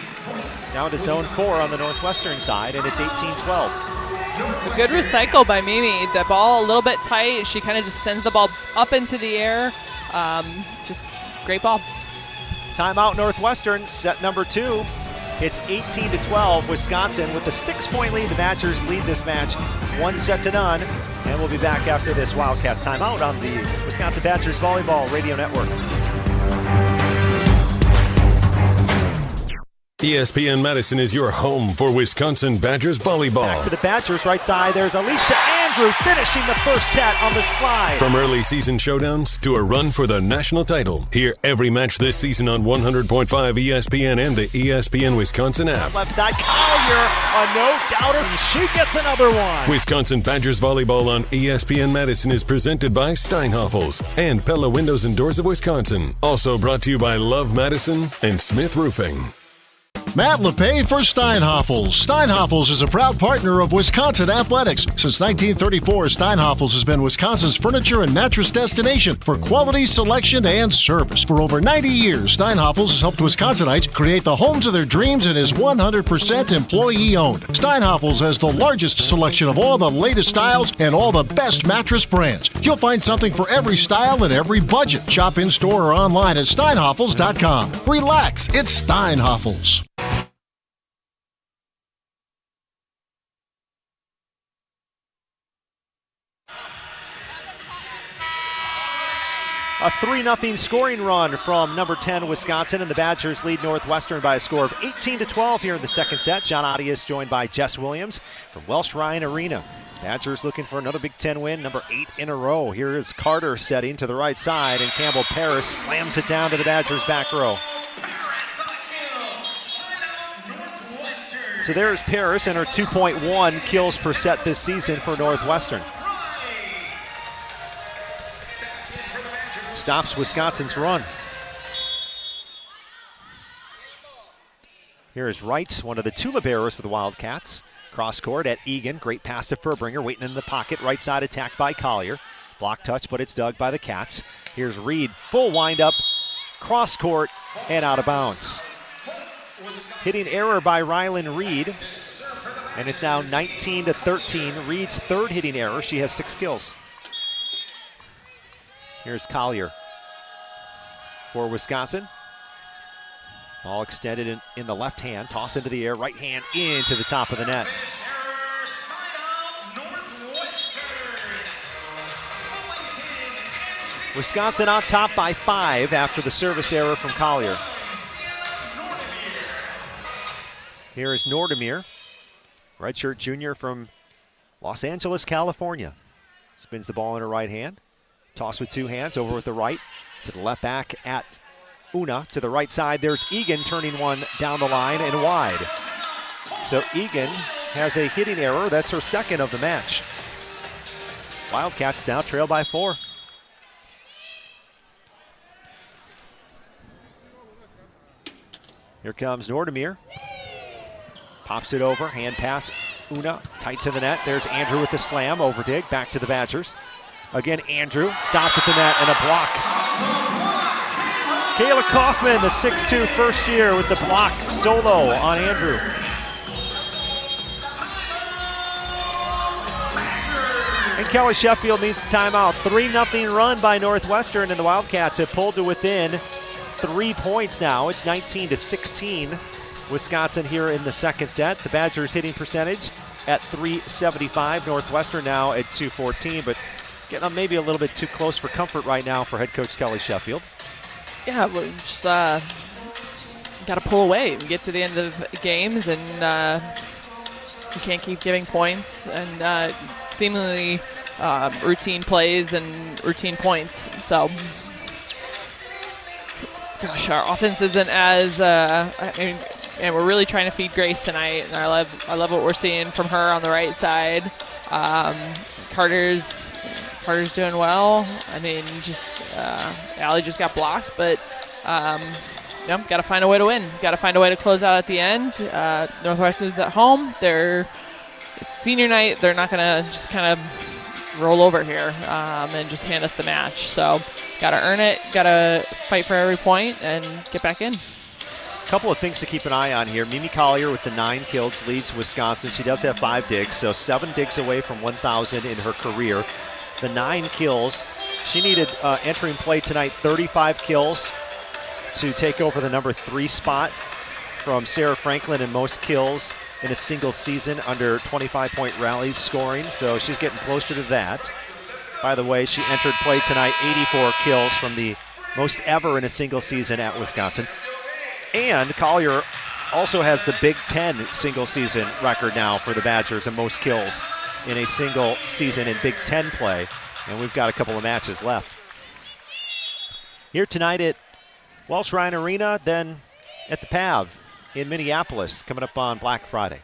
Down to zone 4 on the Northwestern side, and it's 18-12. A good recycle by Mimi. The ball a little bit tight. She kind of just sends the ball up into the air. Just great ball. Timeout Northwestern, set number 2. It's 18-12, Wisconsin with the 6-point lead. The Badgers lead this match 1-0, and we'll be back after this Wildcats timeout on the Wisconsin Badgers Volleyball Radio Network. ESPN Madison is your home for Wisconsin Badgers volleyball. Back to the Badgers, right side. There's Alicia Andrew finishing the first set on the slide. From early season showdowns to a run for the national title, hear every match this season on 100.5 ESPN and the ESPN Wisconsin app. Left side, Collier, a no-doubter, and she gets another one. Wisconsin Badgers volleyball on ESPN Madison is presented by Steinhoffels and Pella Windows and Doors of Wisconsin. Also brought to you by Love Madison and Smith Roofing. Matt LePay for Steinhoffels. Steinhoffels is a proud partner of Wisconsin Athletics. Since 1934, Steinhoffels has been Wisconsin's furniture and mattress destination for quality, selection, and service. For over 90 years, Steinhoffels has helped Wisconsinites create the homes of their dreams and is 100% employee-owned. Steinhoffels has the largest selection of all the latest styles and all the best mattress brands. You'll find something for every style and every budget. Shop in-store or online at steinhoffels.com. Relax, it's Steinhoffels. A 3-0 scoring run from number 10 Wisconsin, and the Badgers lead Northwestern by a score of 18-12 here in the second set. John Arias joined by Jess Williams from Welsh-Ryan Arena. Badgers looking for another Big Ten win, number 8 in a row. Here is Carter setting to the right side, and Campbell Paris slams it down to the Badgers' back row. So there's Paris and her 2.1 kills per set this season for Northwestern. Stops Wisconsin's run. Here is Wright, one of the two liberos for the Wildcats. Cross court at Egan. Great pass to Furbringer, waiting in the pocket. Right side attack by Collier. Block touch, but it's dug by the Cats. Here's Reed, full windup, cross court, and out of bounds. Hitting error by Rylan Reed, and it's now 19-13. Reed's third hitting error. She has 6 kills. Here's Collier for Wisconsin. Ball extended in the left hand. Toss into the air. Right hand into the top of the net. Wisconsin on top by 5 after the service error from Collier. Here is Nordemir, redshirt junior from Los Angeles, California. Spins the ball in her right hand. Toss with two hands over with the right to the left back at Una. To the right side, there's Egan turning one down the line and wide. So Egan has a hitting error. That's her second of the match. Wildcats now trail by 4. Here comes Nordemir. Pops it over, hand pass, Una, tight to the net. There's Andrew with the slam, over dig, back to the Badgers. Again, Andrew, stopped at the net and a block. Kayla Kaufman, the 6'2", first year with the block solo on Andrew. And Kelly Sheffield needs a timeout. 3-0 run by Northwestern, and the Wildcats have pulled to within 3 points now. It's 19-16. Wisconsin here in the second set. The Badgers hitting percentage at .375. Northwestern now at .214, but getting maybe a little bit too close for comfort right now for head coach Kelly Sheffield. Yeah, we just got to pull away and get to the end of games, and you can't keep giving points and seemingly routine plays and routine points. So, gosh, our offense isn't as and we're really trying to feed Grace tonight, and I love what we're seeing from her on the right side. Carter's doing well. I mean, just Allie just got blocked, but got to find a way to win. Got to find a way to close out at the end. Northwestern's at home. It's senior night. They're not going to just kind of roll over here and just hand us the match. So got to earn it. Got to fight for every point and get back in. Couple of things to keep an eye on here. Mimi Collier with the 9 kills leads Wisconsin. She does have 5 digs, so 7 digs away from 1,000 in her career. The 9 kills. She needed entering play tonight 35 kills to take over the number 3 spot from Sarah Franklin in most kills in a single season under 25-point rally scoring. So she's getting closer to that. By the way, she entered play tonight 84 kills, from the most ever in a single season at Wisconsin. And Collier also has the Big Ten single season record now for the Badgers and most kills in a single season in Big Ten play. And we've got a couple of matches left. Here tonight at Welsh-Ryan Arena, then at the PAV in Minneapolis, coming up on Black Friday.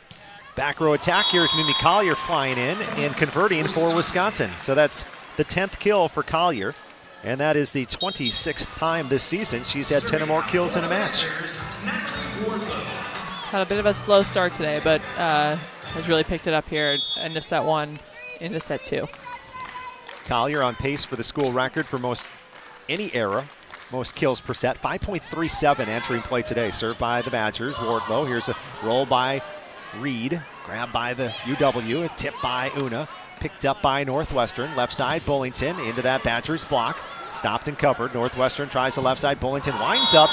Back row attack. Here's Mimi Collier flying in and converting for Wisconsin. So that's the 10th kill for Collier. And that is the 26th time this season she's had 10 or more kills in a match. Had a bit of a slow start today, but has really picked it up here. End of set 1 into set 2. Collier on pace for the school record for any era, most kills per set. 5.37 entering play today. Served by the Badgers. Wardlow. Here's a roll by Reed. Grabbed by the UW. A tip by Una. Picked up by Northwestern. Left side, Bullington into that Badgers block. Stopped and covered. Northwestern tries the left side. Bullington winds up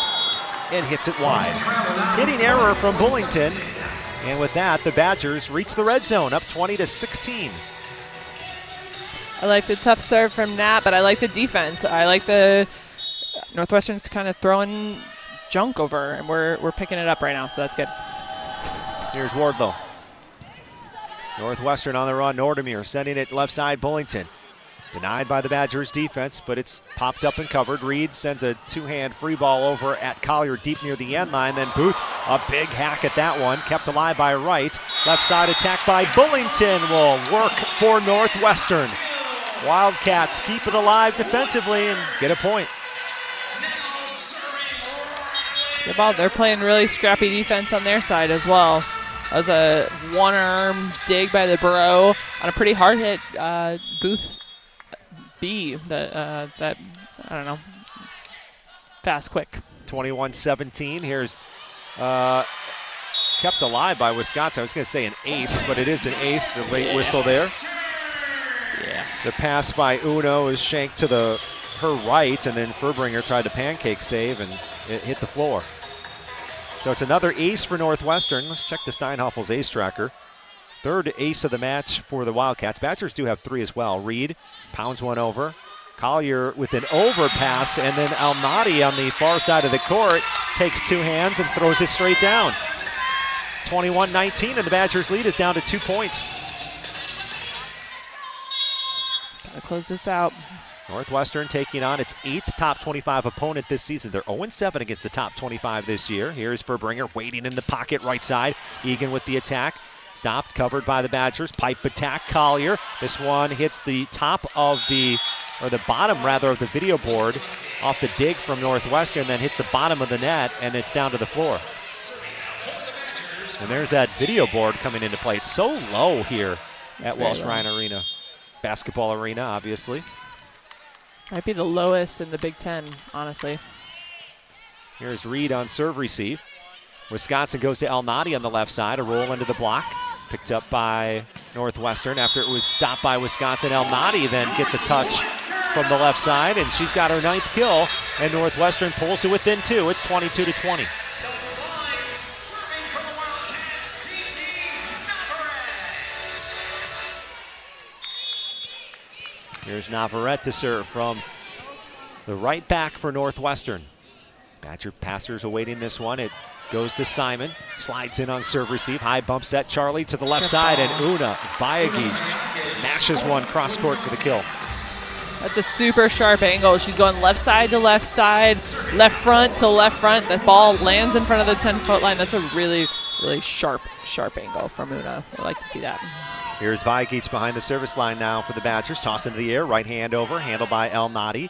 and hits it wide. Hitting error from Bullington. And with that, the Badgers reach the red zone, up 20-16. I like the tough serve from Nat, but I like the defense. I like the Northwestern's kind of throwing junk over, and we're picking it up right now, so that's good. Here's Wardlow. Northwestern on the run. Nordemir sending it left side. Bullington denied by the Badgers defense, but it's popped up and covered. Reed sends a two-hand free ball over at Collier deep near the end line. Then Booth, a big hack at that one, kept alive by Wright. Left side attack by Bullington will work for Northwestern. Wildcats keep it alive defensively and get a point. Good ball. They're playing really scrappy defense on their side as well. That was a one-arm dig by the Burrow on a pretty hard hit. Booth B, that I don't know, fast, quick. 21-17. Here's kept alive by Wisconsin. I was going to say an ace, but it is an ace. The late whistle there. Yeah. The pass by Uno is shanked to her right, and then Furbringer tried the pancake save, and it hit the floor. So it's another ace for Northwestern. Let's check the Steinhoffels ace tracker. Third ace of the match for the Wildcats. Badgers do have 3 as well. Reed pounds one over. Collier with an overpass, and then Almaty on the far side of the court takes 2 hands and throws it straight down. 21-19, and the Badgers' lead is down to 2 points. Gotta close this out. Northwestern taking on its 8th top 25 opponent this season. They're 0-7 against the top 25 this year. Here's Verbringer waiting in the pocket right side. Egan with the attack. Stopped, covered by the Badgers. Pipe attack, Collier. This one hits the top of the bottom rather of the video board off the dig from Northwestern, then hits the bottom of the net, and it's down to the floor. And there's that video board coming into play. It's so low here at Welsh-Ryan Arena. Basketball arena, obviously. Might be the lowest in the Big Ten, honestly. Here's Reed on serve receive. Wisconsin goes to El Nadi on the left side, a roll into the block. Picked up by Northwestern after it was stopped by Wisconsin. El Nadi then gets a touch from the left side, and she's got her 9th kill, and Northwestern pulls to within 2. It's 22-20. Here's Navarrete to serve from the right back for Northwestern. Badger passers awaiting this one. It goes to Simon. Slides in on serve receive. High bump set. Charlie to the left side, and Una Vaegi mashes one cross court for the kill. That's a super sharp angle. She's going left side to left side, left front to left front. That ball lands in front of the 10-foot line. That's a really, really sharp angle from Una. I like to see that. Here's Vaegi behind the service line now for the Badgers. Tossed into the air, right hand over, handled by El Nadi.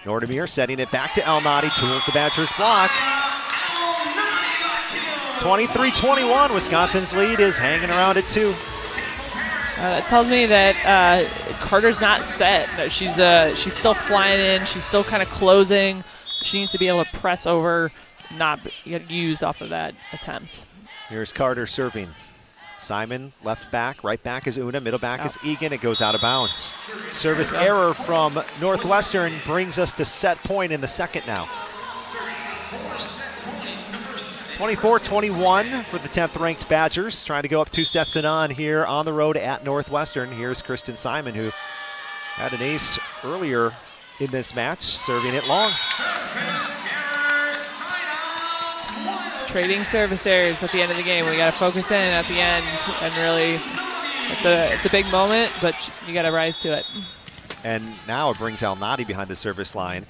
Nordemir setting it back to El Nadi, tools the Badgers block. 23-21, Wisconsin's lead is hanging around at 2. That tells me that Carter's not set. No, she's still flying in. She's still kind of closing. She needs to be able to press over, not get used off of that attempt. Here's Carter serving. Simon, left back, right back is Una, middle back is Egan. It goes out of bounds. Service error from Northwestern brings us to set point in the second now. 24-21 for the 10th ranked Badgers, trying to go up 2 sets to none here on the road at Northwestern. Here's Kristen Simon, who had an ace earlier in this match, serving it long. Trading service errors at the end of the game. We got to focus in at the end, and really, it's a big moment, but you got to rise to it. And now it brings El Nadi behind the service line,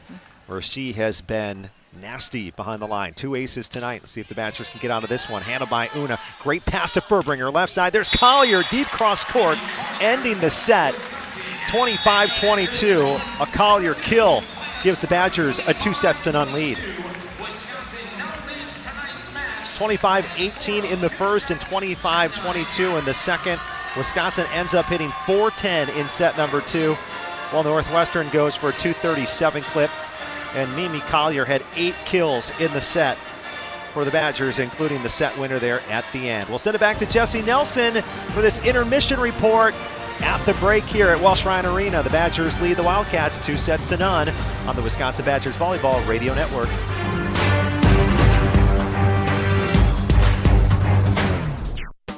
where she has been nasty behind the line. 2 aces tonight. Let's see if the Badgers can get out of this one. Handled by Una. Great pass to Verbringer. Left side. There's Collier. Deep cross court. Ending the set. 25-22. A Collier kill gives the Badgers a 2 sets to none lead. 25-18 in the first and 25-22 in the second. Wisconsin ends up hitting 410 in set number 2, while Northwestern goes for a 237 clip. And Mimi Collier had 8 kills in the set for the Badgers, including the set winner there at the end. We'll send it back to Jesse Nelson for this intermission report at the break here at Welsh-Ryan Arena. The Badgers lead the Wildcats 2 sets to none on the Wisconsin Badgers Volleyball Radio Network.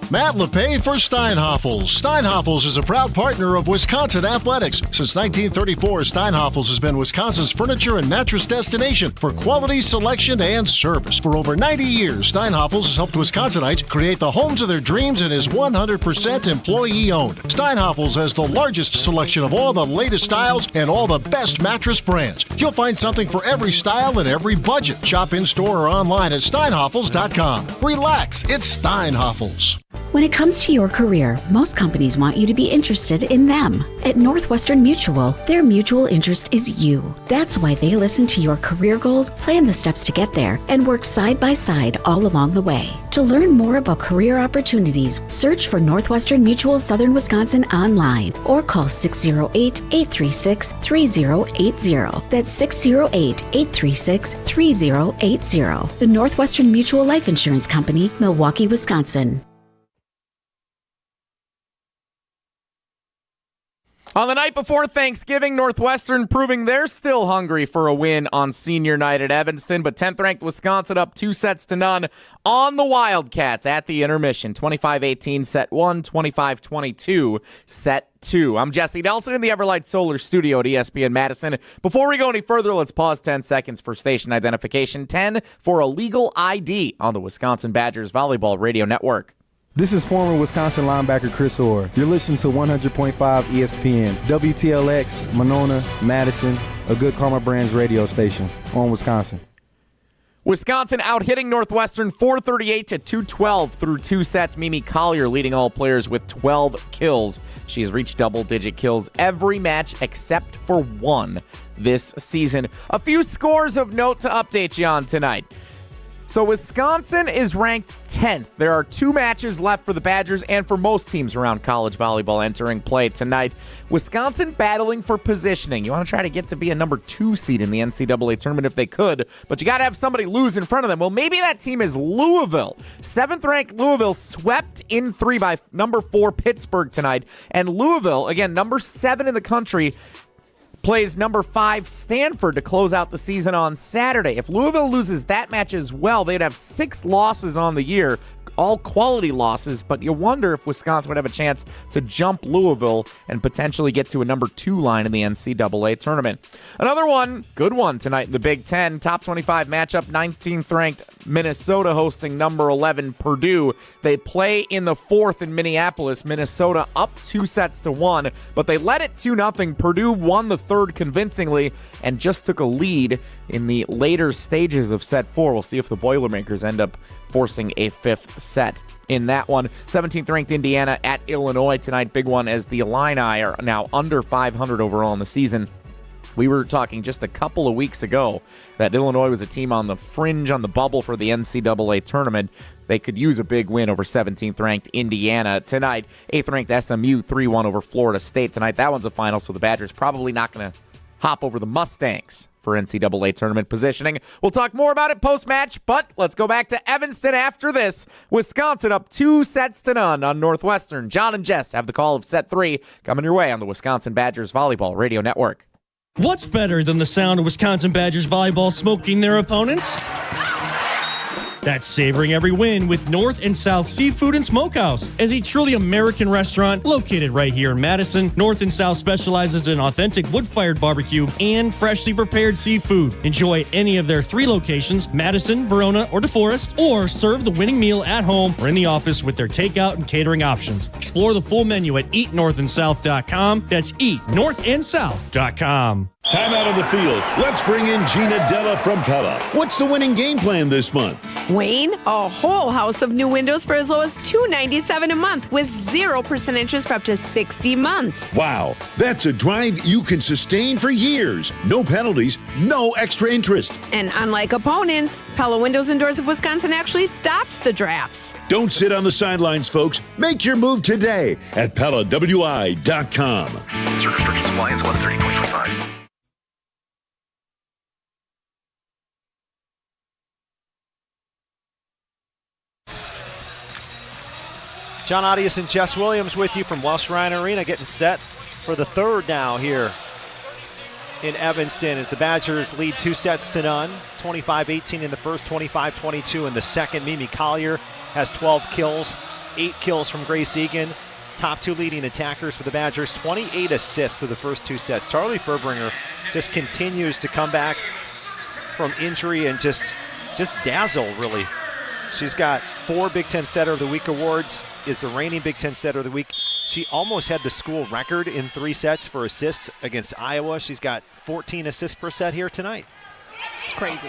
Matt LePay for Steinhoffels. Steinhoffels is a proud partner of Wisconsin Athletics. Since 1934, Steinhoffels has been Wisconsin's furniture and mattress destination for quality, selection, and service. For over 90 years, Steinhoffels has helped Wisconsinites create the homes of their dreams and is 100% employee-owned. Steinhoffels has the largest selection of all the latest styles and all the best mattress brands. You'll find something for every style and every budget. Shop in-store or online at steinhoffels.com. Relax, it's Steinhoffels. When it comes to your career, most companies want you to be interested in them. At Northwestern Mutual, their mutual interest is you. That's why they listen to your career goals, plan the steps to get there, and work side by side all along the way. To learn more about career opportunities, search for Northwestern Mutual Southern Wisconsin online or call 608-836-3080. That's 608-836-3080. The Northwestern Mutual Life Insurance Company, Milwaukee, Wisconsin. On the night before Thanksgiving, Northwestern proving they're still hungry for a win on senior night at Evanston, but 10th-ranked Wisconsin up 2-0 on the Wildcats at the intermission. 25-18 set 1, 25-22 set 2. I'm Jesse Nelson in the Everlight Solar Studio at ESPN Madison. Before we go any further, let's pause 10 seconds for station identification. 10 for a legal ID on the Wisconsin Badgers Volleyball Radio Network. This is former Wisconsin linebacker Chris Orr. You're listening to 100.5 ESPN, WTLX, Monona, Madison, a good Karma Brands radio station on Wisconsin. Wisconsin out-hitting Northwestern 438-212 through 2 sets. Mimi Collier leading all players with 12 kills. She's reached double-digit kills every match except for one this season. A few scores of note to update you on tonight. So Wisconsin is ranked 10th. There are 2 matches left for the Badgers and for most teams around college volleyball entering play tonight. Wisconsin battling for positioning. You want to try to get to be a number 2 seed in the NCAA tournament if they could, but you got to have somebody lose in front of them. Well, maybe that team is Louisville. 7th-ranked Louisville swept in 3 by number 4 Pittsburgh tonight. And Louisville, again, number 7 in the country, plays number 5 Stanford to close out the season on Saturday. If Louisville loses that match as well, they'd have 6 losses on the year, all quality losses, but you wonder if Wisconsin would have a chance to jump Louisville and potentially get to a number 2 line in the NCAA tournament. Another one, good one tonight in the Big Ten, top 25 matchup, 19th-ranked Minnesota hosting number 11 Purdue. They play in the 4th in Minneapolis. Minnesota up 2-1, but they led it 2-0. Purdue won the 3rd convincingly and just took a lead in the later stages of set 4. We'll see if the Boilermakers end up forcing a 5th set in that one. 17th-ranked Indiana at Illinois tonight. Big one as the Illini are now under 500 overall in the season. We were talking just a couple of weeks ago that Illinois was a team on the fringe, on the bubble for the NCAA tournament. They could use a big win over 17th-ranked Indiana tonight. 8th-ranked SMU 3-1 over Florida State tonight. That one's a final, so the Badgers probably not going to hop over the Mustangs for NCAA tournament positioning. We'll talk more about it post-match, but let's go back to Evanston after this. Wisconsin up 2-0 on Northwestern. John and Jess have the call of set 3 coming your way on the Wisconsin Badgers Volleyball Radio Network. What's better than the sound of Wisconsin Badgers volleyball smoking their opponents? That's savoring every win with North and South Seafood and Smokehouse. As a truly American restaurant located right here in Madison, North and South specializes in authentic wood-fired barbecue and freshly prepared seafood. Enjoy any of their 3 locations, Madison, Verona, or DeForest, or serve the winning meal at home or in the office with their takeout and catering options. Explore the full menu at eatnorthandsouth.com. That's eatnorthandsouth.com. Timeout on the field. Let's bring in Gina Della from Pella. What's the winning game plan this month? Wayne, a whole house of new windows for as low as $297 a month with 0% interest for up to 60 months. Wow, that's a drive you can sustain for years. No penalties, no extra interest. And unlike opponents, Pella Windows and Doors of Wisconsin actually stops the drafts. Don't sit on the sidelines, folks. Make your move today at PellaWI.com. Service restrictions apply. It's 130.25. John Arias and Jess Williams with you from Welsh-Ryan Arena, getting set for the 3rd now here in Evanston as the Badgers lead 2-0. 25-18 in the first, 25-22 in the second. Mimi Collier has 12 kills, 8 kills from Grace Egan. Top 2 leading attackers for the Badgers, 28 assists through the first 2 sets. Charlie Furbringer just continues to come back from injury and just dazzle, really. She's got 4 Big Ten Setter of the Week awards, is the reigning Big Ten Setter of the Week. She almost had the school record in 3 sets for assists against Iowa. She's got 14 assists per set here tonight. It's crazy.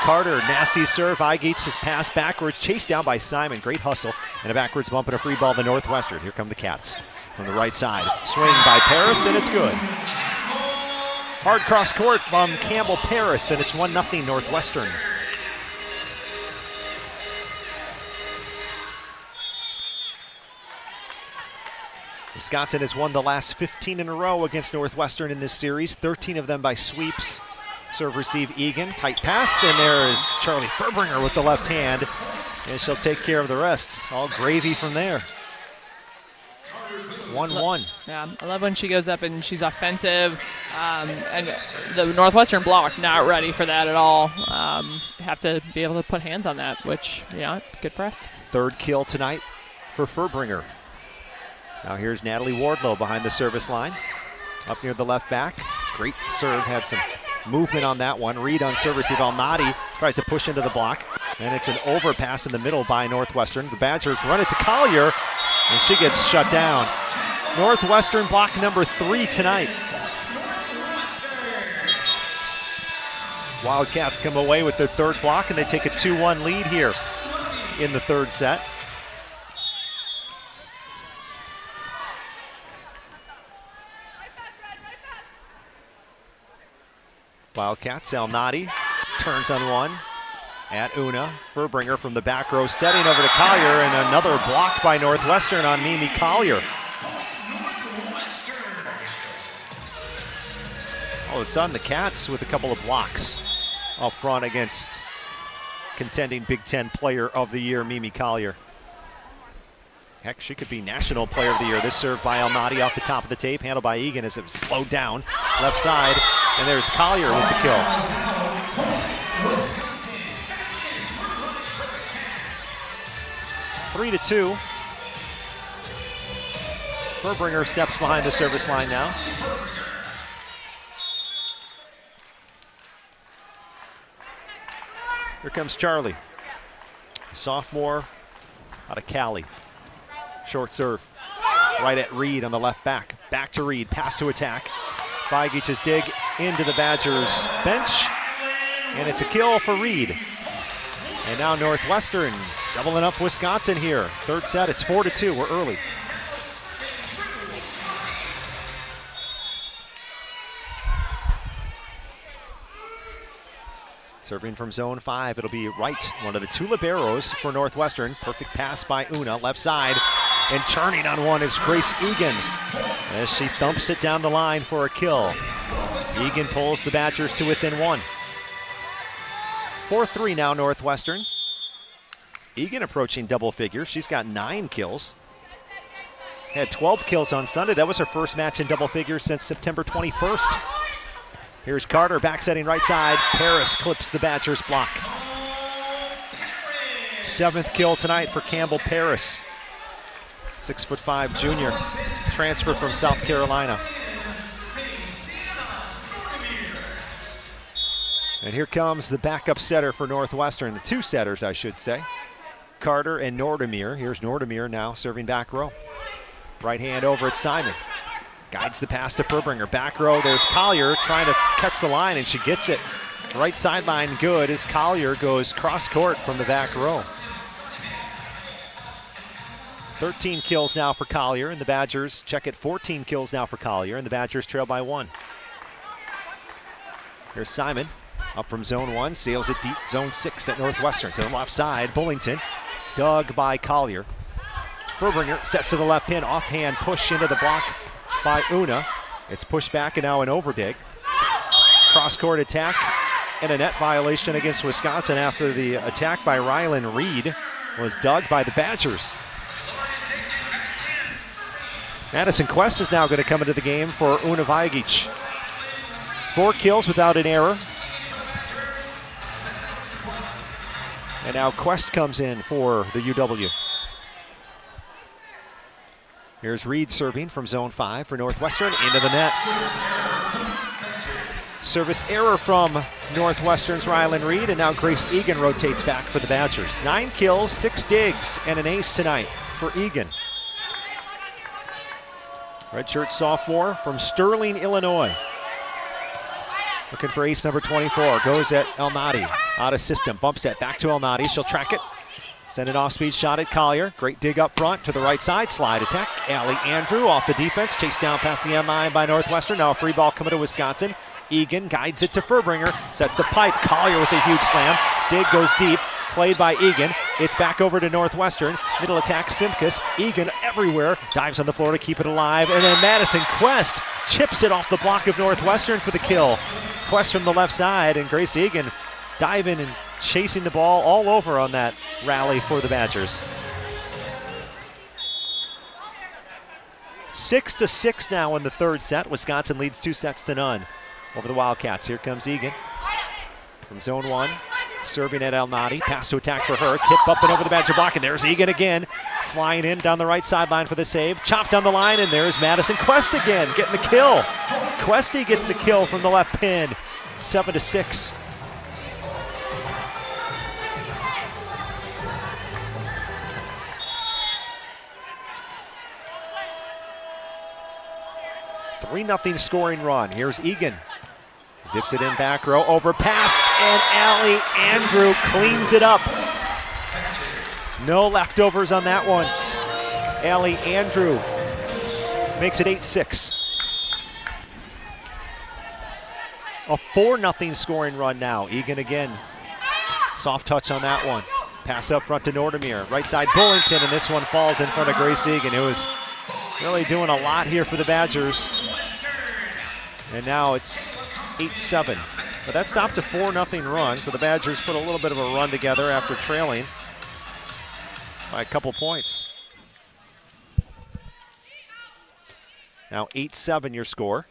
Carter, nasty serve. Igeets his pass backwards, chased down by Simon. Great hustle, and a backwards bump and a free ball to Northwestern. Here come the Cats from the right side. Swing by Paris, and it's good. Hard cross court from Campbell Paris, and it's 1-0 Northwestern. Wisconsin has won the last 15 in a row against Northwestern in this series, 13 of them by sweeps. Serve receive Egan, tight pass, and there is Charlie Furbringer with the left hand, and she'll take care of the rest. All gravy from there. 1-1. Yeah, I love when she goes up and she's offensive. And the Northwestern block, not ready for that at all. Have to be able to put hands on that, which, good for us. Third kill tonight for Furbringer. Now here's Natalie Wardlow behind the service line. Up near the left back. Great serve, had some movement on that one. Reed on service. Valnati tries to push into the block. And it's an overpass in the middle by Northwestern. The Badgers run it to Collier, and she gets shut down. Northwestern block number 3 tonight. Wildcats come away with their third block, and they take a 2-1 lead here in the third set. Wildcats, Elnady turns on one at Una. Furbringer from the back row setting over to Collier, and another block by Northwestern on Mimi Collier. All of a sudden, the Cats with a couple of blocks up front against contending Big Ten Player of the Year, Mimi Collier. Heck, she could be National Player of the Year. This serve by Elnady off the top of the tape, handled by Egan as it was slowed down. Left side, and there's Collier with the kill. 3-2. Furbringer steps behind the service line now. Here comes Charlie, sophomore out of Cali. Short serve, right at Reed on the left back. Back to Reed, pass to attack. Vigich's dig into the Badgers bench, and it's a kill for Reed. And now Northwestern doubling up Wisconsin here. Third set, it's 4-2, we're early. Serving from zone 5, it'll be Wright, one of the two liberos for Northwestern. Perfect pass by Una, left side. And turning on one is Grace Egan as she thumps it down the line for a kill. Egan pulls the Badgers to within 1. 4-3 now Northwestern. Egan approaching double figures. She's got 9 kills. Had 12 kills on Sunday. That was her first match in double figures since September 21st. Here's Carter backsetting right side. Paris clips the Badgers block. 7th kill tonight for Campbell Paris. 6'5" junior, transfer from South Carolina. And here comes the backup setter for Northwestern, the two setters I should say. Carter and Nordemir. Here's Nordemir now serving back row. Right hand over at Simon. Guides the pass to Furbringer. Back row, there's Collier trying to catch the line, and she gets it. Right sideline good as Collier goes cross court from the back row. 13 kills now for Collier, and the Badgers check it. 14 kills now for Collier, and the Badgers trail by 1. Here's Simon, up from zone 1, sails it deep, zone 6 at Northwestern. To the left side, Bullington, dug by Collier. Furbringer sets to the left pin, offhand push into the block by Una. It's pushed back and now an overdig. Cross-court attack and a net violation against Wisconsin after the attack by Rylan Reed was dug by the Badgers. Madison Quest is now going to come into the game for Una Vajgic. 4 kills without an error. And now Quest comes in for the UW. Here's Reed serving from zone 5 for Northwestern into the net. Service error from Northwestern's Rylan Reed, and now Grace Egan rotates back for the Badgers. 9 kills, 6 digs, and an ace tonight for Egan. Redshirt sophomore from Sterling, Illinois. Looking for ace number 24. Goes at Elnady. Out of system. Bump set. Back to Elnady. She'll track it. Send an off-speed shot at Collier. Great dig up front to the right side. Slide attack. Allie Andrew off the defense. Chased down past the end line by Northwestern. Now a free ball coming to Wisconsin. Egan guides it to Furbringer. Sets the pipe. Collier with a huge slam. Dig goes deep. Played by Egan. It's back over to Northwestern. Middle attack, Simkus. Egan everywhere. Dives on the floor to keep it alive. And then Madison Quest chips it off the block of Northwestern for the kill. Quest from the left side, and Grace Egan diving and chasing the ball all over on that rally for the Badgers. 6-6 now in the third set. Wisconsin leads 2-0 over the Wildcats. Here comes Egan from zone 1. Serving at El Nadi. Pass to attack for her. Tip up and over the Badger block. And there's Egan again. Flying in down the right sideline for the save. Chopped on the line. And there's Madison Quest again getting the kill. Questy gets the kill from the left pin. 7-6. Three-0 scoring run. Here's Egan. Zips it in back row, overpass, and Allie Andrew cleans it up. No leftovers on that one. Allie Andrew makes it 8-6. A 4-0 scoring run now. Egan again. Soft touch on that one. Pass up front to Nordemir. Right side Bullington, and this one falls in front of Grace Egan, who was really doing a lot here for the Badgers. And now it's 8-7. But that stopped a 4-0 run, so the Badgers put a little bit of a run together after trailing by a couple points. Now 8-7 your score.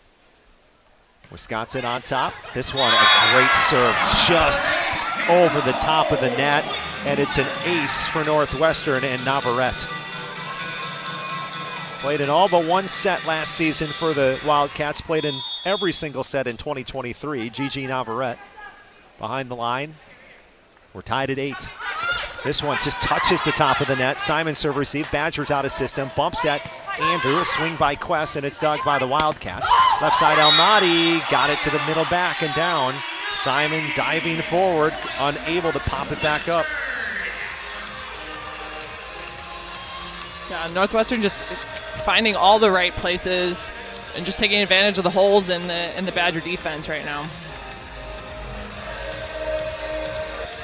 Wisconsin on top. This one a great serve just over the top of the net, and it's an ace for Northwestern and Navarrete. Played in all but one set last season for the Wildcats. Played in every single set in 2023. Gigi Navarrete behind the line. We're tied at 8. This one just touches the top of the net. Simon serve receive. Badgers out of system. Bumps at Andrew. A swing by Quest, and it's dug by the Wildcats. Left side El Nadi got it to the middle back and down. Simon diving forward, unable to pop it back up. Yeah, Northwestern just finding all the right places and just taking advantage of the holes in the Badger defense right now.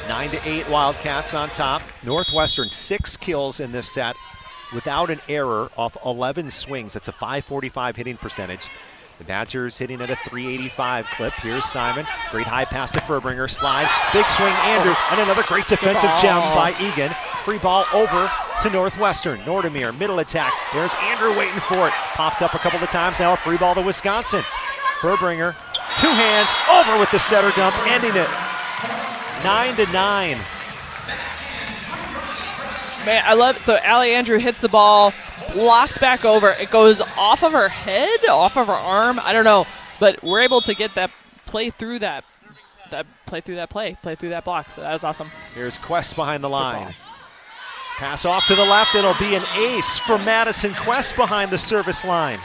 9-8 Wildcats on top. Northwestern 6 kills in this set without an error off 11 swings. That's a .545 hitting percentage. The Badgers hitting at a .385 clip. Here's Simon. Great high pass to Furbringer. Slide. Big swing, Andrew. And another great defensive gem by Egan. Free ball over to Northwestern. Nordemir, middle attack. There's Andrew waiting for it. Popped up a couple of times now. A free ball to Wisconsin. Furbringer, 2 hands, over with the stutter dump, ending it. 9-9. Man, I love it. So Allie Andrew hits the ball, blocked back over. It goes off of her head, off of her arm. I don't know, but we're able to get that play through that block. So that was awesome. Here's Quest behind the line. Pass off to the left. It'll be an ace for Madison Quest behind the service line.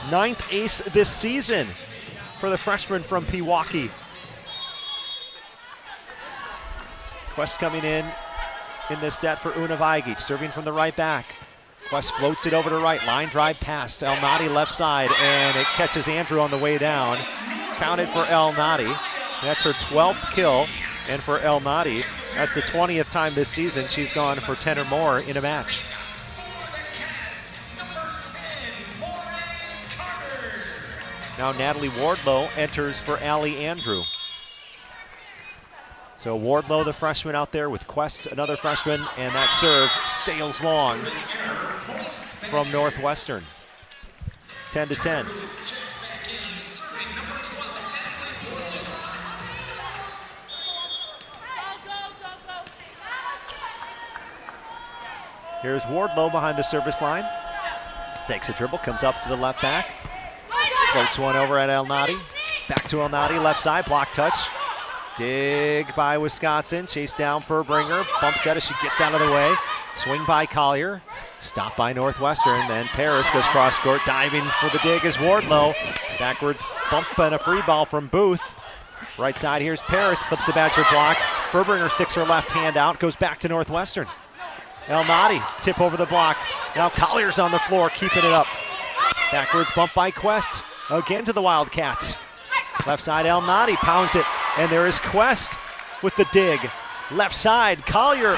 9th ace this season for the freshman from Pewaukee. Quest coming in this set for Una Vigic, serving from the right back. Quest floats it over to right, line drive pass. El Nadi left side, and it catches Andrew on the way down. Counted for El Nadi. That's her 12th kill, and for El Nadi, that's the 20th time this season she's gone for 10 or more in a match. Now Natalie Wardlow enters for Allie Andrew. So Wardlow, the freshman out there with Quest, another freshman, and that serve sails long from Northwestern. 10-10. Here's Wardlow behind the service line. Takes a dribble, comes up to the left back. Floats one over at El Nadi. Back to El Nadi, left side, block touch. Dig by Wisconsin, chase down Furbringer, bumps at as she gets out of the way. Swing by Collier, stop by Northwestern, then Paris goes cross court, diving for the dig is Wardlow. Backwards bump and a free ball from Booth. Right side, here's Paris, clips the Badger block. Furbringer sticks her left hand out, goes back to Northwestern. El Nadi, tip over the block. Now Collier's on the floor, keeping it up. Backwards bump by Quest, again to the Wildcats. Left side, El Nadi pounds it, and there is Quest with the dig. Left side, Collier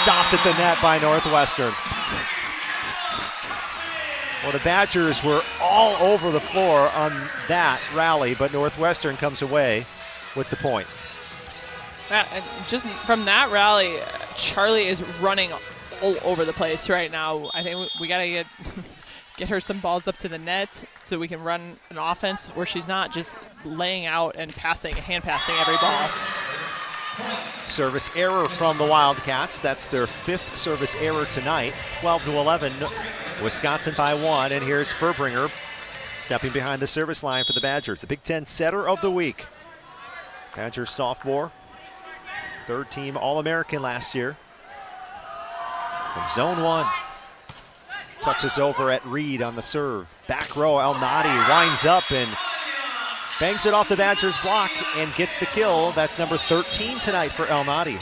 stopped at the net by Northwestern. Well, the Badgers were all over the floor on that rally, but Northwestern comes away with the point. Yeah, and just from that rally, Charlie is running all over the place right now. I think we got to get her some balls up to the net so we can run an offense where she's not just laying out and hand passing every ball. Service error from the Wildcats. That's their 5th service error tonight. 12-11, Wisconsin by 1. And here's Furbringer stepping behind the service line for the Badgers. The Big Ten setter of the week. Badgers sophomore, 3rd team All-American last year. From zone 1. Touches over at Reed on the serve. Back row, El Nadi winds up and bangs it off the Badgers block and gets the kill. That's number 13 tonight for El Nadi.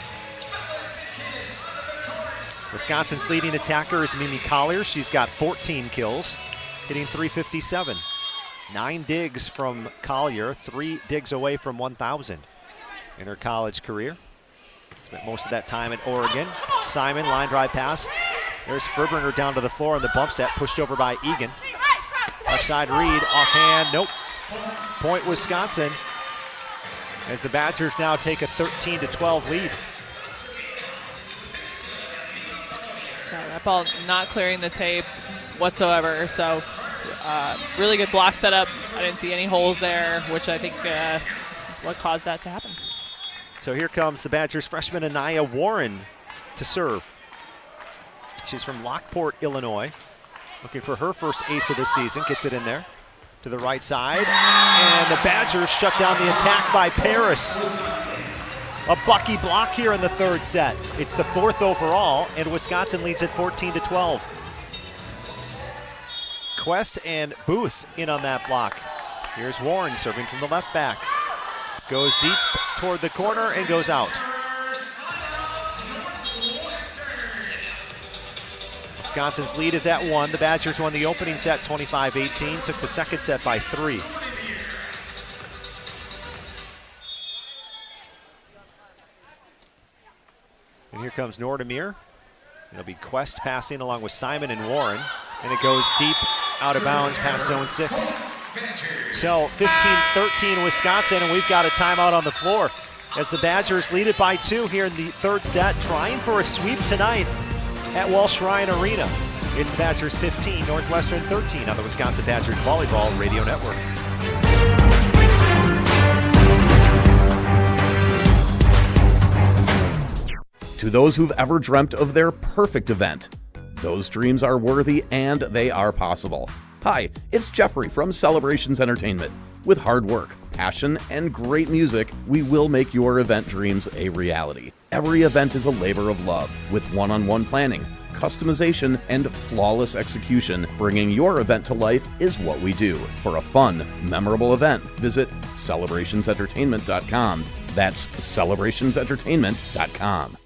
Wisconsin's leading attacker is Mimi Collier. She's got 14 kills, hitting .357. 9 digs from Collier, 3 digs away from 1,000 in her college career. Spent most of that time at Oregon. Simon, line drive pass. There's Furbringer down to the floor on the bump set, pushed over by Egan. Left side Reed, offhand, nope. Point Wisconsin, as the Badgers now take a 13-12 lead. That ball not clearing the tape whatsoever, so really good block setup. I didn't see any holes there, which I think is what caused that to happen. So here comes the Badgers freshman Anaya Warren to serve. She's from Lockport, Illinois. Looking for her first ace of the season, gets it in there. To the right side, and the Badgers shut down the attack by Paris. A Bucky block here in the 3rd set. It's the 4th overall, and Wisconsin leads at 14-12. Quest and Booth in on that block. Here's Warren serving from the left back. Goes deep toward the corner and goes out. Wisconsin's lead is at 1. The Badgers won the opening set 25-18, took the second set by 3. And here comes Nordemir. It'll be Quest passing along with Simon and Warren, and it goes deep out of bounds past zone 6. So 15-13 Wisconsin, and we've got a timeout on the floor as the Badgers lead it by 2 here in the 3rd set, trying for a sweep tonight at Welsh-Ryan Arena. It's the Badgers 15, Northwestern 13 on the Wisconsin Badgers Volleyball Radio Network. To those who've ever dreamt of their perfect event, those dreams are worthy and they are possible. Hi, it's Jeffrey from Celebrations Entertainment. With hard work, passion, and great music, we will make your event dreams a reality. Every event is a labor of love, with one-on-one planning, customization, and flawless execution. Bringing your event to life is what we do. For a fun, memorable event, visit celebrationsentertainment.com. That's celebrationsentertainment.com.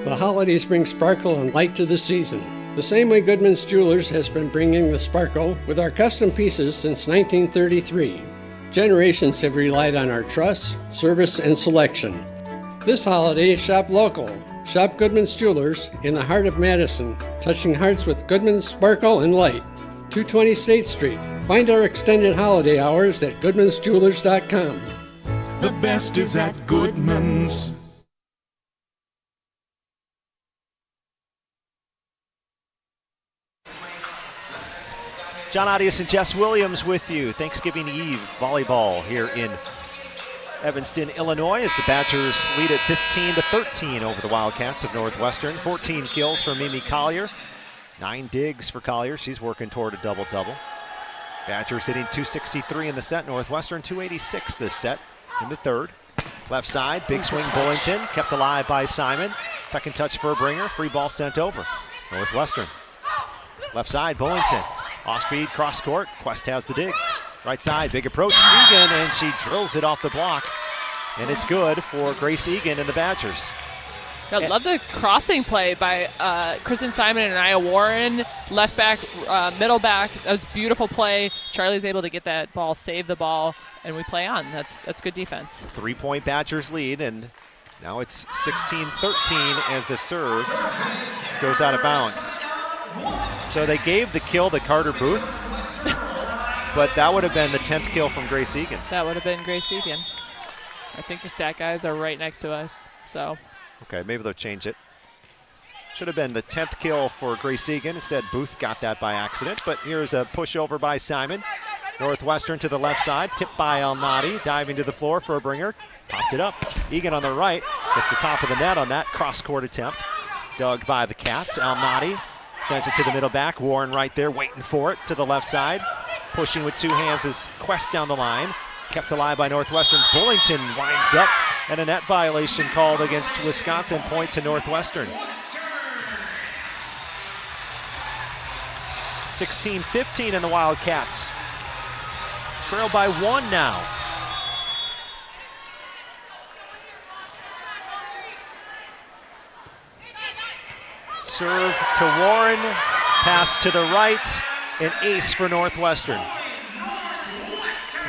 The holidays bring sparkle and light to the season. The same way Goodman's Jewelers has been bringing the sparkle with our custom pieces since 1933. Generations have relied on our trust, service, and selection. This holiday, shop local. Shop Goodman's Jewelers in the heart of Madison, touching hearts with Goodman's sparkle and light. 220 State Street. Find our extended holiday hours at goodmansjewelers.com. The best is at Goodman's. John Arias and Jess Williams with you. Thanksgiving Eve volleyball here in Evanston, Illinois, as the Badgers lead at 15-13 over the Wildcats of Northwestern. 14 kills for Mimi Collier. 9 digs for Collier. She's working toward a double-double. Badgers hitting .263 in the set. Northwestern .286 this set in the 3rd. Left side, big swing Bullington, kept alive by Simon. Second touch Furbringer, free ball sent over. Northwestern. Left side, Bullington. Off speed, cross court. Quest has the dig. Right side, big approach, Egan, and she drills it off the block. And it's good for Grace Egan and the Badgers. I love the crossing play by Kristen Simon and Anaya Warren. Left back, middle back. That was a beautiful play. Charlie's able to get that ball, save the ball, and we play on. That's good defense. 3-point Badgers lead, and now it's 16-13 as the serve goes out of bounds. So they gave the kill to Carter Booth, but that would have been the 10th kill from Grace Egan. That would have been Grace Egan. I think the stat guys are right next to us, so. Okay, maybe they'll change it. Should have been the 10th kill for Grace Egan. Instead, Booth got that by accident. But here's a pushover by Simon. Northwestern to the left side. Tipped by El Nadi. Diving to the floor for a bringer. Popped it up. Egan on the right. Gets the top of the net on that cross-court attempt. Dug by the Cats. El Nadi sends it to the middle back. Warren right there waiting for it to the left side. Pushing with two hands is Quest down the line. Kept alive by Northwestern. Bullington winds up. And a net violation called against Wisconsin. Point to Northwestern. 16-15 in the Wildcats. Trail by 1 now. Serve to Warren. Pass to the right. An ace for Northwestern.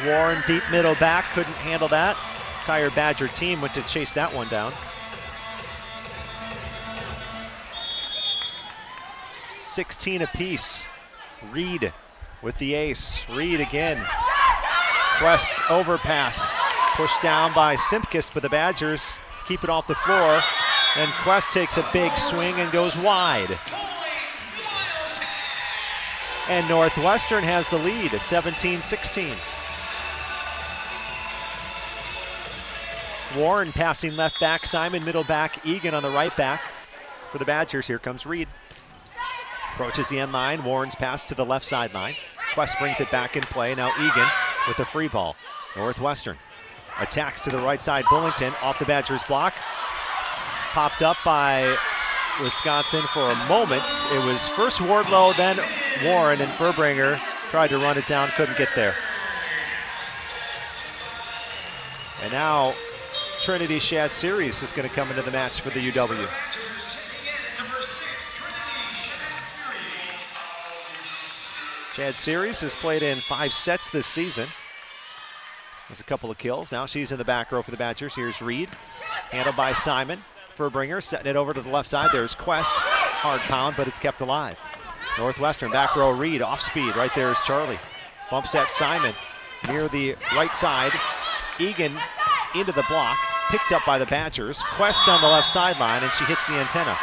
Warren deep middle back. Couldn't handle that. Entire Badger team went to chase that one down. 16 apiece. Reed with the ace. Reed again. Quest's overpass. Pushed down by Simpkis, but the Badgers keep it off the floor. And Quest takes a big swing and goes wide. And Northwestern has the lead at 17-16. Warren passing left back. Simon middle back. Egan on the right back for the Badgers. Here comes Reed. Approaches the end line. Warren's pass to the left sideline. Quest brings it back in play. Now Egan with a free ball. Northwestern attacks to the right side. Bullington off the Badgers block. Popped up by Wisconsin for a moment. It was first Wardlow, then Warren, and Furbringer tried to run it down, couldn't get there. And now Trinity Shad Series is going to come into the match for the UW. Shad Series has played in 5 sets this season. Has a couple of kills. Now she's in the back row for the Badgers. Here's Reed, handled by Simon. Furbringer setting it over to the left side. There's Quest, hard pound, but it's kept alive. Northwestern back row. Reed off speed. Right there is Charlie. Bumps at Simon near the right side. Egan into the block, picked up by the Badgers. Quest on the left sideline, and she hits the antenna.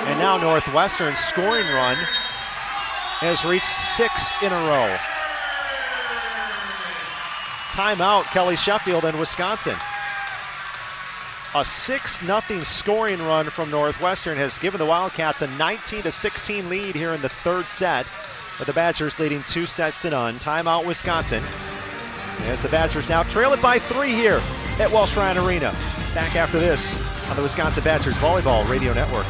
And now Northwestern's scoring run has reached 6 in a row. Timeout, Kelly Sheffield and Wisconsin. A 6-0 scoring run from Northwestern has given the Wildcats a 19-16 lead here in the third set, with the Badgers leading 2-0. Timeout, Wisconsin. As the Badgers now trail it by 3 here at Welsh-Ryan Arena. Back after this on the Wisconsin Badgers Volleyball Radio Network.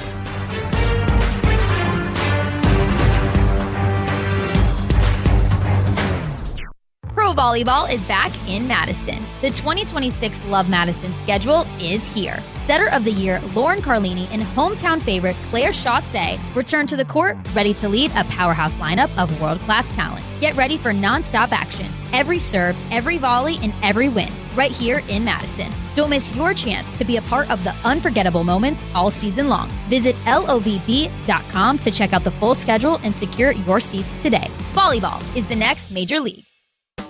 Pro Volleyball is back in Madison. The 2026 Love Madison schedule is here. Setter of the Year Lauren Carlini and hometown favorite Claire Chaussee return to the court, ready to lead a powerhouse lineup of world-class talent. Get ready for non-stop action. Every serve, every volley, and every win, right here in Madison. Don't miss your chance to be a part of the unforgettable moments all season long. Visit lovb.com to check out the full schedule and secure your seats today. Volleyball is the next major league.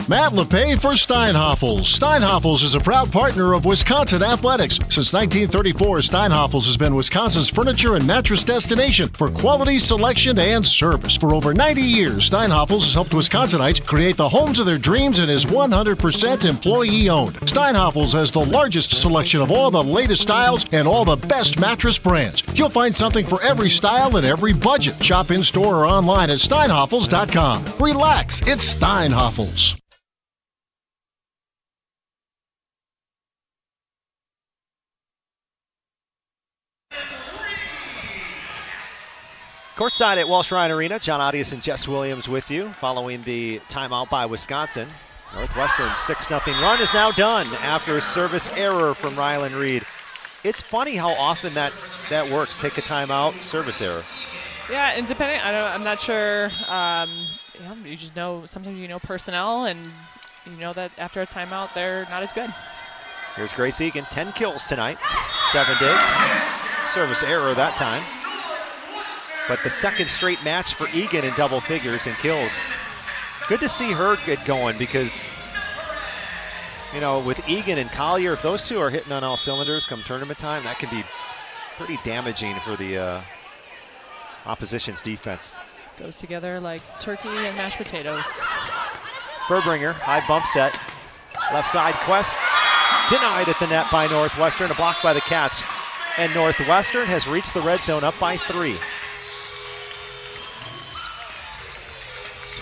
Matt LePay for Steinhoffels. Steinhoffels is a proud partner of Wisconsin Athletics. Since 1934, Steinhoffels has been Wisconsin's furniture and mattress destination for quality, selection, and service. For over 90 years, Steinhoffels has helped Wisconsinites create the homes of their dreams and is 100% employee-owned. Steinhoffels has the largest selection of all the latest styles and all the best mattress brands. You'll find something for every style and every budget. Shop in-store or online at steinhoffels.com. Relax, it's Steinhoffels. Courtside at Welsh-Ryan Arena, John Arias and Jess Williams with you following the timeout by Wisconsin. Northwestern's 6-0 run is now done after a service error from Rylan Reed. It's funny how often that works. Take a timeout, service error. Yeah, and depending, I'm not sure. You just know, sometimes you know personnel, and you know that after a timeout, they're not as good. Here's Grace Egan, 10 kills tonight, 7 digs. Service error that time. But the second straight match for Egan in double figures and kills. Good to see her get going because, you know, with Egan and Collier, if those two are hitting on all cylinders come tournament time, that can be pretty damaging for the opposition's defense. Goes together like turkey and mashed potatoes. Furbringer, high bump set. Left side, Quest denied at the net by Northwestern. A block by the Cats. And Northwestern has reached the red zone up by 3.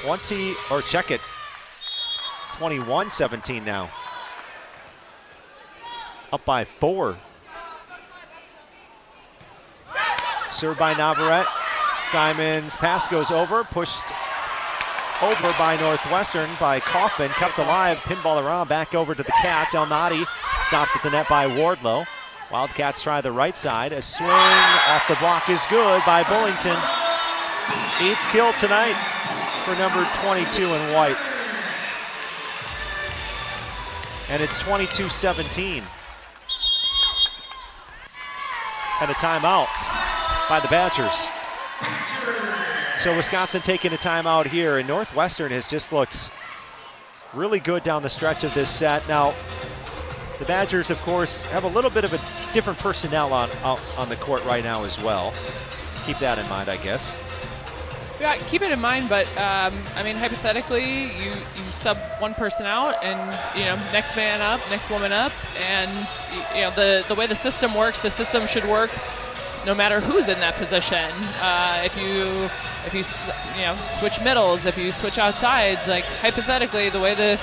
21-17 now. Up by 4. Served by Navarrete. Simon's pass goes over, pushed over by Northwestern by Kaufman, kept alive, pinball around, back over to the Cats. El Nadi stopped at the net by Wardlow. Wildcats try the right side. A swing off the block is good by Bullington. 8th kill tonight for number 22 in white. And it's 22-17. And a timeout by the Badgers. So Wisconsin taking a timeout here, and Northwestern has just looked really good down the stretch of this set. Now, the Badgers, of course, have a little bit of a different personnel on the court right now as well. Keep that in mind, I guess. Yeah, keep it in mind, but I mean, hypothetically, you sub one person out, and next man up, next woman up, and the way the system works, the system should work no matter who's in that position. If you switch middles, if you switch outsides, like hypothetically, the way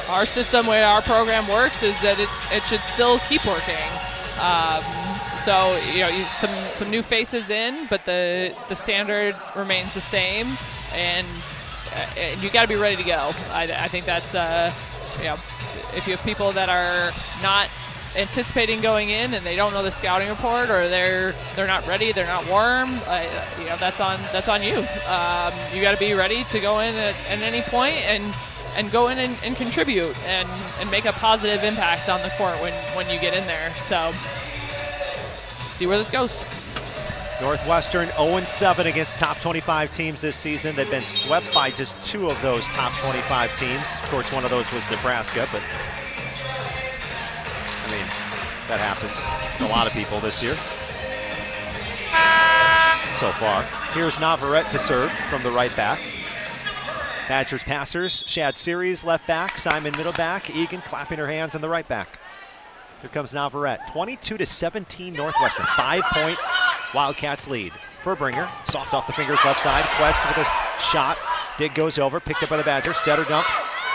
our system, where our program works, is that it should still keep working. So some new faces in, but the standard remains the same, and you got to be ready to go. I think that's if you have people that are not anticipating going in and they don't know the scouting report, or they're not ready, they're not warm, that's on you. You got to be ready to go in at any point and go in and contribute and make a positive impact on the court when you get in there. So see where this goes. Northwestern 0-7 against top 25 teams this season. They've been swept by just 2 of those top 25 teams. Of course, one of those was Nebraska, but I mean, that happens to a lot of people this year so far. Here's Navarrete to serve from the right back. Badgers passers, Shad Series left back, Simon middle back, Egan clapping her hands on the right back. Here comes Navarrete. 22-17 Northwestern. 5-point Wildcats lead. Furbringer, soft off the fingers left side. Quest with a shot. Dig goes over, picked up by the Badgers. Setter dump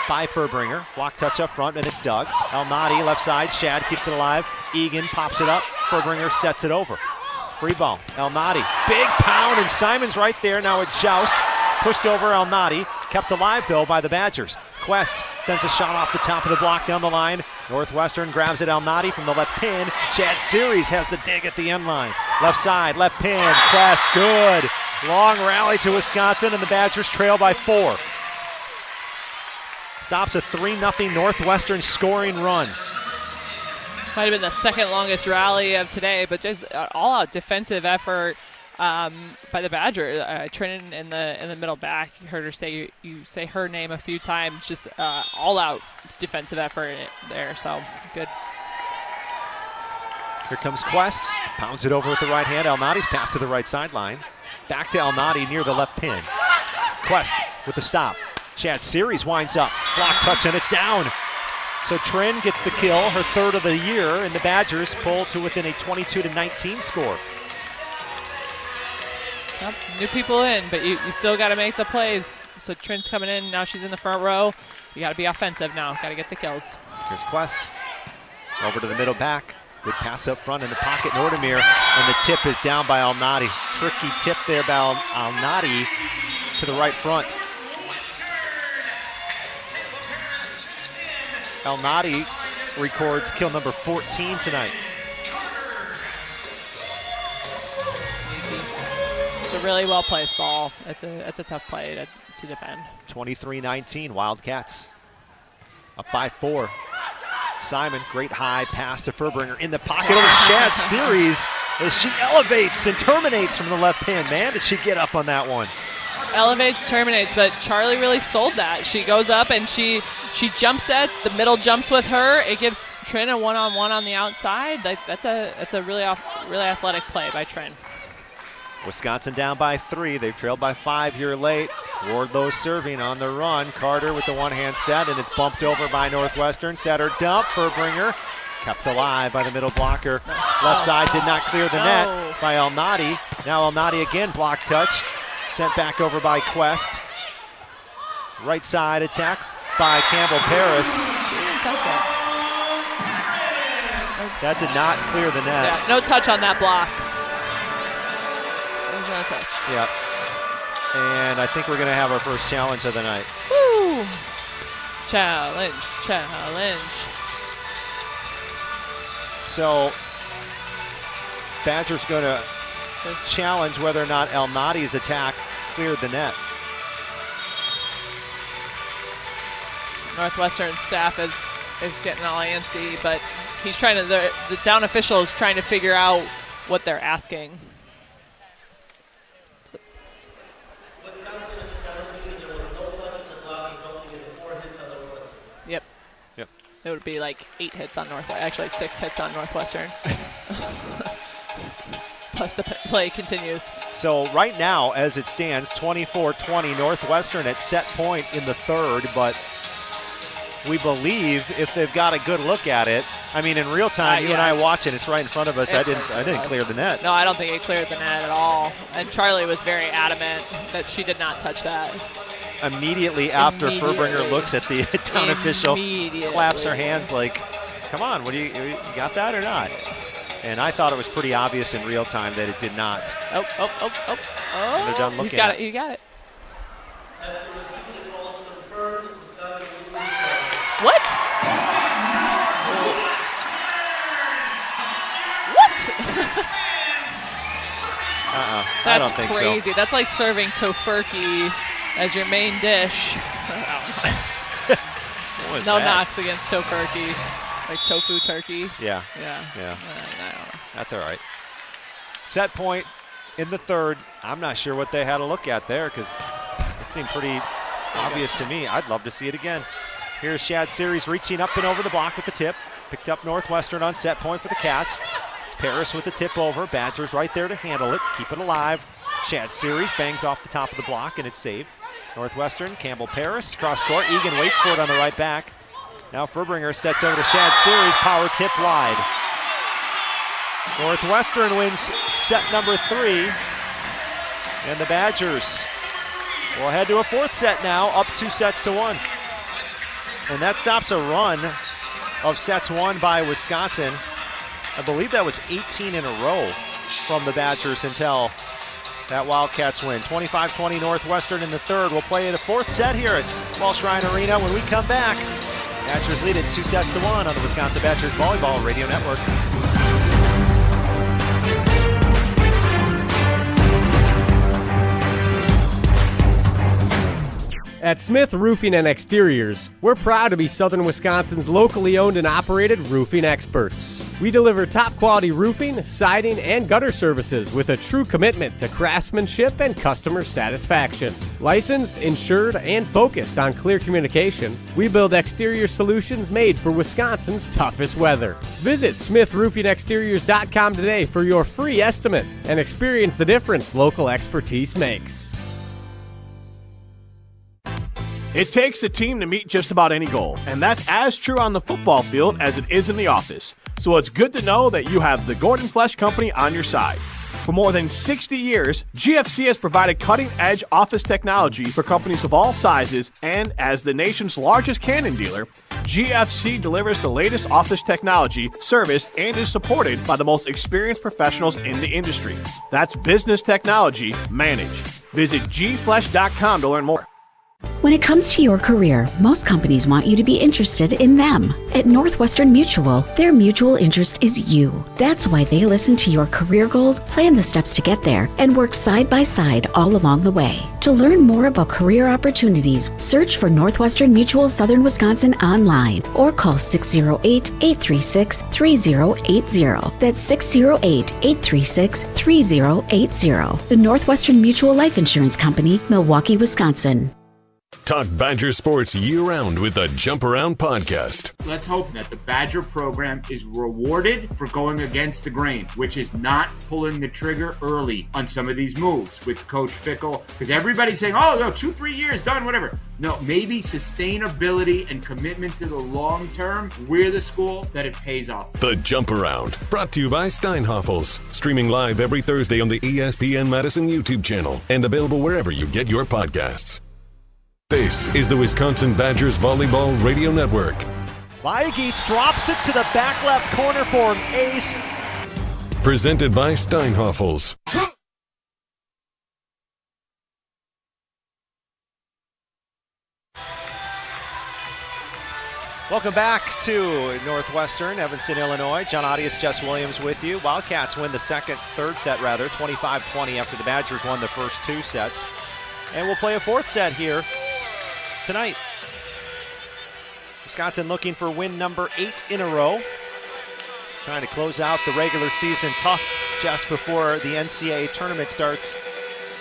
by Furbringer. Block touch up front, and it's Doug. El Nadi left side. Shad keeps it alive. Egan pops it up. Furbringer sets it over. Free ball. El Nadi. Big pound, and Simon's right there. Now a joust. Pushed over El Nadi. Kept alive, though, by the Badgers. Quest sends a shot off the top of the block down the line. Northwestern grabs it. El Nadi from the left pin. Shad Series has the dig at the end line. Left side, left pin. Quest, good. Long rally to Wisconsin, and the Badgers trail by 4. Stops a 3-0 Northwestern scoring run. Might have been the second longest rally of today, but just all-out defensive effort by the Badgers. Trinnan in the middle back. You heard her say her name a few times. Just all-out defensive effort there. So good. Here comes Quest. Pounds it over with the right hand. El Nadi's pass to the right sideline. Back to El Nadi near the left pin. Quest with the stop. Shad Series winds up. Block touch, and it's down. So Trin gets the kill, her 3rd of the year, and the Badgers pull to within a 22-19 score. Yep, new people in, but you still got to make the plays. So Trin's coming in. Now she's in the front row. You got to be offensive now. Got to get the kills. Here's Quest. Over to the middle back. Good pass up front in the pocket. Nordemir, and the tip is down by El Nadi. Tricky tip there by El Nadi to the right front. El Nadi records kill number 14 tonight. It's a really well-placed ball. It's a tough play to defend. 23-19, Wildcats up by 4. Simon, great high pass to Furbringer in the pocket over Shad Series as she elevates and terminates from the left pin. Man, did she get up on that one. elevates, terminates, but Charlie really sold that. She goes up and she jump sets. The middle jumps with her. It gives Trin a one-on-one on the outside. That's a really athletic play by Trin. Wisconsin down by 3. They've trailed by 5 here late. Wardlow serving on the run. Carter with the one-hand set, and it's bumped over by Northwestern. Setter dump for Bringer. Kept alive by the middle blocker. Left side did not clear the net by El Nadi. Now El Nadi again, block touch. Sent back over by Quest. Right side attack by Campbell Paris. That did not clear the net. Yeah, no touch on that block. There's no touch. Yep. And I think we're going to have our first challenge of the night. Woo! Challenge, challenge. So, Badger's going to challenge whether or not El Nadi's attack cleared the net. Northwestern staff is getting all antsy, but he's trying to. The down official is trying to figure out what they're asking. Yep. Yep. It would be like 8 hits on Northwestern. Actually, 6 hits on Northwestern. Plus the play continues. So right now, as it stands, 24-20 Northwestern at set point in the third, but we believe if they've got a good look at it, I mean, in real time, you and I watch it, it's right in front of us. I didn't clear the net. No, I don't think it cleared the net at all. And Charlie was very adamant that she did not touch that. Immediately after Furbringer looks at the town official, claps her hands like, come on, what do you got that or not? And I thought it was pretty obvious in real time that it did not. Oh. They're done looking at it. You got it. What? I don't think so. That's crazy. That's like serving tofurkey as your main dish. No knocks against tofurkey. Like tofu turkey. Yeah. I don't know. That's all right. Set point in the third. I'm not sure what they had to look at there because it seemed pretty obvious to me. I'd love to see it again. Here's Shad Series reaching up and over the block with the tip. Picked up Northwestern on set point for the Cats. Paris with the tip over. Badgers right there to handle it. Keep it alive. Shad Series bangs off the top of the block and it's saved. Northwestern, Campbell Paris, cross court. Egan waits for it on the right back. Now Furbringer sets over to Shad Series. Power tip wide. Northwestern wins set number 3. And the Badgers will head to a 4th set now, up 2-1. And that stops a run of sets won by Wisconsin. I believe that was 18 in a row from the Badgers until that Wildcats win. 25-20 Northwestern in the third. We'll play at a 4th set here at Welsh-Ryan Arena when we come back. Badgers lead it 2-1 on the Wisconsin Badgers Volleyball Radio Network. At Smith Roofing and Exteriors, we're proud to be Southern Wisconsin's locally owned and operated roofing experts. We deliver top-quality roofing, siding, and gutter services with a true commitment to craftsmanship and customer satisfaction. Licensed, insured, and focused on clear communication, we build exterior solutions made for Wisconsin's toughest weather. Visit SmithRoofingExteriors.com today for your free estimate and experience the difference local expertise makes. It takes a team to meet just about any goal, and that's as true on the football field as it is in the office. So it's good to know that you have the Gordon Flesh Company on your side. For more than 60 years, GFC has provided cutting-edge office technology for companies of all sizes, and as the nation's largest Canon dealer, GFC delivers the latest office technology, serviced, and is supported by the most experienced professionals in the industry. That's business technology managed. Visit gflesh.com to learn more. When it comes to your career, most companies want you to be interested in them. At Northwestern Mutual, their mutual interest is you. That's why they listen to your career goals, plan the steps to get there, and work side by side all along the way. To learn more about career opportunities, search for Northwestern Mutual Southern Wisconsin online or call 608-836-3080. That's 608-836-3080. The Northwestern Mutual Life Insurance Company, Milwaukee, Wisconsin. Talk Badger sports year-round with the Jump Around podcast. Let's hope that the Badger program is rewarded for going against the grain, which is not pulling the trigger early on some of these moves with Coach Fickle, because everybody's saying, oh, no, 2-3 years, done, whatever. No, maybe sustainability and commitment to the long term, we're the school that it pays off. The Jump Around, brought to you by Steinhoffels. Streaming live every Thursday on the ESPN Madison YouTube channel and available wherever you get your podcasts. This is the Wisconsin Badgers Volleyball Radio Network. Vajic drops it to the back left corner for an ace. Presented by Steinhoffels. Welcome back to Northwestern, Evanston, Illinois. John Arias, Jess Williams with you. Wildcats win the third set, 25-20 after the Badgers won the first two sets. And we'll play a fourth set here tonight. Wisconsin looking for win number 8 in a row. Trying to close out the regular season tough just before the NCAA tournament starts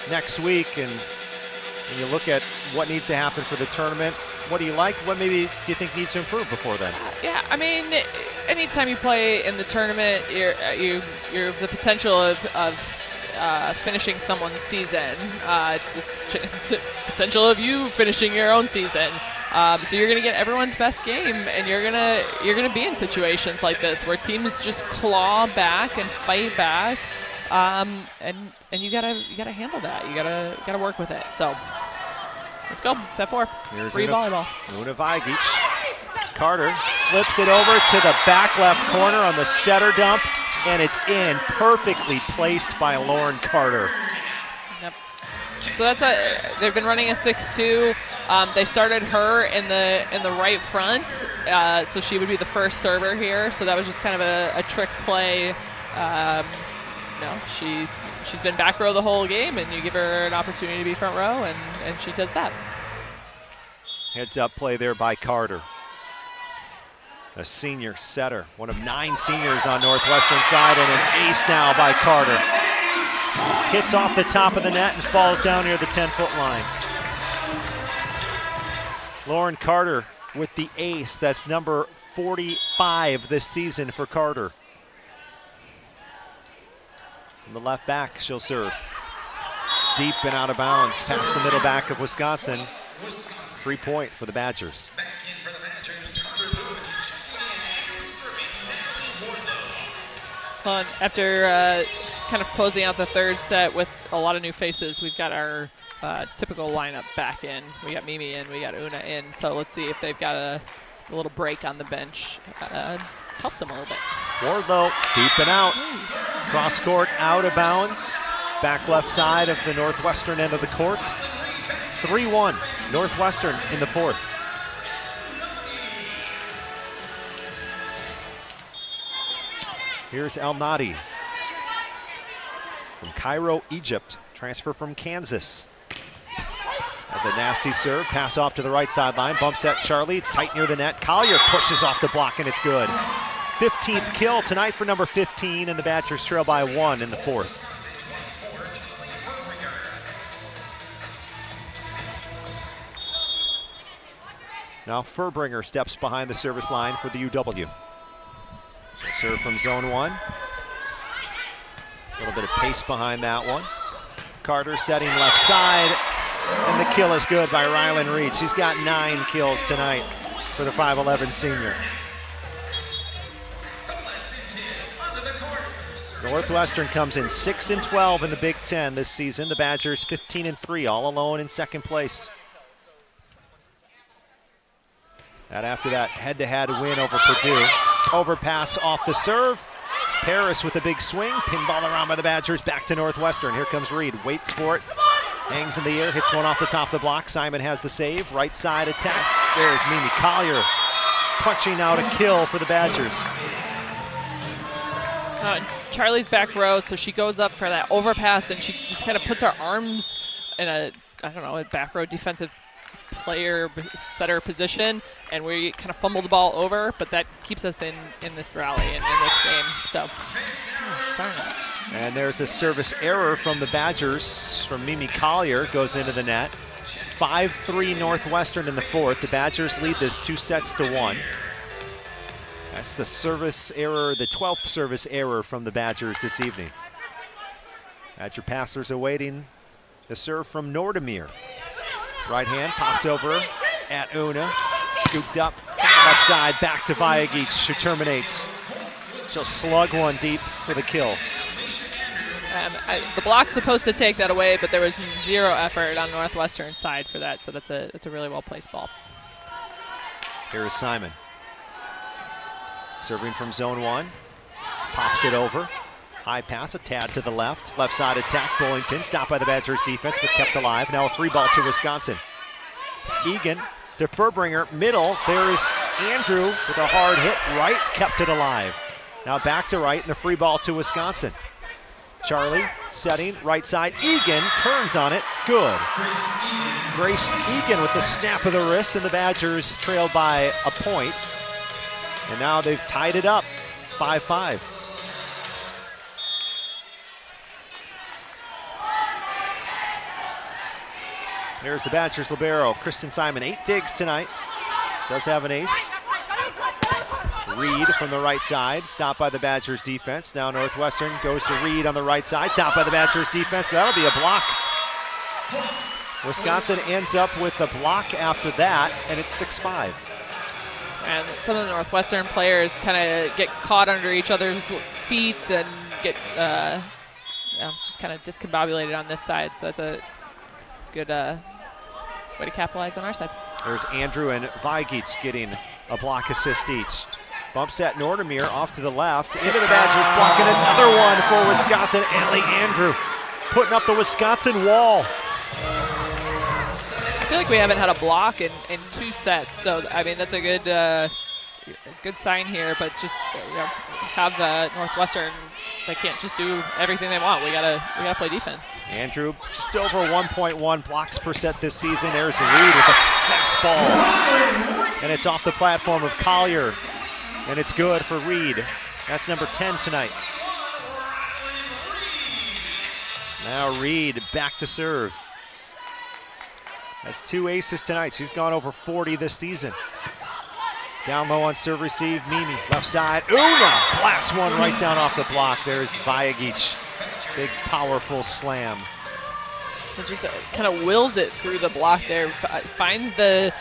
next week. And when you look at what needs to happen for the tournament, what do you like? What maybe do you think needs to improve before then? Yeah, I mean, anytime you play in the tournament, you're the potential of finishing someone's season. It's potential of you finishing your own season. So you're gonna get everyone's best game, and you're gonna be in situations like this where teams just claw back and fight back, and you gotta handle that. You gotta work with it. So let's go. Set 4. Here's Free volleyball. Una Vajic. Carter flips it over to the back left corner on the setter dump. And it's in, perfectly placed by Lauren Carter. Yep. So they've been running a 6-2. They started her in the right front, so she would be the first server here. So that was just kind of a trick play. She's been back row the whole game, and you give her an opportunity to be front row, and she does that. Heads up play there by Carter. A senior setter, one of 9 seniors on Northwestern side, and an ace now by Carter. Hits off the top of the net and falls down near the 10-foot line. Lauren Carter with the ace. That's number 45 this season for Carter. From the left back, she'll serve. Deep and out of bounds, past the middle back of Wisconsin. 3-point for the Badgers. Well, after kind of closing out the third set with a lot of new faces, we've got our typical lineup back in. We got Mimi in, we got Una in. So let's see if they've got a little break on the bench. Helped them a little bit. Wardlow deep and out. Cross court, out of bounds. Back left side of the Northwestern end of the court. 3-1 Northwestern in the fourth. Here's El Nadi from Cairo, Egypt. Transfer from Kansas. Has a nasty serve. Pass off to the right sideline. Bumps at Charlie. It's tight near the net. Collier pushes off the block, and it's good. 15th kill tonight for number 15, and the Badgers trail by 1 in the fourth. Now Furbringer steps behind the service line for the UW. She'll serve from zone 1. A little bit of pace behind that one. Carter setting left side, and the kill is good by Rylan Reed. She's got 9 kills tonight for the 5'11 senior. Northwestern comes in 6-12 in the Big Ten this season. The Badgers 15-3, all alone in second place. And after that head-to-head win over Purdue. Overpass off the serve. Paris with a big swing. Pinball around by the Badgers. Back to Northwestern. Here comes Reed. Waits for it. Hangs in the air, hits one off the top of the block. Simon has the save. Right side attack. There's Mimi Collier punching out a kill for the Badgers. Charlie's back row, so she goes up for that overpass, and she just kind of puts her arms in a back row defensive player setter position, and we kind of fumble the ball over, but that keeps us in this rally and in this game. So, darn it. And there's a service error from the Badgers from Mimi Collier, goes into the net. 5-3 Northwestern in the fourth. The Badgers lead this 2-1. That's the service error, the 12th service error from the Badgers this evening. Badger passers awaiting the serve from Nordemir. Right hand popped over at Una. Scooped up, left side, back to Vajagic, who terminates. She'll slug one deep for the kill. The block's supposed to take that away, but there was zero effort on Northwestern's side for that, so that's a really well-placed ball. Here is Simon. Serving from zone one. Pops it over. High pass, a tad to the left. Left side attack, Bullington. Stopped by the Badgers defense, but kept alive. Now a free ball to Wisconsin. Egan to Furbringer, middle. There's Andrew with a hard hit. Right, kept it alive. Now back to right and a free ball to Wisconsin. Charlie setting, right side. Egan turns on it. Good. Grace Egan with the snap of the wrist, and the Badgers trailed by a point. And now they've tied it up, 5-5. There's the Badgers libero, Kristen Simon. 8 digs tonight. Does have an ace. Reed from the right side, stopped by the Badgers defense. Now Northwestern goes to Reed on the right side, stopped by the Badgers defense. That'll be a block. Wisconsin ends up with the block after that, and it's 6-5. And some of the Northwestern players kind of get caught under each other's feet and get just kind of discombobulated on this side. So that's a good way to capitalize on our side. There's Andrew and Vajagic getting a block assist each. Bumps at Nordemir off to the left. Into the Badgers, blocking another one for Wisconsin. Ellie Andrew putting up the Wisconsin wall. I feel like we haven't had a block in 2 sets, so I mean that's a good sign here. But just have Northwestern, they can't just do everything they want. We gotta play defense. Andrew just over 1.1 blocks per set this season. There's Reed with a fast ball, and it's off the platform of Collier, and it's good for Reed. That's number 10 tonight. Now Reed back to serve. Has 2 aces tonight. She's gone over 40 this season. Down low on serve receive, Mimi, left side. Una blasts one right down off the block. There's Vajagic. Big, powerful slam. So just kind of wills it through the block there. Finds the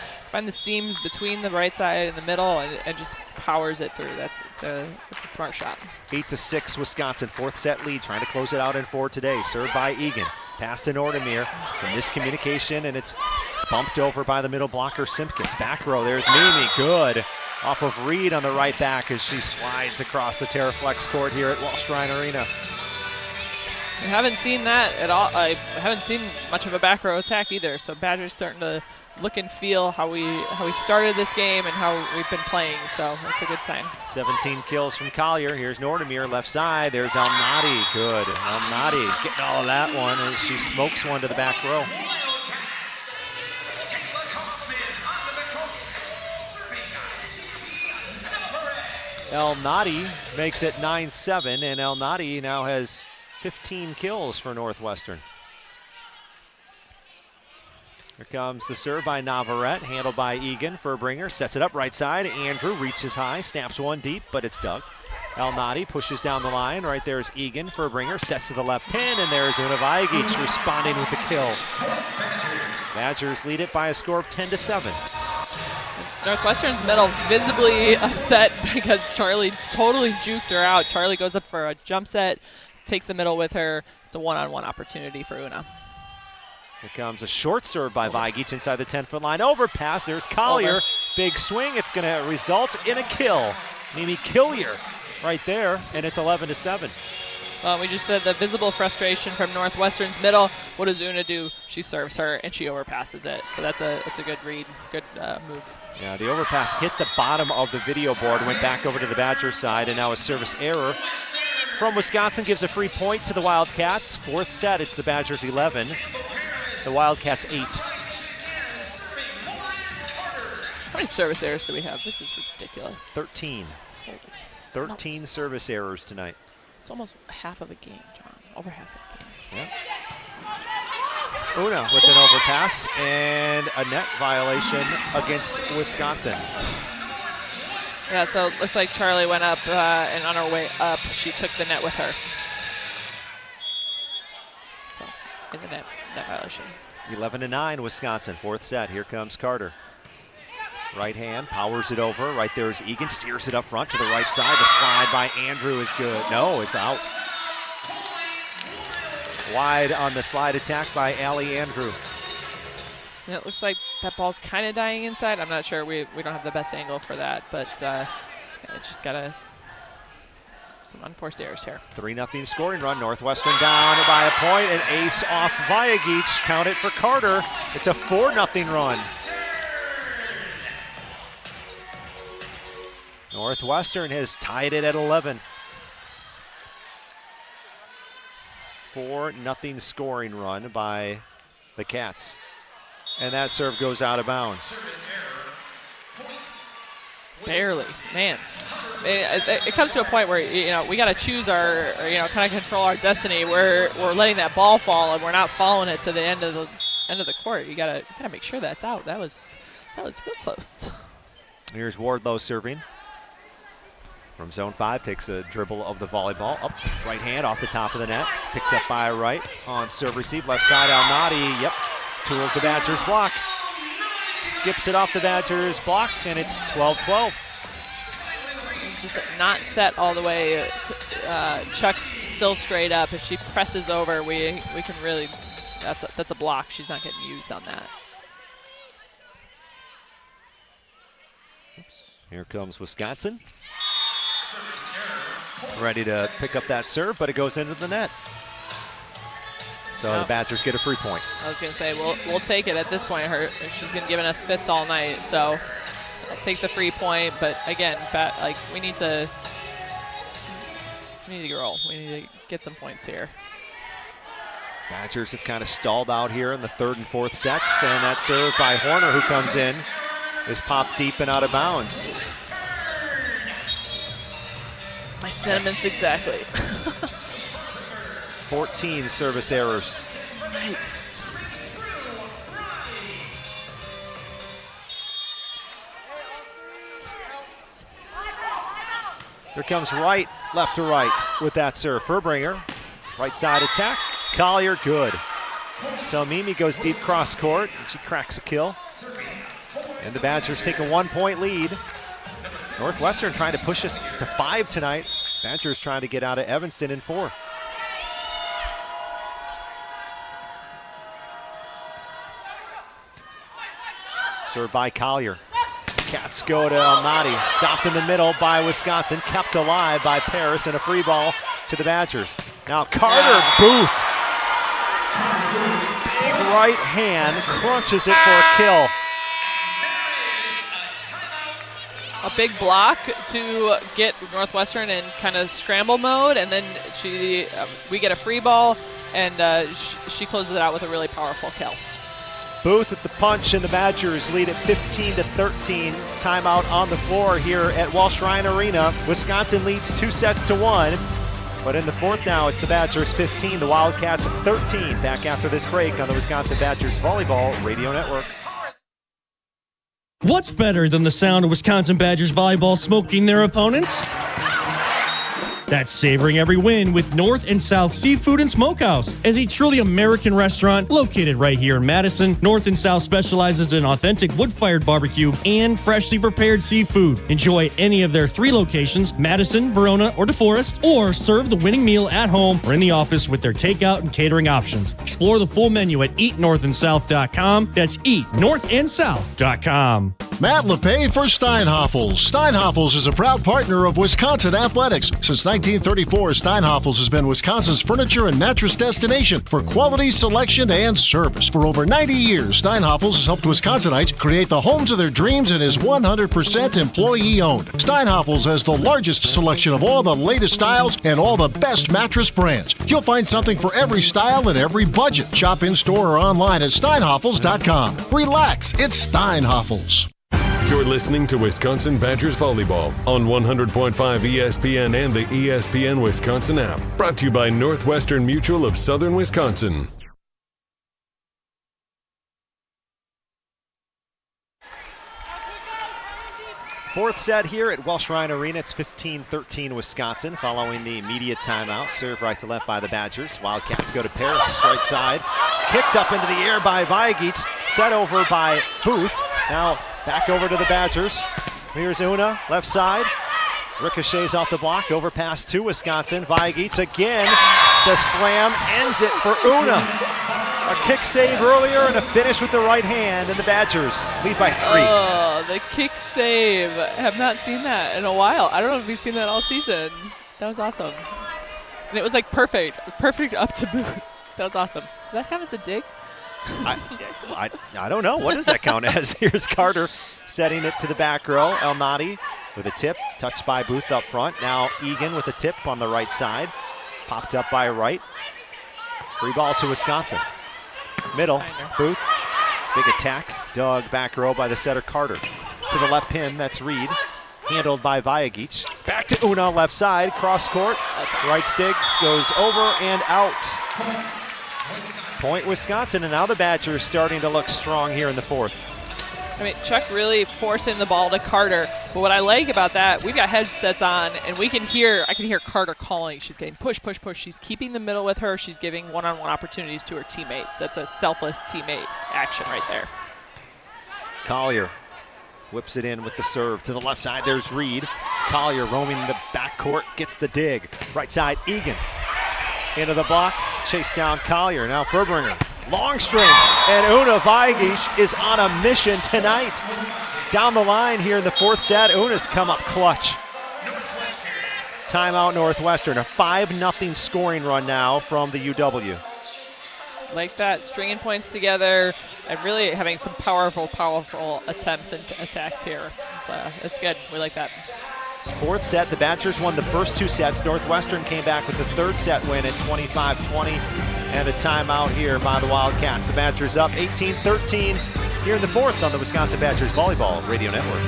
seam between the right side and the middle, and just powers it through. It's a smart shot. 8-6 Wisconsin, 4th set lead, trying to close it out in 4 today. Served by Egan. Pass to Nordemir. Some miscommunication, and it's bumped over by the middle blocker, Simpkins. Back row, there's Mimi. Good. Off of Reed on the right back as she slides across the Terraflex court here at Welsh-Ryan Arena. I haven't seen that at all. I haven't seen much of a back row attack either, so Badgers starting to look and feel how we started this game and how we've been playing, so that's a good sign. 17 kills from Collier. Here's Nordemir, left side. There's Alnati. Good. Alnati getting all of that one as she smokes one to the back row. Alnati makes it 9-7, and Alnati now has 15 kills for Northwestern. Here comes the serve by Navarrete, handled by Egan. Furbringer sets it up right side. Andrew reaches high, snaps one deep, but it's dug. Alnati pushes down the line. Right there's Egan. Furbringer sets to the left pin, and there's Una Vajagic responding with the kill. Badgers lead it by a score of 10-7. Northwestern's middle visibly upset because Charlie totally juked her out. Charlie goes up for a jump set, takes the middle with her. It's a one-on-one opportunity for Una. Here comes a short serve by Vajagic inside the 10-foot line. Overpass, there's Collier. Big swing, it's going to result in a kill. Mimi Collier right there, and it's 11-7. Well, we just said the visible frustration from Northwestern's middle. What does Una do? She serves her, and she overpasses it. So that's a good read, good move. Yeah, the overpass hit the bottom of the video board, went back over to the Badger side, and now a service error from Wisconsin gives a free point to the Wildcats. Fourth set, it's the Badgers 11, the Wildcats 8. How many service errors do we have? This is ridiculous. 13. 13 service errors tonight. It's almost half of a game, John. Over half of a game. Yeah. Una with an overpass and a net violation against Wisconsin. Yeah, so it looks like Charlie went up, and on her way up, she took the net with her. So, in the net violation. 11-9, Wisconsin, fourth set. Here comes Carter. Right hand, powers it over. Right there is Egan, steers it up front to the right side. The slide by Andrew is good. No, it's out. Wide on the slide attack by Allie Andrew. And it looks like that ball's kind of dying inside. I'm not sure. We don't have the best angle for that, but it's just got some unforced errors here. 3-0 scoring run. Northwestern down by a point. An ace off Vajagic. Count it for Carter. It's a 4-0 run. Northwestern has tied it at 11. 4-0 scoring run by the Cats. And that serve goes out of bounds. Barely, man. It comes to a point where we got to choose our, kind of control our destiny. We're letting that ball fall and we're not following it to the end of the court. You gotta make sure that's out. That was real close. Here's Wardlow serving. From zone 5, takes a dribble of the volleyball. Up, right hand off the top of the net. Picked up by right on serve receive. Left side, Alnati. Yep, tools the Badgers block. Skips it off the Badgers block, and it's 12-12. Just not set all the way. Chuck's still straight up. If she presses over, we can really, that's a block. She's not getting used on that. Oops. Here comes Wisconsin. Ready to pick up that serve, but it goes into the net. So the Badgers get a free point. I was going to say, we'll take it at this point. She's been giving us fits all night, so I'll take the free point. But again, we need to roll. We need to get some points here. Badgers have kind of stalled out here in the third and fourth sets, and that serve by Horner, who comes in, is popped deep and out of bounds. My sentiments exactly. 14 service errors. Nice. Here comes Wright, left to right with that serve. Furbringer, right side attack. Collier, good. So Mimi goes deep cross court, and she cracks a kill. And the Badgers take a 1-point lead. Northwestern trying to push us to 5 tonight. Badgers trying to get out of Evanston in 4. Served by Collier. Cats go to Alnati. Stopped in the middle by Wisconsin. Kept alive by Paris, and a free ball to the Badgers. Now Carter Booth. Big right hand crunches it for a kill. A big block to get Northwestern in kind of scramble mode, and then we get a free ball, and she closes it out with a really powerful kill. Booth with the punch, and the Badgers lead at 15-13. Timeout on the floor here at Welsh-Ryan Arena. Wisconsin leads 2-1, but in the fourth now it's the Badgers 15, the Wildcats 13. Back after this break on the Wisconsin Badgers Volleyball Radio Network. What's better than the sound of Wisconsin Badgers volleyball smoking their opponents? That's savoring every win with North and South Seafood and Smokehouse. As a truly American restaurant located right here in Madison, North and South specializes in authentic wood-fired barbecue and freshly prepared seafood. Enjoy any of their 3 locations, Madison, Verona, or DeForest, or serve the winning meal at home or in the office with their takeout and catering options. Explore the full menu at eatnorthandsouth.com. That's eatnorthandsouth.com. Matt LePay for Steinhoffels. Steinhoffels is a proud partner of Wisconsin Athletics. Since 1934, Steinhoffels has been Wisconsin's furniture and mattress destination for quality, selection, and service. For over 90 years, Steinhoffels has helped Wisconsinites create the homes of their dreams and is 100% employee-owned. Steinhoffels has the largest selection of all the latest styles and all the best mattress brands. You'll find something for every style and every budget. Shop in-store or online at steinhoffels.com. Relax, it's Steinhoffels. You're listening to Wisconsin Badgers Volleyball on 100.5 ESPN and the ESPN Wisconsin app. Brought to you by Northwestern Mutual of Southern Wisconsin. Fourth set here at Welsh-Ryan Arena. It's 15-13 Wisconsin following the immediate timeout. Serve right to left by the Badgers. Wildcats go to Paris, right side. Kicked up into the air by Vajic. Set over by Booth. Now back over to the Badgers. Here's Una, left side. Ricochets off the block, overpass to Wisconsin. Vajic again. The slam ends it for Una. A kick save earlier and a finish with the right hand, and the Badgers lead by 3. Oh, the kick save. Have not seen that in a while. I don't know if we've seen that all season. That was awesome. And it was like perfect up to Booth. That was awesome. Does that count as a dig? I don't know. What does that count as? Here's Carter setting it to the back row. El Nadi with a tip, touched by Booth up front. Now Egan with a tip on the right side. Popped up by Wright. Free ball to Wisconsin. Middle, Booth. Big attack. Dug back row by the setter Carter. To the left pin, that's Reed. Handled by Vajic. Back to Una, left side, cross court. Right stick goes over and out. Point Wisconsin, and now the Badgers starting to look strong here in the fourth. I mean, Chuck really forcing the ball to Carter. But what I like about that, we've got headsets on, and I can hear Carter calling. She's getting push. She's keeping the middle with her. She's giving one-on-one opportunities to her teammates. That's a selfless teammate action right there. Collier whips it in with the serve. To the left side, there's Reed. Collier roaming the backcourt, gets the dig. Right side, Egan. Into the block, chase down Collier. Now Furbringer, long string, and Una Vajic is on a mission tonight. Down the line here in the fourth set, Una's come up clutch. Timeout Northwestern, a 5-0 scoring run now from the UW. Like that, stringing points together and really having some powerful attempts and attacks here. So it's good, we like that. Fourth set, the Badgers won the first 2 sets. Northwestern came back with the third set win at 25-20, and a timeout here by the Wildcats. The Badgers up 18-13 here in the fourth on the Wisconsin Badgers Volleyball Radio Network.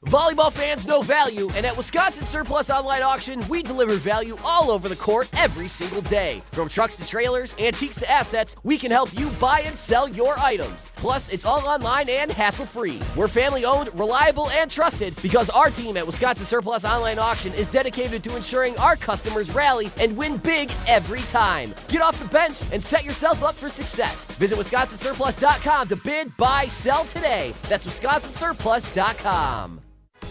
Volleyball fans know value, and at Wisconsin Surplus Online Auction, we deliver value all over the court every single day. From trucks to trailers, antiques to assets, we can help you buy and sell your items. Plus, it's all online and hassle-free. We're family-owned, reliable, and trusted because our team at Wisconsin Surplus Online Auction is dedicated to ensuring our customers rally and win big every time. Get off the bench and set yourself up for success. Visit WisconsinSurplus.com to bid, buy, sell today. That's WisconsinSurplus.com.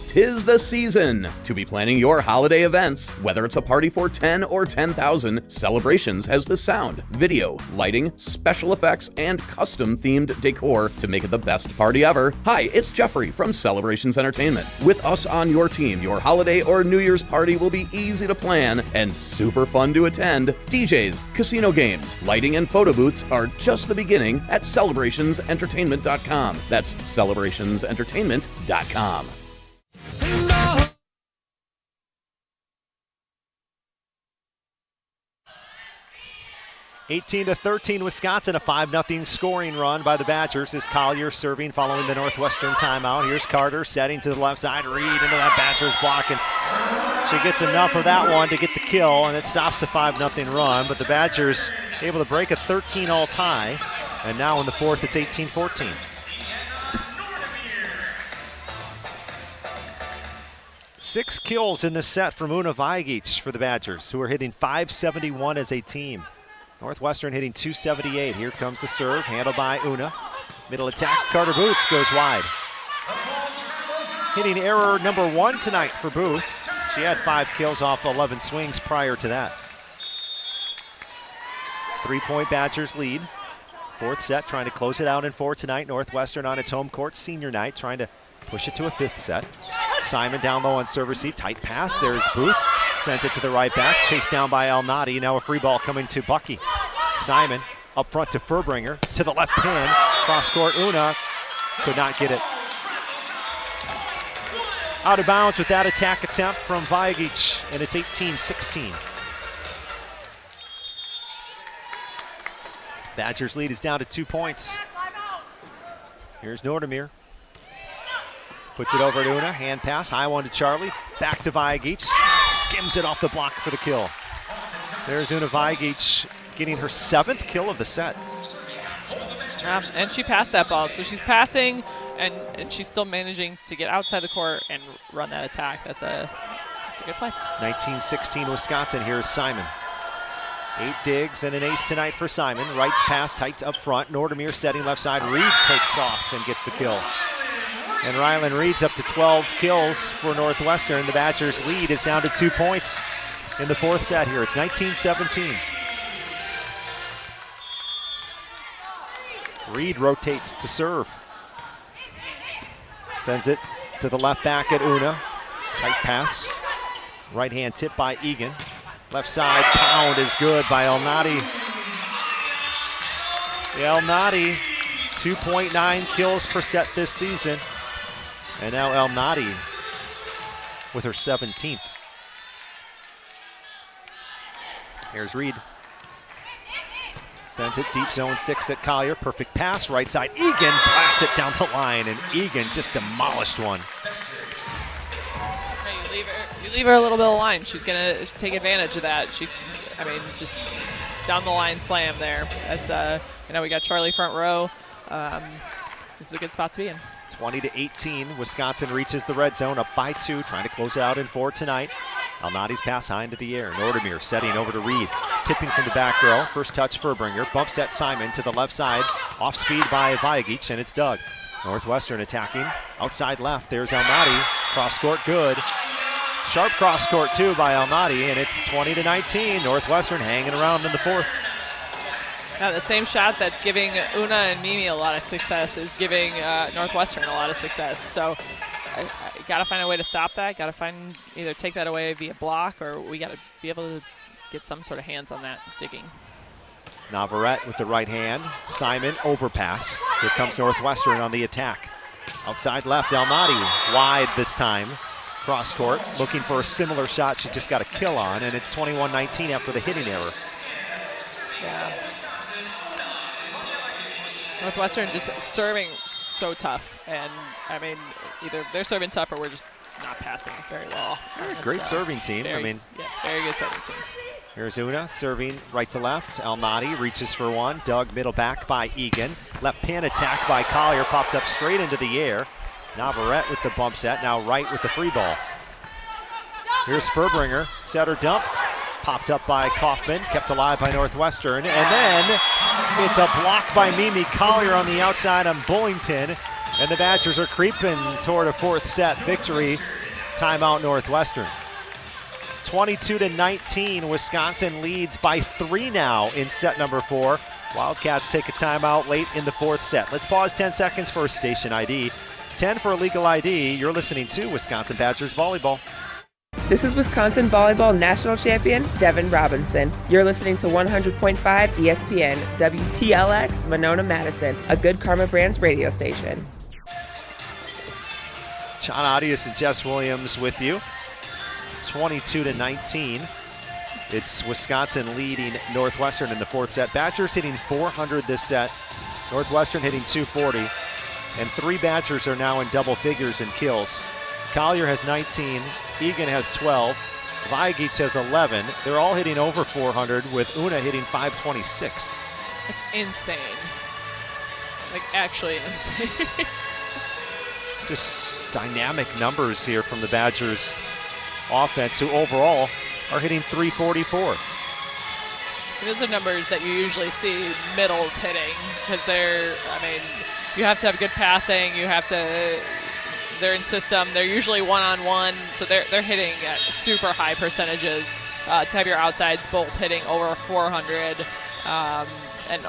'Tis the season to be planning your holiday events. Whether it's a party for 10 or 10,000, Celebrations has the sound, video, lighting, special effects, and custom-themed decor to make it the best party ever. Hi, it's Jeffrey from Celebrations Entertainment. With us on your team, your holiday or New Year's party will be easy to plan and super fun to attend. DJs, casino games, lighting, and photo booths are just the beginning at CelebrationsEntertainment.com. That's CelebrationsEntertainment.com. 18-13 Wisconsin, a 5-0 scoring run by the Badgers as Collier serving following the Northwestern timeout. Here's Carter setting to the left side, Reed into that Badgers block, and she gets enough of that one to get the kill, and it stops the 5-0 run. But the Badgers able to break a 13-all tie, and now in the fourth it's 18-14. Six kills in this set from Una Vajic for the Badgers, who are hitting .571 as a team. Northwestern hitting .278. Here comes the serve, handled by Una. Middle attack, Carter Booth goes wide. Hitting error number 1 tonight for Booth. She had 5 kills off 11 swings prior to that. 3-point Badgers lead. Fourth set, trying to close it out in 4 tonight. Northwestern on its home court, senior night, trying to push it to a 5th set. Simon down low on serve receive, tight pass. There's Booth, sends it to the right back, chased down by El Nadi. Now a free ball coming to Bucky. Simon up front to Furbringer, to the left pin, cross court. Una could not get it. Out of bounds with that attack attempt from Vajagic, and it's 18-16. Badgers lead is down to 2 points. Here's Nordermeer. Puts it over to Una, hand pass, high one to Charlie, back to Vajagic, skims it off the block for the kill. There's Una Vajagic getting her 7th kill of the set. And she passed that ball, so she's passing and she's still managing to get outside the court and run that attack. That's a good play. 19-16 Wisconsin. Here's Simon. 8 digs and an ace tonight for Simon. Wright's pass tight up front. Nordermeer setting left side. Reed takes off and gets the kill. And Rylan Reed's up to 12 kills for Northwestern. The Badgers lead is down to 2 points in the 4th set here. It's 19-17. Reed rotates to serve. Sends it to the left back at Una. Tight pass. Right hand tip by Egan. Left side pound is good by El Nadi. El Nadi, 2.9 kills per set this season. And now El Nadi with her 17th. Here's Reed. Sends it deep zone 6 at Collier. Perfect pass, right side. Egan blasts it down the line, and Egan just demolished one. You leave her a little bit of line. She's going to take advantage of that. Just down the line slam there. That's we got Charlie front row. This is a good spot to be in. 20-18, Wisconsin reaches the red zone, up by 2, trying to close it out in 4 tonight. El Nadi's pass high into the air. Nordermeer setting over to Reed. Tipping from the back row. First touch Furbringer. Bumps at Simon to the left side. Off speed by Vajagic, and it's Doug. Northwestern attacking. Outside left, there's El Nadi. Cross court good. Sharp cross court too by El Nadi, and it's 20-19. Northwestern hanging around in the 4th. Now the same shot that's giving Una and Mimi a lot of success is giving Northwestern a lot of success. So I got to find a way to stop that. Got to either take that away via block, or we got to be able to get some sort of hands on that digging. Navarrete with the right hand. Simon overpass. Here comes Northwestern on the attack. Outside left, El Nadi wide this time. Cross court, looking for a similar shot she just got a kill on, and it's 21-19 after the hitting error. Yeah. Northwestern just serving so tough, and either they're serving tough or we're just not passing very well. Great serving team. Yes, very good serving team. Here's Una serving right to left. El Nadi reaches for one. Doug middle back by Egan. Left pin attack by Collier, popped up straight into the air. Navarrete with the bump set, now Wright with the free ball. Here's Furbringer, setter dump, popped up by Kaufman, kept alive by Northwestern, and then it's a block by Mimi Collier on the outside on Bullington, and the Badgers are creeping toward a 4th set victory. Timeout Northwestern. 22-19, Wisconsin leads by 3 now in set number 4. Wildcats take a timeout late in the 4th set. Let's pause 10 seconds for station ID. 10 for a legal ID. You're listening to Wisconsin Badgers Volleyball. This is Wisconsin Volleyball National Champion Devin Robinson. You're listening to 100.5 ESPN, WTLX, Monona, Madison, a Good Karma Brands radio station. John Arias and Jess Williams with you. 22-19. It's Wisconsin leading Northwestern in the 4th set. Badgers hitting 400 this set. Northwestern hitting 240. And 3 Badgers are now in double figures in kills. Collier has 19, Egan has 12, Vajagic has 11. They're all hitting over 400, with Una hitting 526. It's insane. Actually insane. Just dynamic numbers here from the Badgers offense, who overall are hitting 344. Those are numbers that you usually see middles hitting, because you have to have good passing. They're in system. They're usually one-on-one, so they're hitting at super high percentages. To have your outsides both hitting over 400, and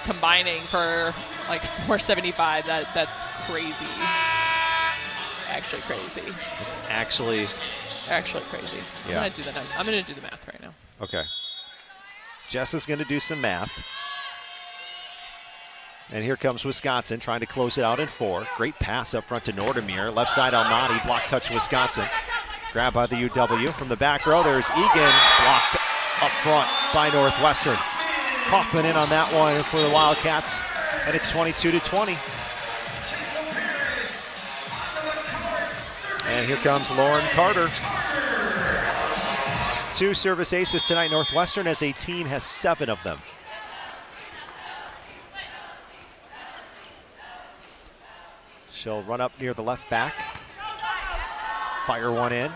combining for like 475. That's crazy. Actually crazy. It's actually crazy. Yeah. I'm gonna do the math right now. Okay. Jess is going to do some math. And here comes Wisconsin trying to close it out in 4. Great pass up front to Nordemir. Left side Alnati, block touch Wisconsin. Grab by the UW. From the back row, there's Egan, blocked up front by Northwestern. Kaufman in on that one for the Wildcats, and it's 22-20. And here comes Lauren Carter. 2 service aces tonight. Northwestern as a team has 7 of them. She'll run up near the left back. Fire one in.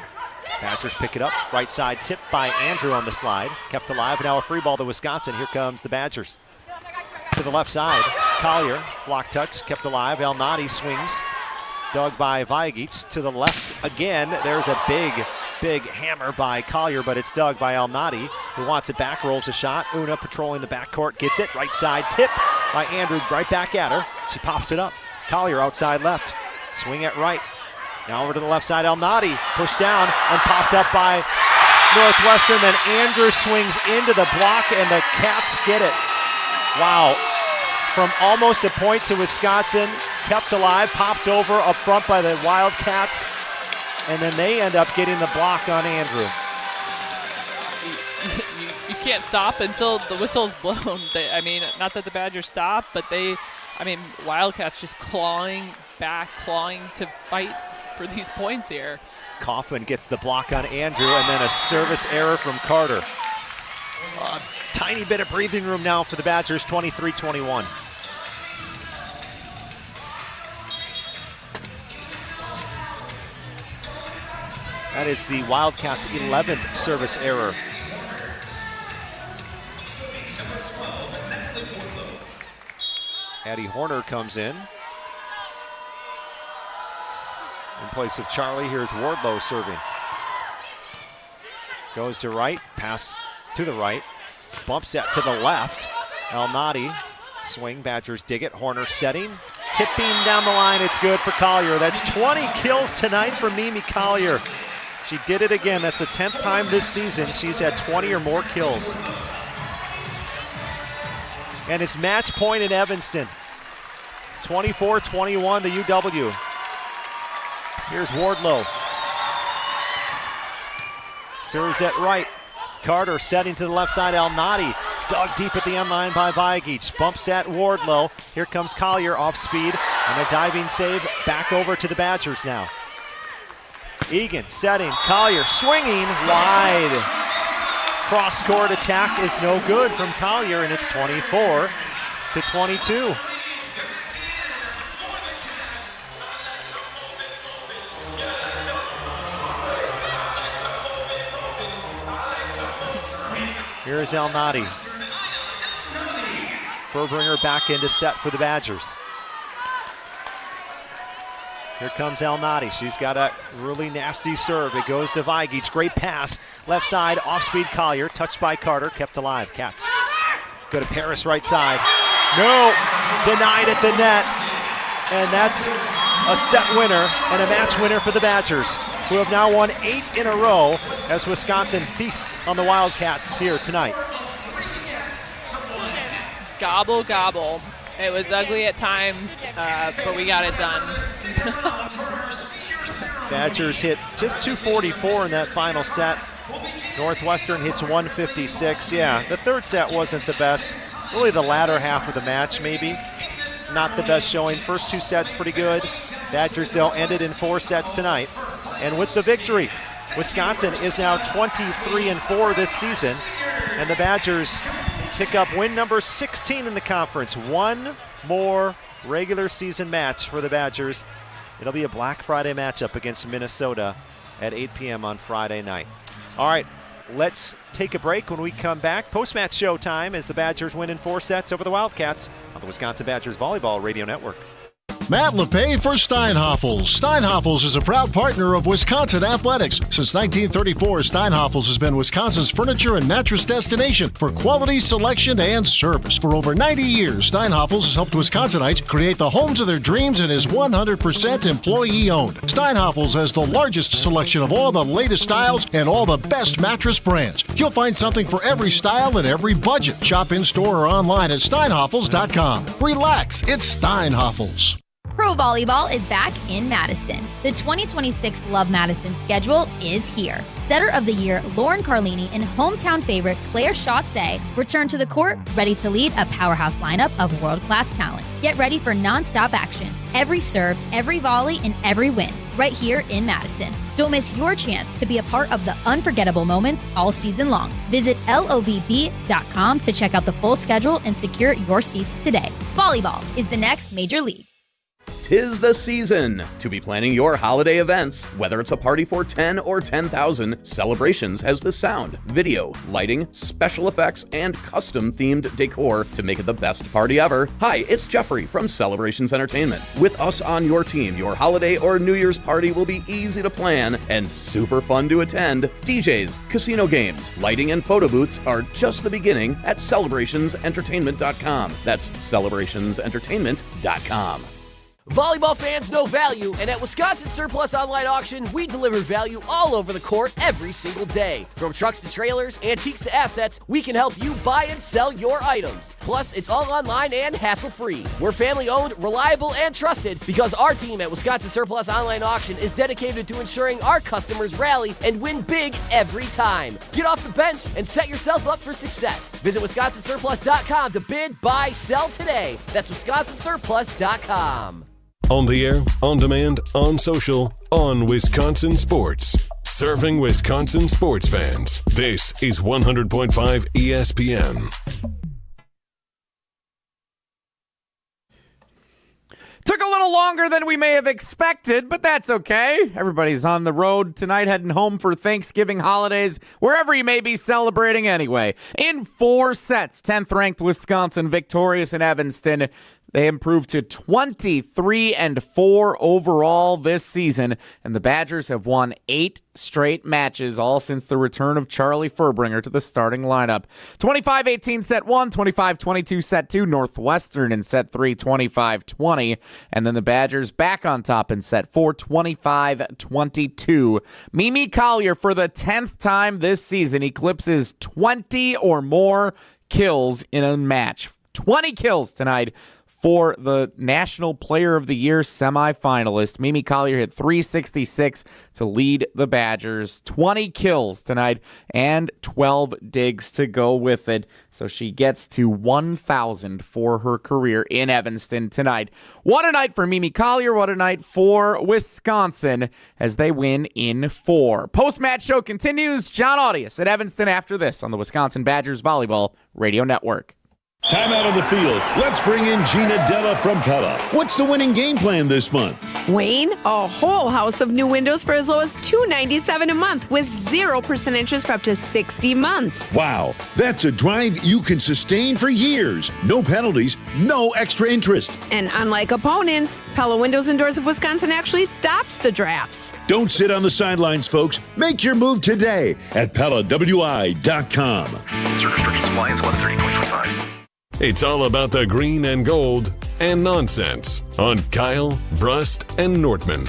Badgers pick it up. Right side tipped by Andrew on the slide. Kept alive. Now a free ball to Wisconsin. Here comes the Badgers. To the left side. Collier. Block touch. Kept alive. Alnati swings. Dug by Vigic. To the left again. There's a big hammer by Collier, but it's dug by Alnati, who wants it back. Rolls a shot. Una patrolling the backcourt. Gets it. Right side tip by Andrew. Right back at her. She pops it up. Collier outside left. Swing it right. Now over to the left side, Alnati pushed down and popped up by Northwestern. Then Andrew swings into the block and the Cats get it. Wow. From almost a point to Wisconsin, kept alive, popped over up front by the Wildcats, and then they end up getting the block on Andrew. You can't stop until the whistle's blown. Not that the Badgers stop, but Wildcats just clawing to fight for these points here. Kaufman gets the block on Andrew, and then a service error from Carter. A tiny bit of breathing room now for the Badgers, 23-21. That is the Wildcats' 11th service error. Addie Horner comes in place of Charlie. Here's Wardlow serving. Goes to right, pass to the right, bump set to the left. Alnati, swing, Badgers dig it. Horner setting, tipping down the line. It's good for Collier. That's 20 kills tonight for Mimi Collier. She did it again. That's the 10th time this season she's had 20 or more kills. And it's match point in Evanston. 24-21, the UW. Here's Wardlow. Serves at right. Carter setting to the left side. Alnati dug deep at the end line by Vigic. Bumps at Wardlow. Here comes Collier off speed. And a diving save back over to the Badgers now. Egan setting. Collier swinging wide. Cross-court attack is no good from Collier, and it's 24-22. Here's Alnati. Furbringer back into set for the Badgers. Here comes Alnati. She's got a really nasty serve. It goes to Vigic. Great pass. Left side, off-speed Collier. Touched by Carter. Kept alive. Cats go to Paris right side. No! Denied at the net. And that's a set winner and a match winner for the Badgers, who have now won 8 in a row as Wisconsin feasts on the Wildcats here tonight. Gobble, gobble. It was ugly at times, but we got it done. Badgers hit just 244 in that final set. Northwestern hits 156. Yeah, the third set wasn't the best. Really the latter half of the match, maybe. Not the best showing. First 2 sets pretty good. Badgers, they'll end it in 4 sets tonight. And with the victory, Wisconsin is now 23-4 this season. And the Badgers pick up win number 16 in the conference. One more regular season match for the Badgers. It'll be a Black Friday matchup against Minnesota at 8 p.m. on Friday night. All right, let's take a break. When we come back, post-match show time as the Badgers win in 4 sets over the Wildcats on the Wisconsin Badgers Volleyball Radio Network. Matt LePay for Steinhoffels. Steinhoffels is a proud partner of Wisconsin Athletics. Since 1934, Steinhoffels has been Wisconsin's furniture and mattress destination for quality, selection, and service. For over 90 years, Steinhoffels has helped Wisconsinites create the homes of their dreams and is 100% employee-owned. Steinhoffels has the largest selection of all the latest styles and all the best mattress brands. You'll find something for every style and every budget. Shop in-store or online at steinhoffels.com. Relax, it's Steinhoffels. Pro Volleyball is back in Madison. The 2026 Love Madison schedule is here. Setter of the Year Lauren Carlini and hometown favorite Claire Chaussee return to the court, ready to lead a powerhouse lineup of world-class talent. Get ready for non-stop action. Every serve, every volley, and every win, right here in Madison. Don't miss your chance to be a part of the unforgettable moments all season long. Visit lovb.com to check out the full schedule and secure your seats today. Volleyball is the next major league. 'Tis the season to be planning your holiday events. Whether it's a party for 10 or 10,000, Celebrations has the sound, video, lighting, special effects, and custom-themed decor to make it the best party ever. Hi, it's Jeffrey from Celebrations Entertainment. With us on your team, your holiday or New Year's party will be easy to plan and super fun to attend. DJs, casino games, lighting, and photo booths are just the beginning at celebrationsentertainment.com. That's celebrationsentertainment.com. Volleyball fans know value, and at Wisconsin Surplus Online Auction, we deliver value all over the court every single day. From trucks to trailers, antiques to assets, we can help you buy and sell your items. Plus, it's all online and hassle-free. We're family-owned, reliable, and trusted because our team at Wisconsin Surplus Online Auction is dedicated to ensuring our customers rally and win big every time. Get off the bench and set yourself up for success. Visit wisconsinsurplus.com to bid, buy, sell today. That's wisconsinsurplus.com. On the air, on demand, on social, on Wisconsin Sports. Serving Wisconsin sports fans. This is 100.5 ESPN. Took a little longer than we may have expected, but that's okay. Everybody's on the road tonight, heading home for Thanksgiving holidays, wherever you may be celebrating anyway. In 4 sets, 10th-ranked Wisconsin victorious in Evanston. They improved to 23-4 overall this season, and the Badgers have won 8 straight matches, all since the return of Charlie Furbringer to the starting lineup. 25-18 set 1, 25-22 set 2, Northwestern in set 3, 25-20, and then the Badgers back on top in set 4, 25-22. Mimi Collier, for the 10th time this season, eclipses 20 or more kills in a match. 20 kills tonight for the National Player of the Year semifinalist. Mimi Collier hit .366 to lead the Badgers. 20 kills tonight and 12 digs to go with it. So she gets to 1,000 for her career in Evanston tonight. What a night for Mimi Collier. What a night for Wisconsin as they win in 4. Post-match show continues. John Audius at Evanston after this on the Wisconsin Badgers Volleyball Radio Network. Time out on the field. Let's bring in Gina Della from Pella. What's the winning game plan this month? Wayne, a whole house of new windows for as low as $297 a month with 0% interest for up to 60 months. Wow, that's a drive you can sustain for years. No penalties, no extra interest. And unlike opponents, Pella Windows and Doors of Wisconsin actually stops the drafts. Don't sit on the sidelines, folks. Make your move today at PellaWI.com. Service restrictions apply. It's 130.25. It's all about the green and gold and nonsense on Kyle, Brust, and Nortman.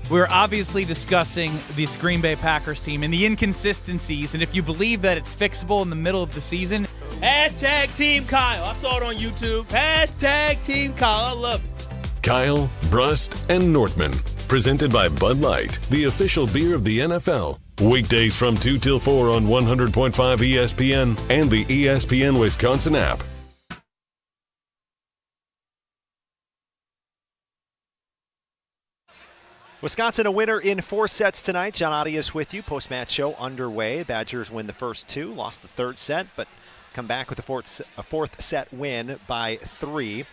We're obviously discussing this Green Bay Packers team and the inconsistencies, and if you believe that it's fixable in the middle of the season, hashtag Team Kyle. I saw it on YouTube. Hashtag Team Kyle. I love it. Kyle, Brust, and Nortman. Presented by Bud Light, the official beer of the NFL. Weekdays from 2 till 4 on 100.5 ESPN and the ESPN Wisconsin app. Wisconsin a winner in 4 sets tonight. John Audius with you. Post-match show underway. Badgers win the first 2, lost the 3rd set, but come back with a fourth set win by 3.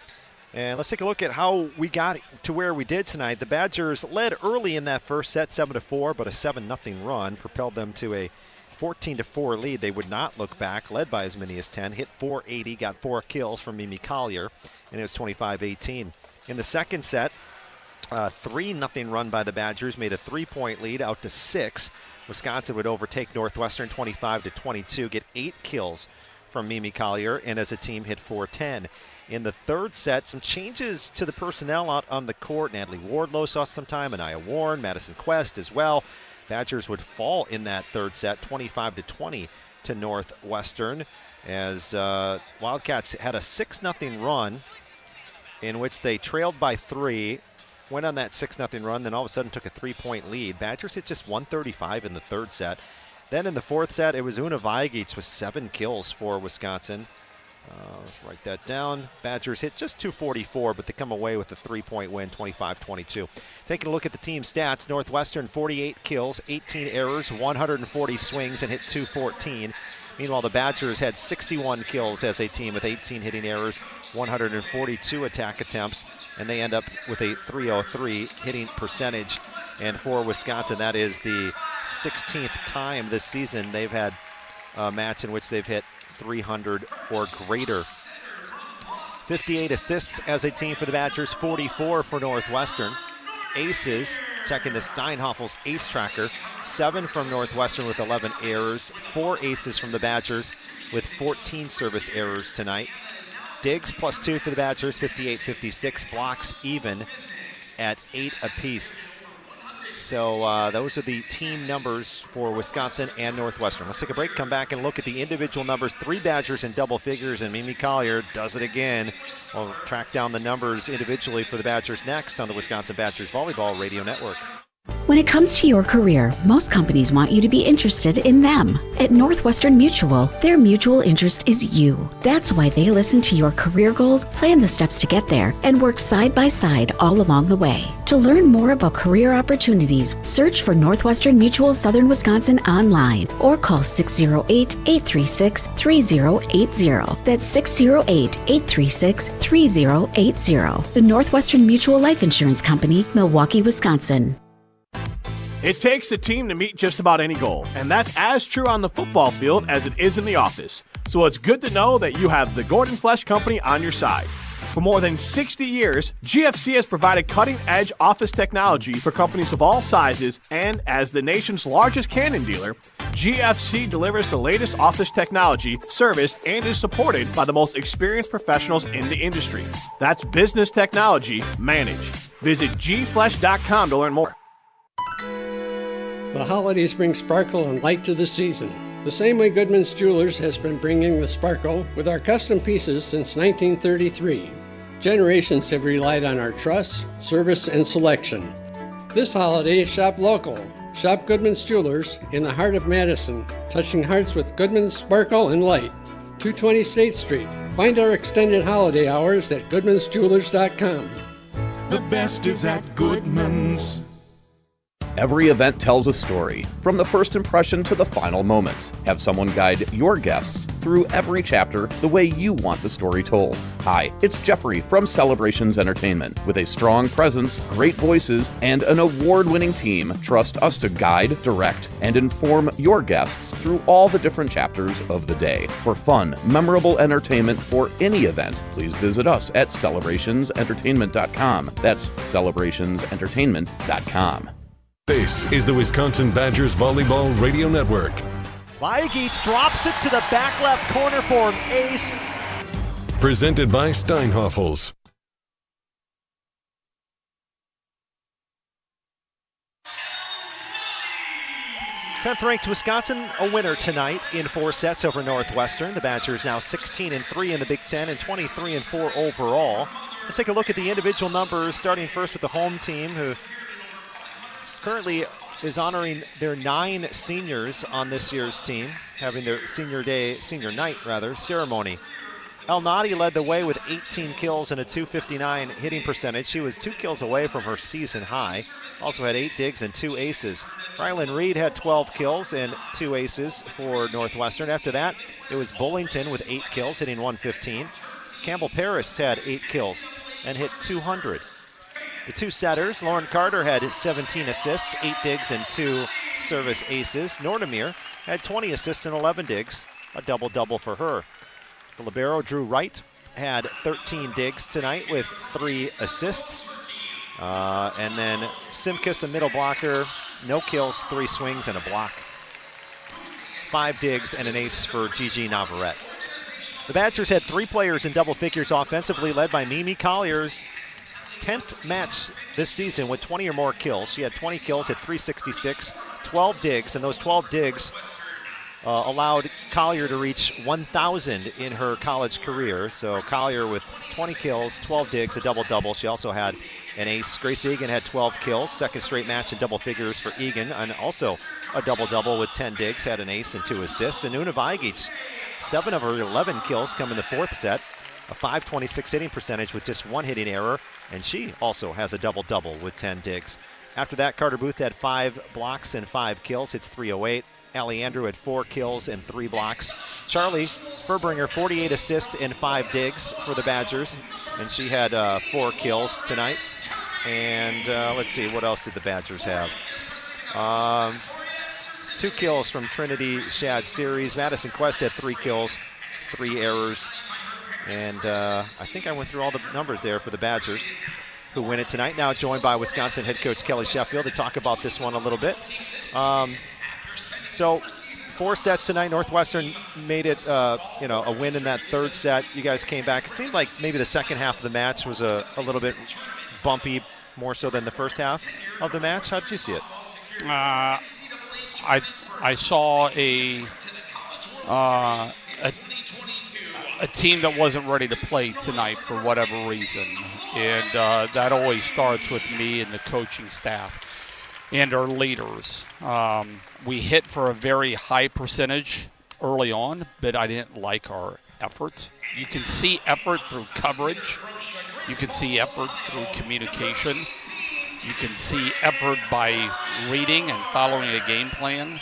And let's take a look at how we got to where we did tonight. The Badgers led early in that first set, 7-4, but a 7-0 run propelled them to a 14-4 lead. They would not look back, led by as many as 10, hit .480, got 4 kills from Mimi Collier, and it was 25-18. In the second set, 3-0 run by the Badgers made a 3-point lead out to 6. Wisconsin would overtake Northwestern 25-22, get 8 kills from Mimi Collier, and as a team hit 410. In the third set, some changes to the personnel out on the court. Natalie Wardlow saw some time, Anaya Warren, Madison Quest as well. Badgers would fall in that third set, 25-20 to Northwestern, as Wildcats had a 6-0 run in which they trailed by 3, went on that 6-0 run, then all of a sudden took a 3-point lead. Badgers hit just 135 in the third set. Then in the fourth set, it was Una Vigeets with 7 kills for Wisconsin. Let's write that down. Badgers hit just 244, but they come away with a 3-point win, 25-22. Taking a look at the team stats, Northwestern 48 kills, 18 errors, 140 swings, and hit 214. Meanwhile, the Badgers had 61 kills as a team with 18 hitting errors, 142 attack attempts, and they end up with a .303 hitting percentage. And for Wisconsin, that is the 16th time this season they've had a match in which they've hit 300 or greater. 58 assists as a team for the Badgers, 44 for Northwestern. Aces, checking the Steinhoff's ace tracker, 7 from Northwestern with 11 errors, 4 aces from the Badgers with 14 service errors tonight. Digs +2 for the Badgers, 58-56. Blocks even at 8 apiece. So those are the team numbers for Wisconsin and Northwestern. Let's take a break, come back and look at the individual numbers. 3 Badgers in double figures, and Mimi Collier does it again. We'll track down the numbers individually for the Badgers next on the Wisconsin Badgers Volleyball Radio Network. When it comes to your career, most companies want you to be interested in them. At Northwestern Mutual, their mutual interest is you. That's why they listen to your career goals, plan the steps to get there, and work side by side all along the way. To learn more about career opportunities, search for Northwestern Mutual Southern Wisconsin online or call 608-836-3080. That's 608-836-3080. The Northwestern Mutual Life Insurance Company, Milwaukee, Wisconsin. It takes a team to meet just about any goal, and that's as true on the football field as it is in the office. So it's good to know that you have the Gordon Flesh Company on your side. For more than 60 years, GFC has provided cutting-edge office technology for companies of all sizes, and as the nation's largest Canon dealer, GFC delivers the latest office technology, service, and is supported by the most experienced professionals in the industry. That's business technology managed. Visit gflesh.com to learn more. The holidays bring sparkle and light to the season. The same way Goodman's Jewelers has been bringing the sparkle with our custom pieces since 1933. Generations have relied on our trust, service, and selection. This holiday, shop local. Shop Goodman's Jewelers in the heart of Madison, touching hearts with Goodman's sparkle and light. 220 State Street. Find our extended holiday hours at goodmansjewelers.com. The best is at Goodman's. Every event tells a story, from the first impression to the final moments. Have someone guide your guests through every chapter the way you want the story told. Hi, it's Jeffrey from Celebrations Entertainment. With a strong presence, great voices, and an award-winning team, trust us to guide, direct, and inform your guests through all the different chapters of the day. For fun, memorable entertainment for any event, please visit us at celebrationsentertainment.com. That's celebrationsentertainment.com. This is the Wisconsin Badgers Volleyball Radio Network. Vigeets drops it to the back left corner for an ace. Presented by Steinhoff's. Tenth-ranked Wisconsin, a winner tonight in 4 sets over Northwestern. The Badgers now 16-3 in the Big Ten and 23-4 overall. Let's take a look at the individual numbers, starting first with the home team, who currently is honoring their 9 seniors on this year's team, having their senior night ceremony. El Nadi led the way with 18 kills and a .259 hitting percentage. She was 2 kills away from her season high. Also had 8 digs and 2 aces. Rylan Reed had 12 kills and 2 aces for Northwestern. After that, it was Bullington with 8 kills, hitting .115. Campbell Paris had 8 kills and hit .200. The 2 setters, Lauren Carter had 17 assists, 8 digs, and 2 service aces. Nordemir had 20 assists and 11 digs, a double-double for her. The libero, Drew Wright, had 13 digs tonight with 3 assists. And then Simkus, a middle blocker, no kills, 3 swings, and a block. 5 digs and an ace for Gigi Navarrete. The Badgers had 3 players in double figures offensively, led by Mimi Collier's 10th match this season with 20 or more kills. She had 20 kills at 366, 12 digs, and those 12 digs allowed Collier to reach 1,000 in her college career. So Collier with 20 kills, 12 digs, a double-double. She also had an ace. Grace Egan had 12 kills, second straight match in double figures for Egan, and also a double-double with 10 digs, had an ace and 2 assists. And Una Vigic, 7 of her 11 kills come in the 4th set, a .526 hitting percentage with just 1 hitting error, and she also has a double-double with 10 digs. After that, Carter Booth had 5 blocks and 5 kills, hits .308. Allie Andrew had 4 kills and 3 blocks. Charlie Furbringer, 48 assists and 5 digs for the Badgers, and she had 4 kills tonight. And let's see, what else did the Badgers have? 2 kills from Trinity Shad Series. Madison Quest had 3 kills, 3 errors. And I think I went through all the numbers there for the Badgers, who win it tonight. Now joined by Wisconsin head coach Kelly Sheffield to talk about this one a little bit. So 4 sets tonight. Northwestern made it, a win in that 3rd set. You guys came back. It seemed like maybe the second half of the match was a little bit bumpy, more so than the first half of the match. How did you see it? I saw a team that wasn't ready to play tonight for whatever reason, and that always starts with me and the coaching staff and our leaders. We hit for a very high percentage early on, but I didn't like our effort. You can see effort through coverage. You can see effort through communication. You can see effort by reading and following a game plan.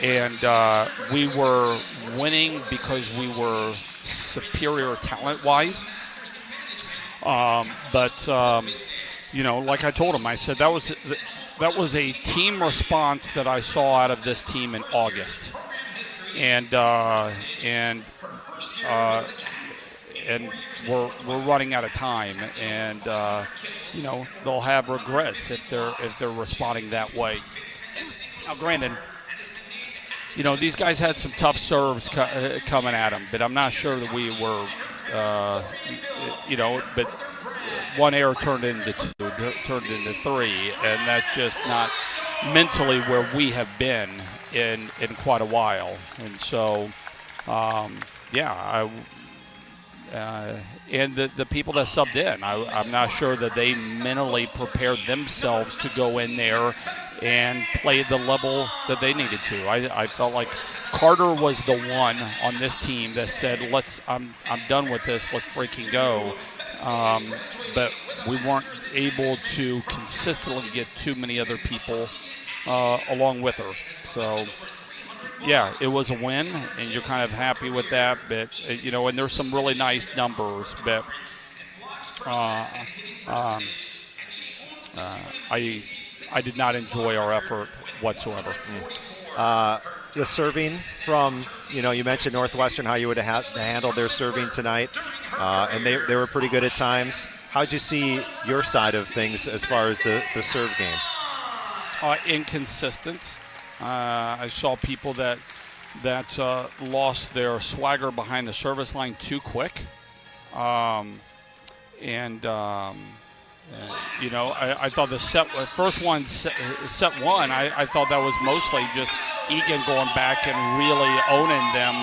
And we were winning because we were superior talent-wise. But like I told him, I said that was a team response that I saw out of this team in August. And we're running out of time, and they'll have regrets if they're responding that way. Now, granted, these guys had some tough serves coming at them, but I'm not sure that we were, but one error turned into 2, turned into 3, and that's just not mentally where we have been in quite a while. And so, and the people that subbed in, I'm not sure that they mentally prepared themselves to go in there and play the level that they needed to. I felt like Carter was the one on this team that said, I'm done with this, let's freaking go. But we weren't able to consistently get too many other people along with her. So, yeah, it was a win, and you're kind of happy with that. But, and there's some really nice numbers. But I did not enjoy our effort whatsoever. The serving from, you mentioned Northwestern, how you would have handled their serving tonight. And they were pretty good at times. How'd you see your side of things as far as the serve game? Inconsistent. I saw people that lost their swagger behind the service line too quick. I thought the set one, I thought that was mostly just Egan going back and really owning them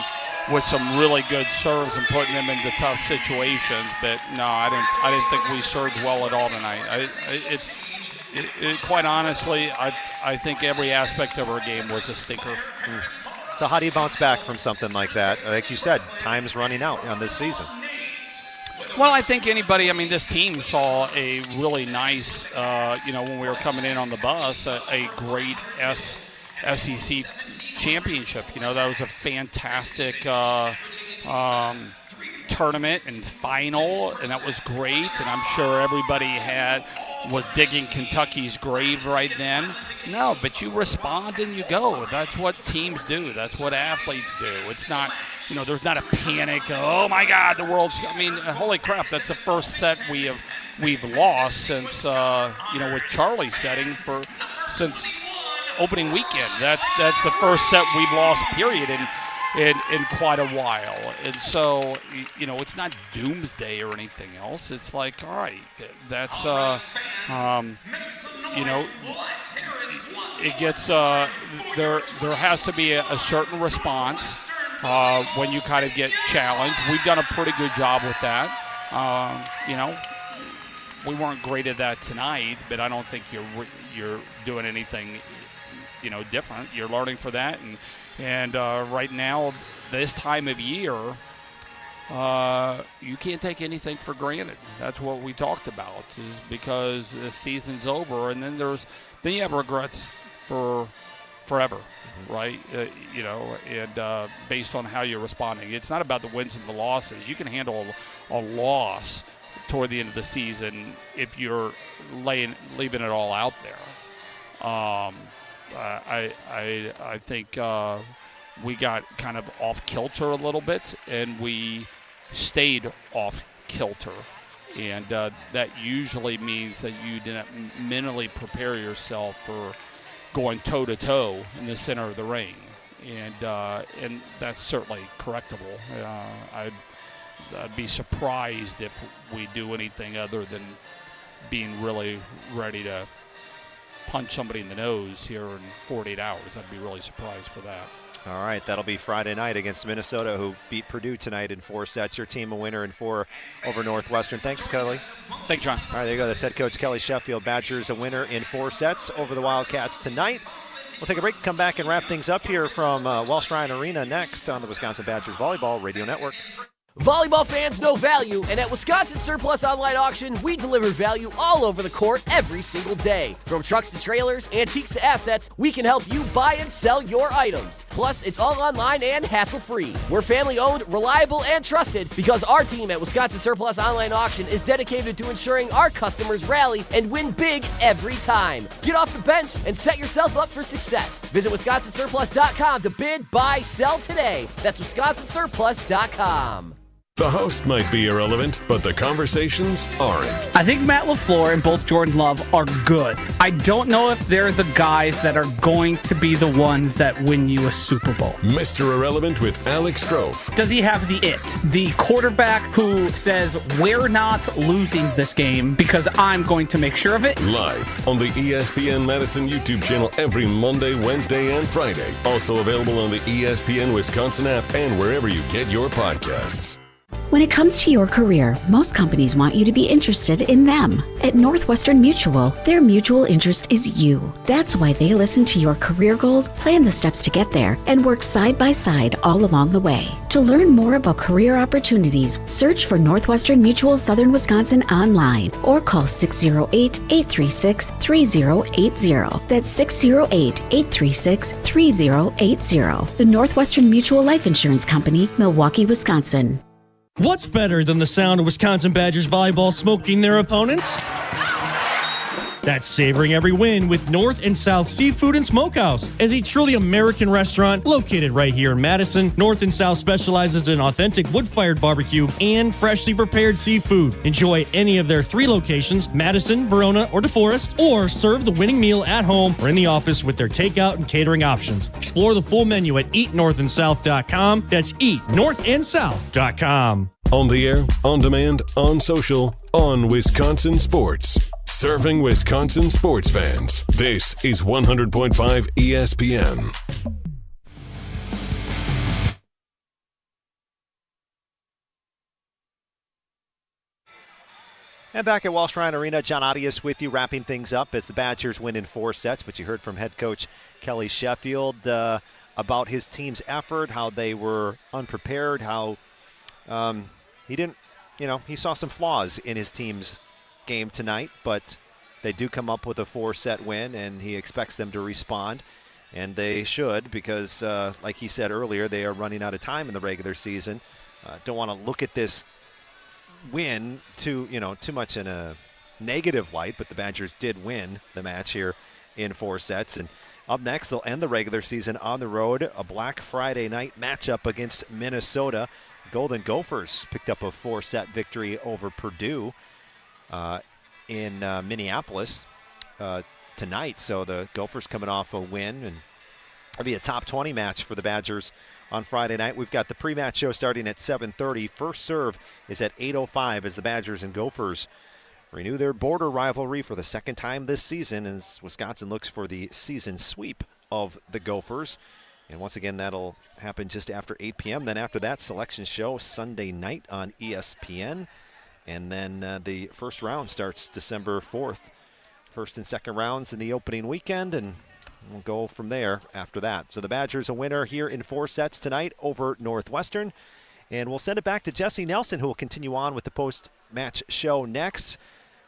with some really good serves and putting them into tough situations. But no, I didn't think we served well at all tonight. Quite honestly, I think every aspect of our game was a stinker. So how do you bounce back from something like that? Like you said, time's running out on this season. Well, I think this team saw a really nice, when we were coming in on the bus, a great SEC championship. That was a fantastic tournament and final, and that was great. And I'm sure everybody was digging Kentucky's grave right then. No, but you respond and you go. That's what teams do. That's what athletes do. It's not, there's not a panic. Oh my God, the world's. Holy crap! That's the first set we have we've lost since with Charlie setting since opening weekend. That's the first set we've lost, period, in quite a while. And so, it's not doomsday or anything else. It's like, all right, that's it gets there has to be a certain response when you kind of get challenged. We've done a pretty good job with that. We weren't great at that tonight, but I don't think you're doing anything different. You're learning for that, and right now, this time of year, you can't take anything for granted. That's what we talked about, is because the season's over, and then you have regrets for forever, right? And based on how you're responding, it's not about the wins and the losses. You can handle a loss toward the end of the season if you're leaving it all out there. I think we got kind of off kilter a little bit, and we stayed off kilter, and that usually means that you didn't mentally prepare yourself for going toe-to-toe in the center of the ring, and that's certainly correctable. I'd be surprised if we do anything other than being really ready to punch somebody in the nose here in 48 hours. I'd be really surprised for that. All right, that'll be Friday night against Minnesota, who beat Purdue tonight in 4 sets. Your team a winner in 4 over Northwestern. Thanks, Kelly. Thanks, John. All right, there you go. That's head coach Kelly Sheffield. Badgers a winner in 4 sets over the Wildcats tonight. We'll take a break, come back, and wrap things up here from Welsh-Ryan Arena next on the Wisconsin Badgers Volleyball Radio Network. Volleyball fans know value, and at Wisconsin Surplus Online Auction, we deliver value all over the court every single day. From trucks to trailers, antiques to assets, we can help you buy and sell your items. Plus, it's all online and hassle-free. We're family-owned, reliable, and trusted because our team at Wisconsin Surplus Online Auction is dedicated to ensuring our customers rally and win big every time. Get off the bench and set yourself up for success. Visit WisconsinSurplus.com to bid, buy, sell today. That's WisconsinSurplus.com. The host might be irrelevant, but the conversations aren't. I think Matt LaFleur and both Jordan Love are good. I don't know if they're the guys that are going to be the ones that win you a Super Bowl. Mr. Irrelevant with Alex Strofe. Does he have the it? The quarterback who says, we're not losing this game because I'm going to make sure of it? Live on the ESPN Madison YouTube channel every Monday, Wednesday, and Friday. Also available on the ESPN Wisconsin app and wherever you get your podcasts. When it comes to your career, most companies want you to be interested in them. At Northwestern Mutual, their mutual interest is you. That's why they listen to your career goals, plan the steps to get there, and work side by side all along the way. To learn more about career opportunities, search for Northwestern Mutual Southern Wisconsin online or call 608-836-3080. That's 608-836-3080. The Northwestern Mutual Life Insurance Company, Milwaukee, Wisconsin. What's better than the sound of Wisconsin Badgers volleyball smoking their opponents? That's savoring every win with North and South Seafood and Smokehouse. As a truly American restaurant located right here in Madison, North and South specializes in authentic wood-fired barbecue and freshly prepared seafood. Enjoy any of their 3 locations, Madison, Verona, or DeForest, or serve the winning meal at home or in the office with their takeout and catering options. Explore the full menu at eatnorthandsouth.com. That's eatnorthandsouth.com. On the air, on demand, on social, on Wisconsin Sports. Serving Wisconsin sports fans. This is 100.5 ESPN. And back at Welsh-Ryan Arena, John Arias with you, wrapping things up as the Badgers win in 4 sets. But you heard from head coach Kelly Sheffield about his team's effort, how they were unprepared, how he didn't, he saw some flaws in his team's game tonight, but they do come up with a 4-set win, and he expects them to respond, and they should because, like he said earlier, they are running out of time in the regular season. Don't want to look at this win too much in a negative light, but the Badgers did win the match here in 4 sets. And up next, they'll end the regular season on the road, a Black Friday night matchup against Minnesota. Golden Gophers picked up a 4-set victory over Purdue. in Minneapolis tonight. So the Gophers coming off a win, and it'll be a top 20 match for the Badgers on Friday night. We've got the pre-match show starting at 7:30. First serve is at 8:05 as the Badgers and Gophers renew their border rivalry for the second time this season as Wisconsin looks for the season sweep of the Gophers. And once again, that'll happen just after 8 p.m. Then after that, selection show Sunday night on ESPN. And then the first round starts December 4th. First and second rounds in the opening weekend, and we'll go from there after that. So the Badgers a winner here in 4 sets tonight over Northwestern. And we'll send it back to Jesse Nelson, who will continue on with the post-match show next.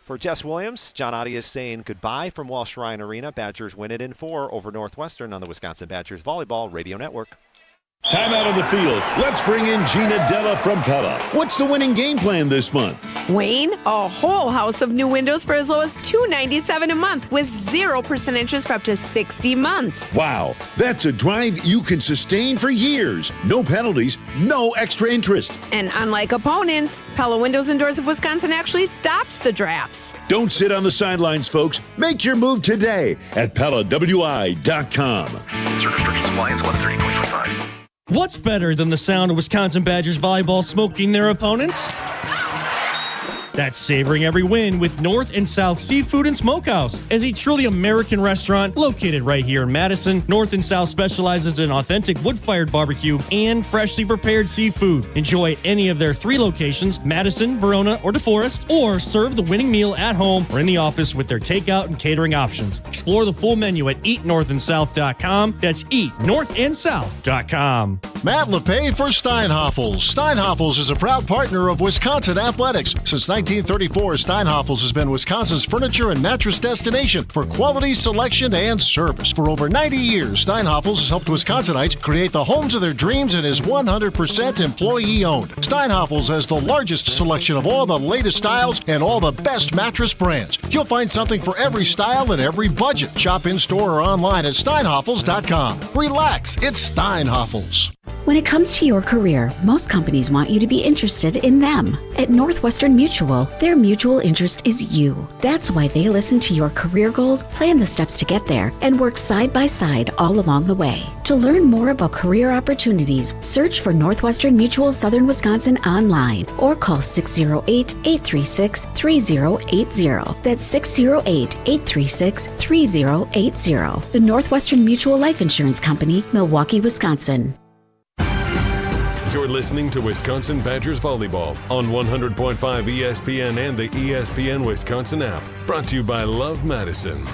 For Jess Williams, John Arias saying goodbye from Welsh-Ryan Arena. Badgers win it in 4 over Northwestern on the Wisconsin Badgers Volleyball Radio Network. Time out on the field. Let's bring in Gina Della from Pella. What's the winning game plan this month? Wayne, a whole house of new windows for as low as $297 a month with 0% interest for up to 60 months. Wow, that's a drive you can sustain for years. No penalties, no extra interest. And unlike opponents, Pella Windows and Doors of Wisconsin actually stops the drafts. Don't sit on the sidelines, folks. Make your move today at PellaWI.com. Service restrictions apply. It's 130.45. What's better than the sound of Wisconsin Badgers volleyball smoking their opponents? That's savoring every win with North and South Seafood and Smokehouse. As a truly American restaurant located right here in Madison, North and South specializes in authentic wood-fired barbecue and freshly prepared seafood. Enjoy any of their 3 locations, Madison, Verona, or DeForest, or serve the winning meal at home or in the office with their takeout and catering options. Explore the full menu at eatnorthandsouth.com. That's eatnorthandsouth.com. Matt LePay for Steinhoffels. Steinhoffels is a proud partner of Wisconsin Athletics. Since 1934, Steinhoffels has been Wisconsin's furniture and mattress destination for quality selection and service. For over 90 years, Steinhoffels has helped Wisconsinites create the homes of their dreams and is 100% employee-owned. Steinhoffels has the largest selection of all the latest styles and all the best mattress brands. You'll find something for every style and every budget. Shop in-store or online at steinhoffels.com. Relax, it's Steinhoffels. When it comes to your career, most companies want you to be interested in them. At Northwestern Mutual, their mutual interest is you. That's why they listen to your career goals, plan the steps to get there, and work side by side all along the way. To learn more about career opportunities, search for Northwestern Mutual Southern Wisconsin online or call 608-836-3080. That's 608-836-3080. The Northwestern Mutual Life Insurance Company, Milwaukee, Wisconsin. You're listening to Wisconsin Badgers Volleyball on 100.5 ESPN and the ESPN Wisconsin app. Brought to you by Love Madison.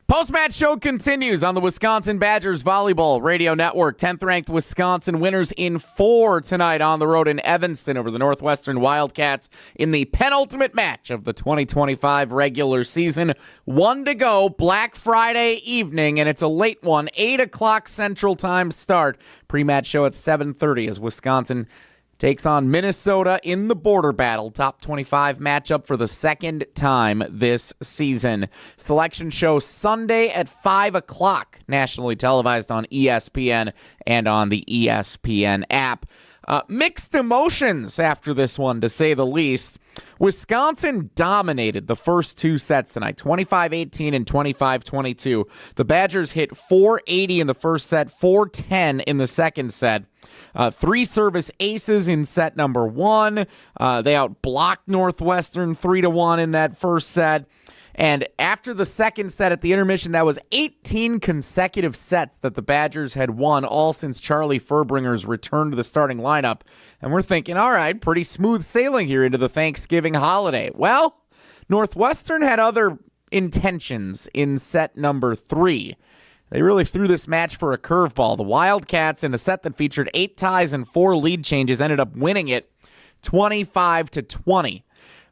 Postmatch show continues on the Wisconsin Badgers Volleyball Radio Network. 10th ranked Wisconsin winners in 4 tonight on the road in Evanston over the Northwestern Wildcats in the penultimate match of the 2025 regular season. 1 to go, Black Friday evening, and it's a late one, 8 o'clock Central Time start. Pre-match show at 7:30 as Wisconsin takes on Minnesota in the border battle. Top 25 matchup for the second time this season. Selection show Sunday at 5 o'clock, nationally televised on ESPN and on the ESPN app. Mixed emotions after this one, to say the least. Wisconsin dominated the first 2 sets tonight, 25-18 and 25-22. The Badgers hit 480 in the first set, 410 in the second set. 3 service aces in set number 1. They outblocked Northwestern 3-1 in that first set. And after the second set at the intermission, that was 18 consecutive sets that the Badgers had won, all since Charlie Furbringer's return to the starting lineup. And we're thinking, all right, pretty smooth sailing here into the Thanksgiving holiday. Well, Northwestern had other intentions in set number 3. They really threw this match for a curveball. The Wildcats, in a set that featured 8 ties and 4 lead changes, ended up winning it 25-20.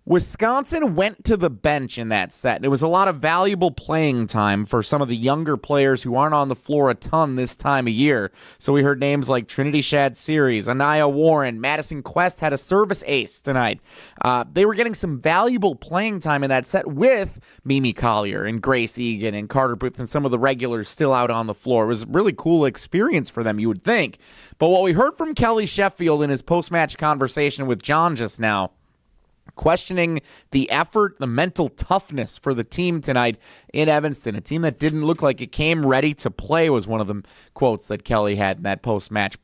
Wisconsin went to the bench in that set. It was a lot of valuable playing time for some of the younger players who aren't on the floor a ton this time of year. So we heard names like Trinity Shad-Series, Anaya Warren, Madison Quest had a service ace tonight. They were getting some valuable playing time in that set with Mimi Collier and Grace Egan and Carter Booth and some of the regulars still out on the floor. It was a really cool experience for them, you would think. But what we heard from Kelly Sheffield in his post-match conversation with John just now, questioning the effort, the mental toughness for the team tonight in Evanston. A team that didn't look like it came ready to play was one of the quotes that Kelly had in that post-match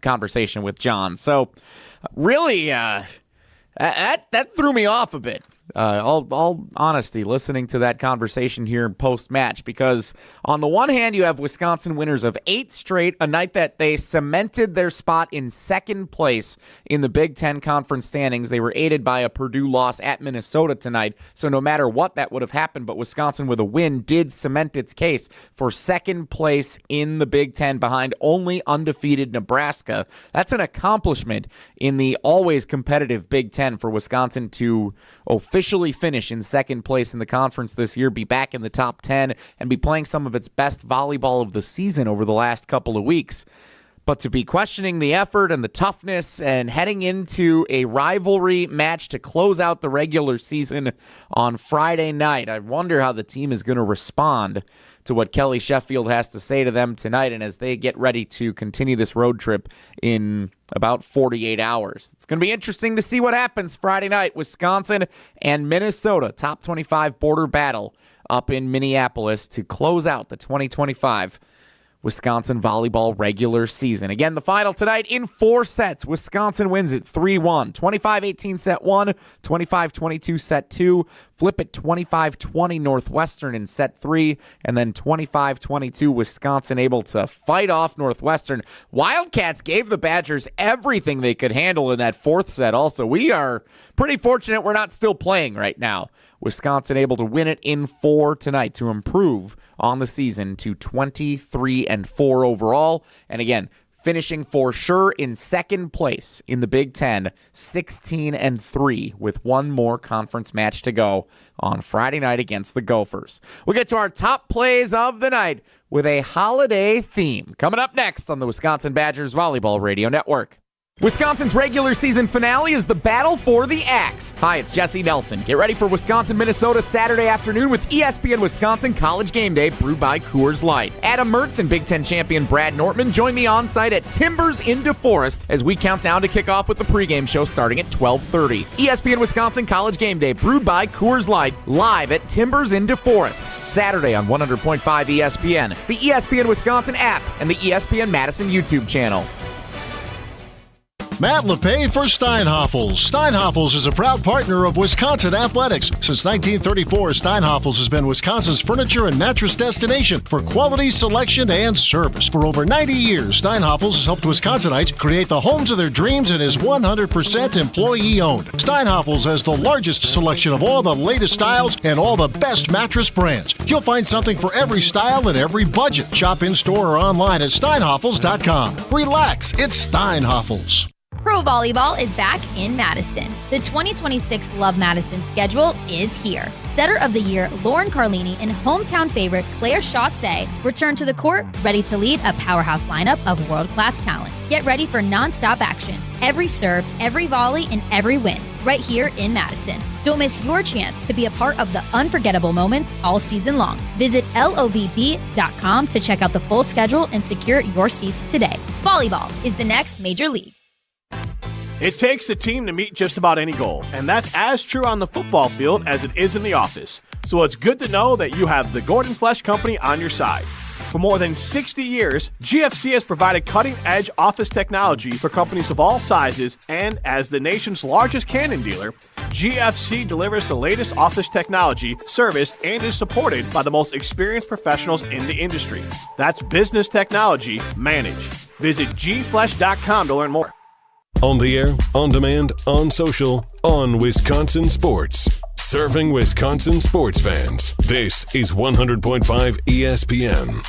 conversation with John. So really, that threw me off a bit. All honesty, listening to that conversation here post-match, because on the one hand, you have Wisconsin winners of 8 straight, a night that they cemented their spot in second place in the Big Ten Conference standings. They were aided by a Purdue loss at Minnesota tonight, so no matter what that would have happened, but Wisconsin with a win did cement its case for second place in the Big Ten behind only undefeated Nebraska. That's an accomplishment in the always competitive Big Ten for Wisconsin to officially finish in second place in the conference this year, be back in the top 10, and be playing some of its best volleyball of the season over the last couple of weeks. But to be questioning the effort and the toughness and heading into a rivalry match to close out the regular season on Friday night, I wonder how the team is going to respond to what Kelly Sheffield has to say to them tonight and as they get ready to continue this road trip in about 48 hours. It's going to be interesting to see what happens Friday night. Wisconsin and Minnesota, top 25 border battle up in Minneapolis to close out the 2025 Wisconsin volleyball regular season. Again, the final tonight in 4 sets. Wisconsin wins it 3-1. 25-18 set 1, 25-22 set 2, flip it 25-20 Northwestern in set 3, and then 25-22 Wisconsin able to fight off Northwestern. Wildcats gave the Badgers everything they could handle in that 4th set also. We are pretty fortunate we're not still playing right now. Wisconsin able to win it in 4 tonight to improve on the season to 23-4 overall. And again, finishing for sure in second place in the Big Ten, 16-3 with one more conference match to go on Friday night against the Gophers. We'll get to our top plays of the night with a holiday theme coming up next on the Wisconsin Badgers Volleyball Radio Network. Wisconsin's regular season finale is the battle for the axe. Hi, it's Jesse Nelson. Get ready for Wisconsin-Minnesota Saturday afternoon with ESPN Wisconsin College Game Day brewed by Coors Light. Adam Mertz and Big Ten champion Brad Nortman join me on site at Timbers in DeForest as we count down to kick off with the pregame show starting at 12:30. ESPN Wisconsin College Game Day brewed by Coors Light live at Timbers in DeForest. Saturday on 100.5 ESPN, the ESPN Wisconsin app, and the ESPN Madison YouTube channel. Matt LePay for Steinhoffels. Steinhoffels is a proud partner of Wisconsin Athletics. Since 1934, Steinhoffels has been Wisconsin's furniture and mattress destination for quality, selection, and service. For over 90 years, Steinhoffels has helped Wisconsinites create the homes of their dreams and is 100% employee-owned. Steinhoffels has the largest selection of all the latest styles and all the best mattress brands. You'll find something for every style and every budget. Shop in-store or online at steinhoffels.com. Relax, it's Steinhoffels. Pro Volleyball is back in Madison. The 2026 Love Madison schedule is here. Setter of the Year Lauren Carlini and hometown favorite Claire Chaussee return to the court, ready to lead a powerhouse lineup of world-class talent. Get ready for non-stop action. Every serve, every volley, and every win, right here in Madison. Don't miss your chance to be a part of the unforgettable moments all season long. Visit lovb.com to check out the full schedule and secure your seats today. Volleyball is the next major league. It takes a team to meet just about any goal, and that's as true on the football field as it is in the office. So it's good to know that you have the Gordon Flesh Company on your side. For more than 60 years, GFC has provided cutting-edge office technology for companies of all sizes, and as the nation's largest Canon dealer, GFC delivers the latest office technology, serviced, and is supported by the most experienced professionals in the industry. That's business technology managed. Visit gflesh.com to learn more. On the air, on demand, on social, on Wisconsin Sports. Serving Wisconsin sports fans. This is 100.5 ESPN.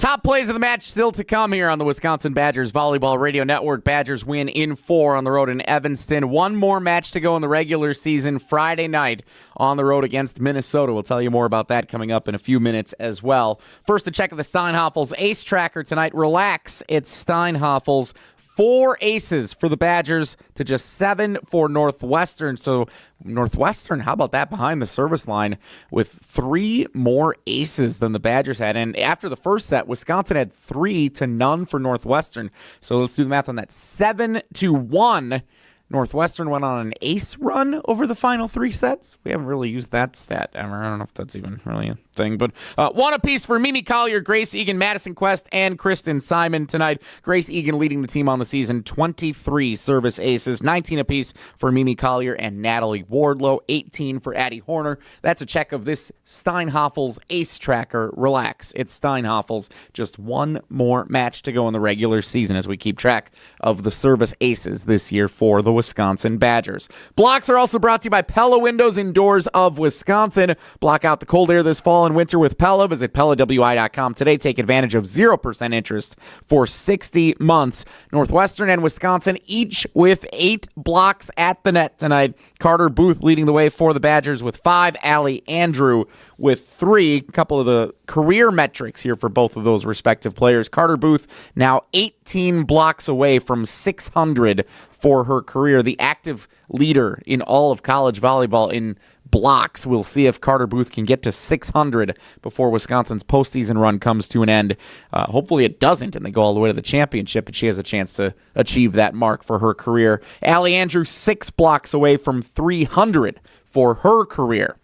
Top plays of the match still to come here on the Wisconsin Badgers Volleyball Radio Network. Badgers win in 4 on the road in Evanston. One more match to go in the regular season Friday night on the road against Minnesota. We'll tell you more about that coming up in a few minutes as well. First, a check of the Steinhoffels Ace Tracker tonight. Relax, it's Steinhoffels. 4 aces for the Badgers to just 7 for Northwestern. So Northwestern, how about that, behind the service line with 3 more aces than the Badgers had. And after the first set, Wisconsin had 3 to none for Northwestern. So let's do the math on that. 7-1. Northwestern went on an ace run over the final 3 sets. We haven't really used that stat ever. I don't know if that's even really a thing. But 1 apiece for Mimi Collier, Grace Egan, Madison Quest, and Kristen Simon tonight. Grace Egan leading the team on the season, 23 service aces, 19 apiece for Mimi Collier and Natalie Wardlow, 18 for Addie Horner. That's a check of this Steinhoffels Ace Tracker. Relax, it's Steinhoffels. Just 1 more match to go in the regular season as we keep track of the service aces this year for the Wisconsin Badgers. Blocks are also brought to you by Pella Windows and Doors of Wisconsin. Block out the cold air this fall and winter with Pella. Visit PellaWI.com today. Take advantage of 0% interest for 60 months. Northwestern and Wisconsin each with 8 blocks at the net tonight. Carter Booth leading the way for the Badgers with 5. Allie Andrew with 3. A couple of the career metrics here for both of those respective players. Carter Booth now 18 blocks away from 600 for her career. The active leader in all of college volleyball in blocks. We'll see if Carter Booth can get to 600 before Wisconsin's postseason run comes to an end. Hopefully it doesn't and they go all the way to the championship, but she has a chance to achieve that mark for her career. Allie Andrew 6 blocks away from 300 for her career.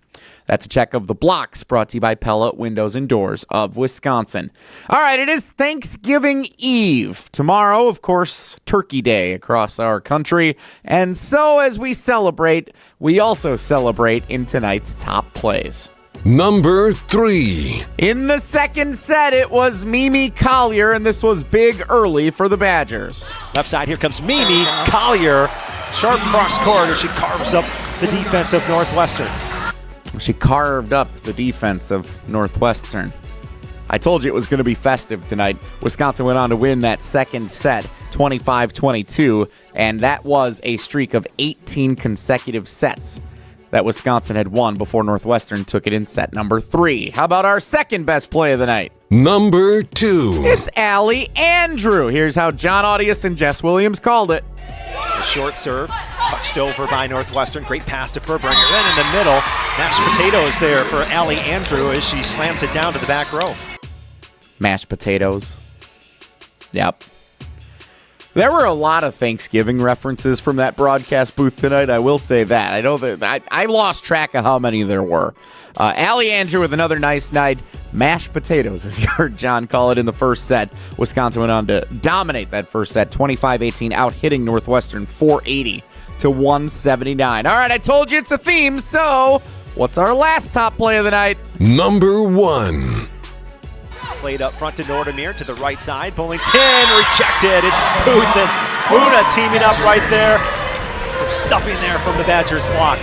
That's a check of the blocks brought to you by Pella Windows and Doors of Wisconsin. All right, it is Thanksgiving Eve. Tomorrow, of course, Turkey Day across our country. And so as we celebrate, we also celebrate in tonight's top plays. Number 3. In the second set, it was Mimi Collier, and this was big early for the Badgers. Left side, here comes Mimi Collier. Sharp cross court as she carves up the defense of Northwestern. She carved up the defense of Northwestern. I told you it was going to be festive tonight. Wisconsin went on to win that second set, 25-22, and that was a streak of 18 consecutive sets that Wisconsin had won before Northwestern took it in set number 3. How about our second best play of the night? Number 2. It's Allie Andrew. Here's how John Audius and Jess Williams called it. A short serve, touched over by Northwestern. Great pass to Furbringer. Then in the middle, mashed potatoes there for Allie Andrew as she slams it down to the back row. Mashed potatoes. Yep. There were a lot of Thanksgiving references from that broadcast booth tonight. I will say that. I know that I lost track of how many there were. Allie Andrew with another nice night. Mashed potatoes, as you heard John call it in the first set. Wisconsin went on to dominate that first set, 25-18, out-hitting Northwestern 480-179. All right, I told you it's a theme, so what's our last top play of the night? Number 1. Played up front to Nordemir to the right side. Bullington rejected. It's Booth and Luna teaming up right there. Some stuffing there from the Badgers block.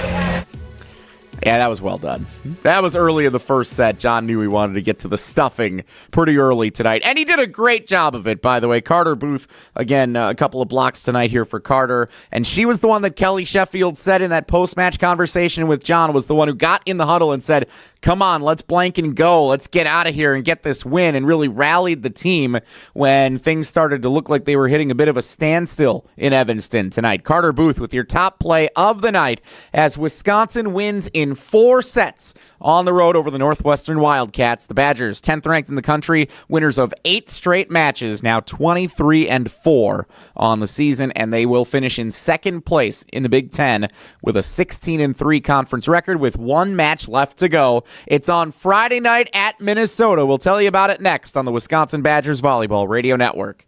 Yeah, that was well done. That was early in the first set. John knew he wanted to get to the stuffing pretty early tonight. And he did a great job of it, by the way. Carter Booth, again, a couple of blocks tonight here for Carter. And she was the one that Kelly Sheffield said in that post-match conversation with John, was the one who got in the huddle and said, come on, let's blank and go. Let's get out of here and get this win, and really rallied the team when things started to look like they were hitting a bit of a standstill in Evanston tonight. Carter Booth with your top play of the night as Wisconsin wins in 4 sets on the road over the Northwestern Wildcats. The Badgers, 10th ranked in the country, winners of 8 straight matches, now 23-4 on the season, and they will finish in second place in the Big Ten with a 16-3 conference record with 1 match left to go. It's on Friday night at Minnesota. We'll tell you about it next on the Wisconsin Badgers Volleyball Radio Network.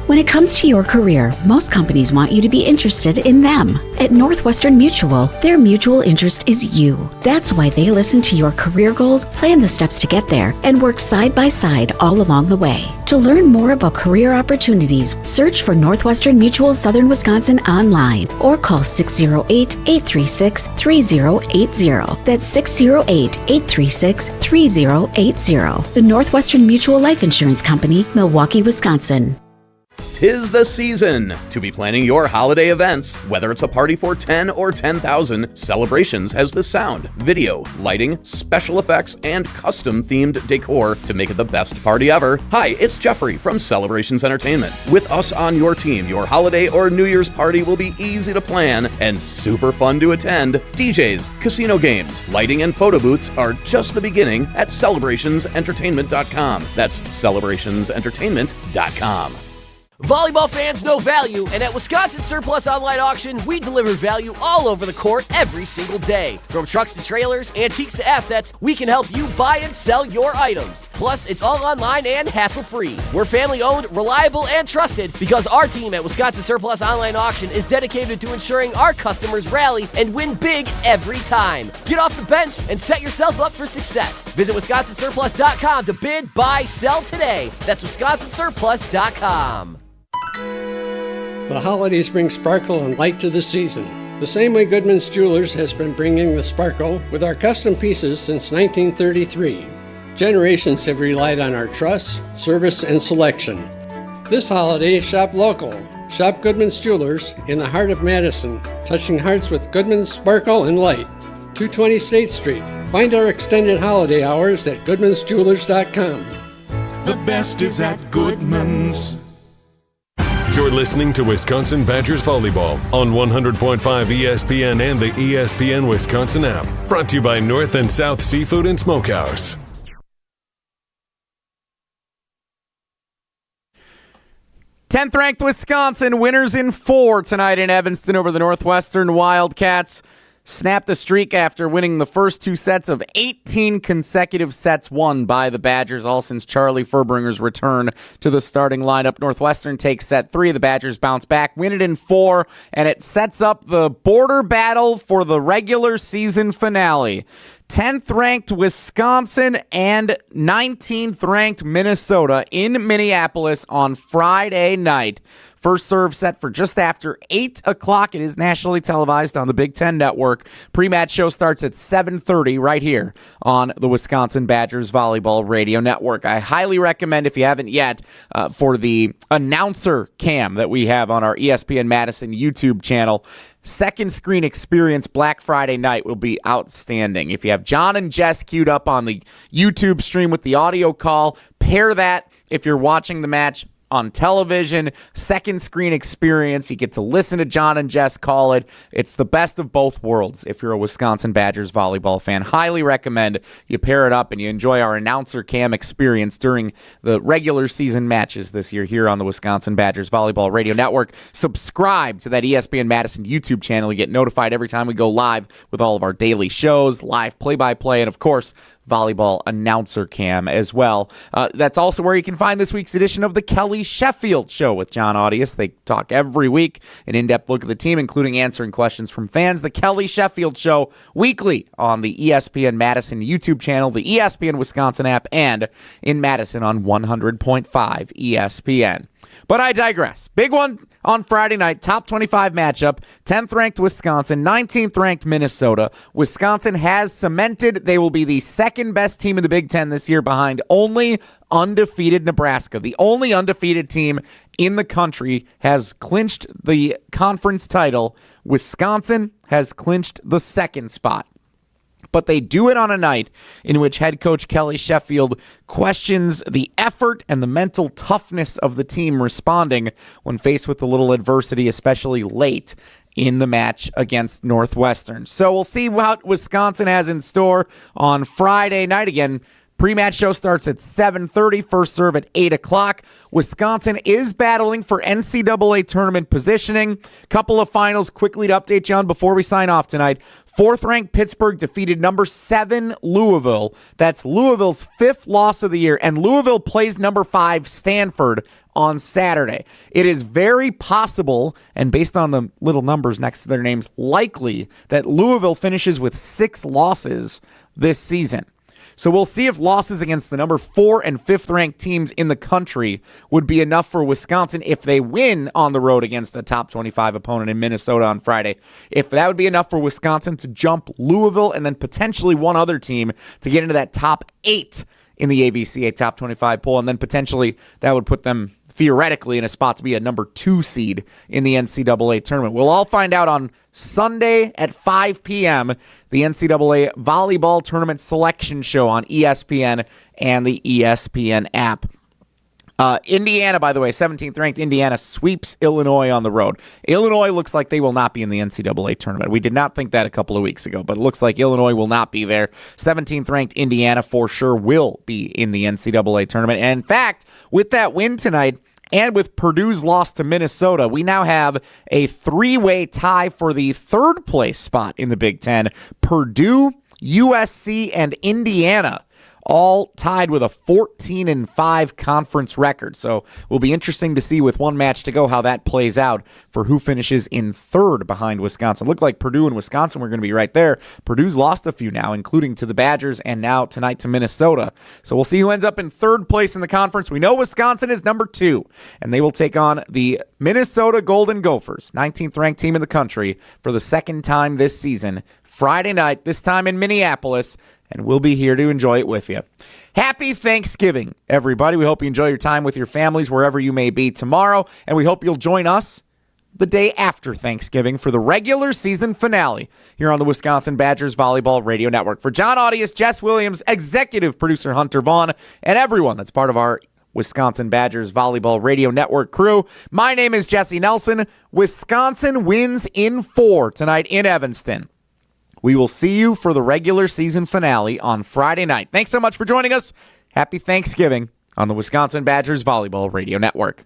When it comes to your career, most companies want you to be interested in them. At Northwestern Mutual, their mutual interest is you. That's why they listen to your career goals, plan the steps to get there, and work side by side all along the way. To learn more about career opportunities, search for Northwestern Mutual Southern Wisconsin online or call 608-836-3080. That's 608-836-3080. The Northwestern Mutual Life Insurance Company, Milwaukee, Wisconsin. 'Tis the season to be planning your holiday events. Whether it's a party for 10 or 10,000, Celebrations has the sound, video, lighting, special effects, and custom-themed decor to make it the best party ever. Hi, it's Jeffrey from Celebrations Entertainment. With us on your team, your holiday or New Year's party will be easy to plan and super fun to attend. DJs, casino games, lighting, and photo booths are just the beginning at celebrationsentertainment.com. That's celebrationsentertainment.com. Volleyball fans know value, and at Wisconsin Surplus Online Auction, we deliver value all over the court every single day. From trucks to trailers, antiques to assets, we can help you buy and sell your items. Plus, it's all online and hassle-free. We're family-owned, reliable, and trusted because our team at Wisconsin Surplus Online Auction is dedicated to ensuring our customers rally and win big every time. Get off the bench and set yourself up for success. Visit WisconsinSurplus.com to bid, buy, sell today. That's WisconsinSurplus.com. The holidays bring sparkle and light to the season. The same way Goodman's Jewelers has been bringing the sparkle with our custom pieces since 1933. Generations have relied on our trust, service, and selection. This holiday, shop local. Shop Goodman's Jewelers in the heart of Madison, touching hearts with Goodman's sparkle and light. 220 State Street. Find our extended holiday hours at goodmansjewelers.com. The best is at Goodman's. You're listening to Wisconsin Badgers Volleyball on 100.5 ESPN and the ESPN Wisconsin app. Brought to you by North and South Seafood and Smokehouse. Tenth ranked Wisconsin, winners in 4 tonight in Evanston over the Northwestern Wildcats. Snapped the streak after winning the first 2 sets of 18 consecutive sets won by the Badgers, all since Charlie Furbringer's return to the starting lineup. Northwestern takes set 3. The Badgers bounce back, win it in 4, and it sets up the border battle for the regular season finale. 10th ranked Wisconsin and 19th ranked Minnesota in Minneapolis on Friday night. First serve set for just after 8 o'clock. It is nationally televised on the Big Ten Network. Pre-match show starts at 7:30 right here on the Wisconsin Badgers Volleyball Radio Network. I highly recommend, if you haven't yet, for the announcer cam that we have on our ESPN Madison YouTube channel. Second screen experience Black Friday night will be outstanding. If you have John and Jess queued up on the YouTube stream with the audio call, pair that if you're watching the match on television. Second screen experience. You get to listen to John and Jess call it. It's the best of both worlds if you're a Wisconsin Badgers volleyball fan. Highly recommend you pair it up and you enjoy our announcer cam experience during the regular season matches this year here on the Wisconsin Badgers Volleyball Radio Network. Subscribe to that ESPN Madison YouTube channel. You get notified every time we go live with all of our daily shows, live play-by-play, and of course, volleyball announcer cam as well. That's also where you can find this week's edition of the Kelly Sheffield Show with John Audius. They talk every week, an in-depth look at the team, including answering questions from fans. The Kelly Sheffield Show weekly on the ESPN Madison YouTube channel, the ESPN Wisconsin app, and in Madison on 100.5 ESPN. But I digress. Big one on Friday night, top 25 matchup, 10th ranked Wisconsin, 19th ranked Minnesota. Wisconsin has cemented they will be the second best team in the Big Ten this year behind only undefeated Nebraska. The only undefeated team in the country has clinched the conference title. Wisconsin has clinched the second spot. But they do it on a night in which head coach Kelly Sheffield questions the effort and the mental toughness of the team responding when faced with a little adversity, especially late in the match against Northwestern. So we'll see what Wisconsin has in store on Friday night. Again, Pre-match show starts at 7:30, first serve at 8 o'clock. Wisconsin is battling for NCAA tournament positioning. Couple of finals quickly to update you on before we sign off tonight. 4th-ranked Pittsburgh defeated number 7 Louisville. That's Louisville's 5th loss of the year, and Louisville plays number 5 Stanford on Saturday. It is very possible, and based on the little numbers next to their names, likely that Louisville finishes with 6 losses this season. So we'll see if losses against the number 4 and 5th ranked teams in the country would be enough for Wisconsin if they win on the road against a top 25 opponent in Minnesota on Friday. If that would be enough for Wisconsin to jump Louisville and then potentially one other team to get into that top 8 in the AVCA top 25 poll, and then potentially that would put them theoretically in a spot to be a number 2 seed in the NCAA tournament. We'll all find out on Sunday at 5 p.m., the NCAA Volleyball Tournament Selection Show on ESPN and the ESPN app. Indiana, by the way, 17th ranked Indiana sweeps Illinois on the road. Illinois looks like they will not be in the NCAA tournament. We did not think that a couple of weeks ago, but it looks like Illinois will not be there. 17th ranked Indiana for sure will be in the NCAA tournament. And in fact, with that win tonight, and with Purdue's loss to Minnesota, we now have a 3-way tie for the 3rd place spot in the Big Ten. Purdue, USC, and Indiana all tied with a 14-5 conference record. So will be interesting to see with one match to go how that plays out for who finishes in 3rd behind Wisconsin. Looked like Purdue and Wisconsin were going to be right there. Purdue's lost a few now, including to the Badgers and now tonight to Minnesota. So we'll see who ends up in 3rd place in the conference. We know Wisconsin is number 2, and they will take on the Minnesota Golden Gophers, 19th ranked team in the country, for the 2nd time this season. Friday night, this time in Minneapolis, and we'll be here to enjoy it with you. Happy Thanksgiving, everybody. We hope you enjoy your time with your families wherever you may be tomorrow, and we hope you'll join us the day after Thanksgiving for the regular season finale here on the Wisconsin Badgers Volleyball Radio Network. For John Audius, Jess Williams, executive producer Hunter Vaughn, and everyone that's part of our Wisconsin Badgers Volleyball Radio Network crew, my name is Jesse Nelson. Wisconsin wins in 4 tonight in Evanston. We will see you for the regular season finale on Friday night. Thanks so much for joining us. Happy Thanksgiving on the Wisconsin Badgers Volleyball Radio Network.